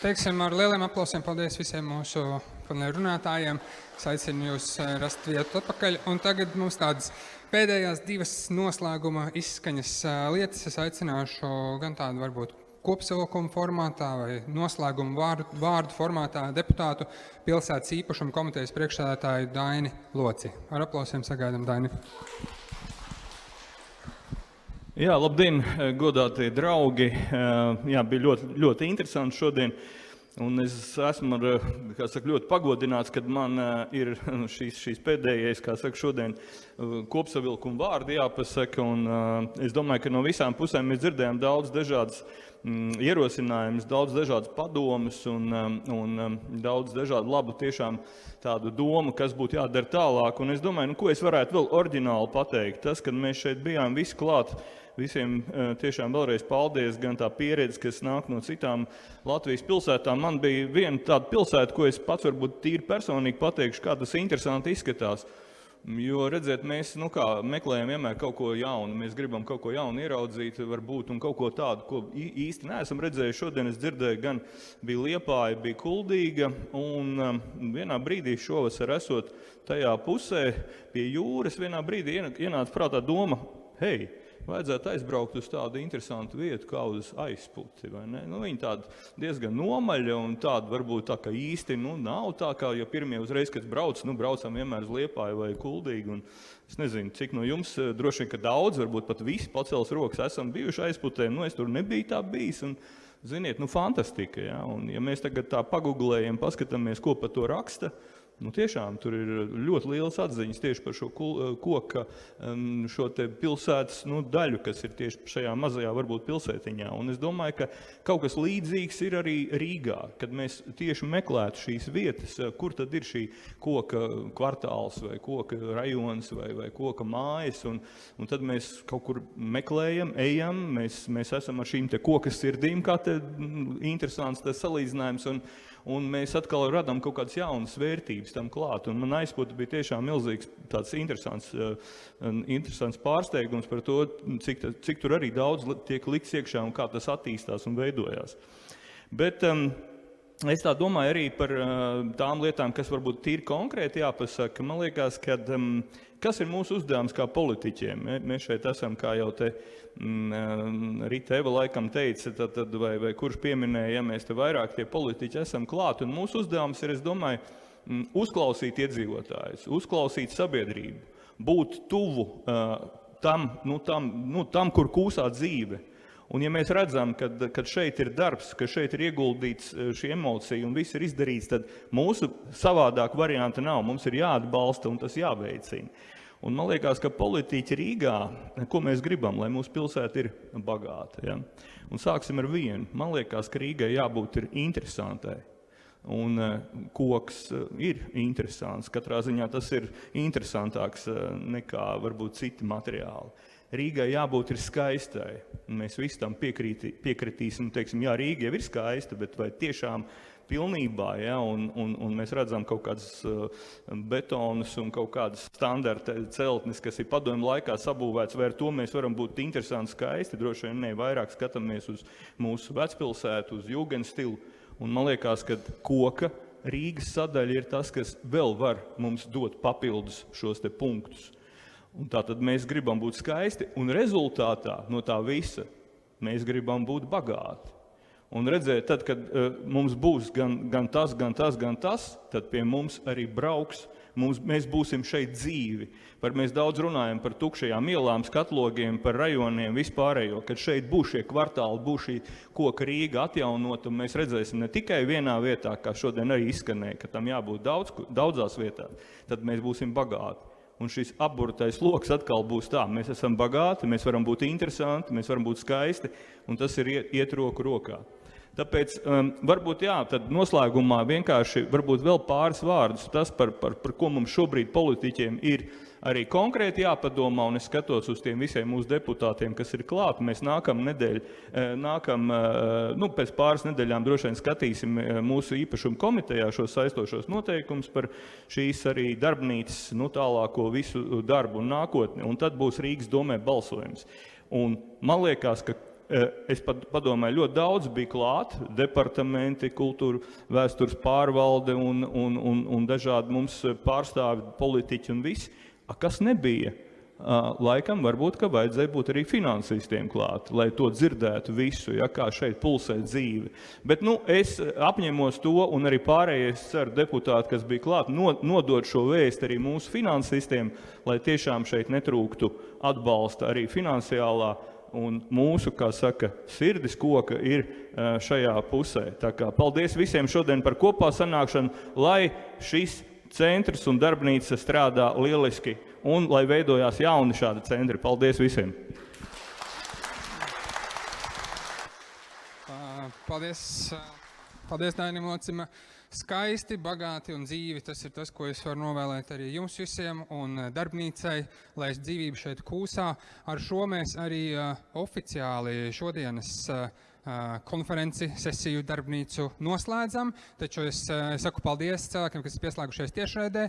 Teiksim ar lieliem aplausiem paldies visiem mūsu paneļa runātājiem. Es aicinu jūs rast vietu atpakaļ. Un tagad mums tādas pēdējās divas noslēguma izskaņas lietas. Es aicināšu gan tādu varbūt kopsavilkuma formātā vai noslēguma vārdu formātā deputātu pilsētas īpašuma komitejas priekšsēdētāju Daini Loci. Ar aplausiem sagaidām Daini. Jā, labdien, godātie draugi. Jā, bija ļoti interesanti šodien. Un es esmu ļoti pagodināts, kad man ir šīs pēdējais, šodien kopsavilkuma vārdi jāpasaka. Un es domāju, ka no visām pusēm mēs dzirdējām daudz dažādas ierosinājumus, daudz dažādas padomas un daudz dažādu labu tiešām tādu domu, kas būtu jādara tālāk. Un es domāju, ko es varētu vēl oriģināli pateikt. Tas, kad mēs šeit bijām visi klāt, visiem tiešām vēlreiz paldies, gan tā pieredze, kas nāk no citām Latvijas pilsētām. Man bija viena tāda pilsēta, ko es pats varbūt tīri personīgi pateikšu, kā tas interesanti izskatās. Jo, redziet, mēs meklējam vienmēr kaut ko jaunu, mēs gribam kaut ko jaunu ieraudzīt, varbūt, un kaut ko tādu, ko īsti neesam redzējuši. Šodien es dzirdēju, gan bija Liepāja, bija Kuldīga, un vienā brīdī šovasar esot tajā pusē pie jūras, vienā brīdī ienāca prātā doma, hei, vajadzētu aizbraukt uz tādu interesantu vietu kā uz Aizputi, vai ne? Viņi tāda diezgan nomaļa un tāda varbūt tā, ka īsti nav tā, kā ja pirmie uzreiz, kad braucam vienmēr uz Liepāju vai Kuldīgu. Un es nezinu, cik no jums, droši vien, ka daudz, varbūt pat visi pacels rokas, esam bijuši Aizputē, es tur nebiju tā bijis. Un, ziniet, fantastika, ja? Un ja mēs tagad tā paguglējam, paskatāmies, ko par to raksta, tiešām tur ir ļoti liels atziņas tieši par šo koka, šo te pilsētas daļu, kas ir tieši šajā mazajā varbūt pilsētiņā. Un es domāju, ka kaut kas līdzīgs ir arī Rīgā, kad mēs tieši meklētu šīs vietas, kur tad ir šī koka kvartāls vai koka rajons vai koka mājas. Un tad mēs kaut kur meklējam, ejam, mēs esam ar šīm te koka sirdīm, kā te interesants tas salīdzinājums. Un mēs atkal radām kaut kādas jaunas vērtības tam klāt. Un man Aizputa bija tiešām milzīgs tāds interesants pārsteigums par to, cik tur arī daudz tiek likts iekšā un kā tas attīstās un veidojās. Bet es tā domāju arī par tām lietām, kas varbūt tīri konkrēti jāpasaka. Man liekas, kas ir mūsu uzdevums kā politiķiem? Mēs šeit esam, kā jau te Rita Eva laikam teica, vai kurš pieminēja, ja mēs te vairāk tie politiķi esam klāt. Un mūsu uzdevums ir, es domāju, uzklausīt iedzīvotājus, uzklausīt sabiedrību, būt tuvu tam, kur kūsā dzīve. Un ja mēs redzam, kad šeit ir darbs, ka šeit ir ieguldīts šī emocija un viss ir izdarīts, tad mūsu savādāk varianta nav. Mums ir jāatbalsta un tas jāveicina. Un man liekas, ka politiķi Rīgā, ko mēs gribam, lai mūsu pilsēta ir bagāta. Ja? Un sāksim ar vienu. Man liekas, ka Rīgai jābūt ir interesantai. Un koks ir interesants. Katrā ziņā tas ir interesantāks nekā varbūt citi materiāli. Rīgai jābūt ir skaistai. Mēs visi tam piekritīsim, teiksim, jā, Rīga jau ir skaista, bet vai tiešām pilnībā, ja, un mēs redzam kaut kādas betonus un kaut kādas standarta celtnes, kas ir padomju laikā sabūvēts, vai ar to mēs varam būt interesanti, skaisti, droši vien ne, vairāk skatāmies uz mūsu vecpilsētu, uz jūgenstilu, un man liekas, ka koka Rīgas sadaļa ir tas, kas vēl var mums dot papildus šos te punktus. Un tātad mēs gribam būt skaisti, un rezultātā no tā visa mēs gribam būt bagāti. Un redzēt, tad, kad mums būs gan tas, tad pie mums arī brauks, mēs būsim šeit dzīvi. Mēs daudz runājam par tukšajām ielām, skatlogiem, par rajoniem, vispārējo, kad šeit būs šie kvartāli, būs šī koka Rīga atjaunota, un mēs redzēsim ne tikai vienā vietā, kā šodien arī izskanēja, ka tam jābūt daudzās vietās, tad mēs būsim bagāti. Un šis apburtais loks atkal būs tā, mēs esam bagāti, mēs varam būt interesanti, mēs varam būt skaisti, un tas ir iet roku rokā. Tāpēc varbūt tad noslēgumā vienkārši varbūt vēl pāris vārdus, tas par ko mums šobrīd politiķiem ir arī konkrēti jāpadomā, un es skatos uz tiem visiem mūsu deputātiem, kas ir klāt. Mēs pēc pāris nedēļām droši vien skatīsim mūsu īpašuma komitejā šos saistošos noteikumus par šīs arī darbnīcas tālāko visu darbu un nākotni, un tad būs Rīgas domē balsojums. Un man liekas, ka es padomāju, ļoti daudz bija klāt, departamenti, kultūra, vēstures pārvalde un dažādi mums pārstāvi, politiķi un visi. Kas nebija? Laikam varbūt, ka vajadzēja būt arī finansistiem klāt, lai to dzirdētu visu, ja, kā šeit pulsē dzīve. Bet es apņemos to, un arī pārējais ceru deputāti, kas bija klāt, nodot šo vēstu arī mūsu finansistiem, lai tiešām šeit netrūktu atbalsta arī finansiālā, un mūsu, kā saka, sirdis koka ir šajā pusē. Tā kā paldies visiem šodien par kopā sanākšanu, lai šis centrs un darbnīca strādā lieliski, un lai veidojās jauni šādi centri. Paldies visiem! Paldies Dainim Locim. Skaisti, bagāti un dzīvi. Tas ir tas, ko es varu novēlēt arī jums visiem un darbnīcai, lai dzīvība šeit kūsā. Ar šo mēs arī oficiāli šodienas konferenci, sesiju darbnīcu noslēdzam, taču es saku paldies cilvēkiem, kas ir pieslēgušies tiešraidē,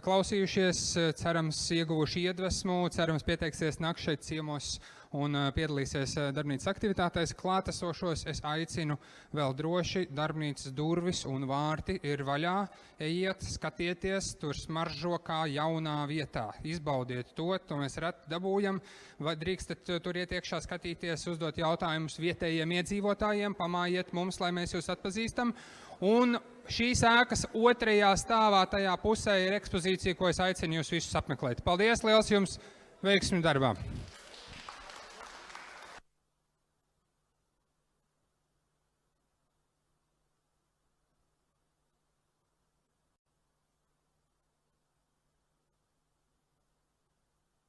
klausījušies, cerams ieguvuši iedvesmu, cerams pieteiksies nāk šeit ciemos un piedalīsies darbnīcas aktivitātēs. Klātesošos es aicinu vēl droši, darbnīcas durvis un vārti ir vaļā, ejiet, skatieties, tur smaržo kā jaunā vietā. Izbaudiet to mēs reti dabūjam, vai drīkstat tur iet iekšā skatīties, uzdot jautājumus vietējiem iedzīvotājiem, pamājiet mums, lai mēs jūs atpazīstam. Un šīs ēkas otrajā stāvā tajā pusē ir ekspozīcija, ko es aicinu jūs visus apmeklēt. Paldies liels jums, veiksmi darbā!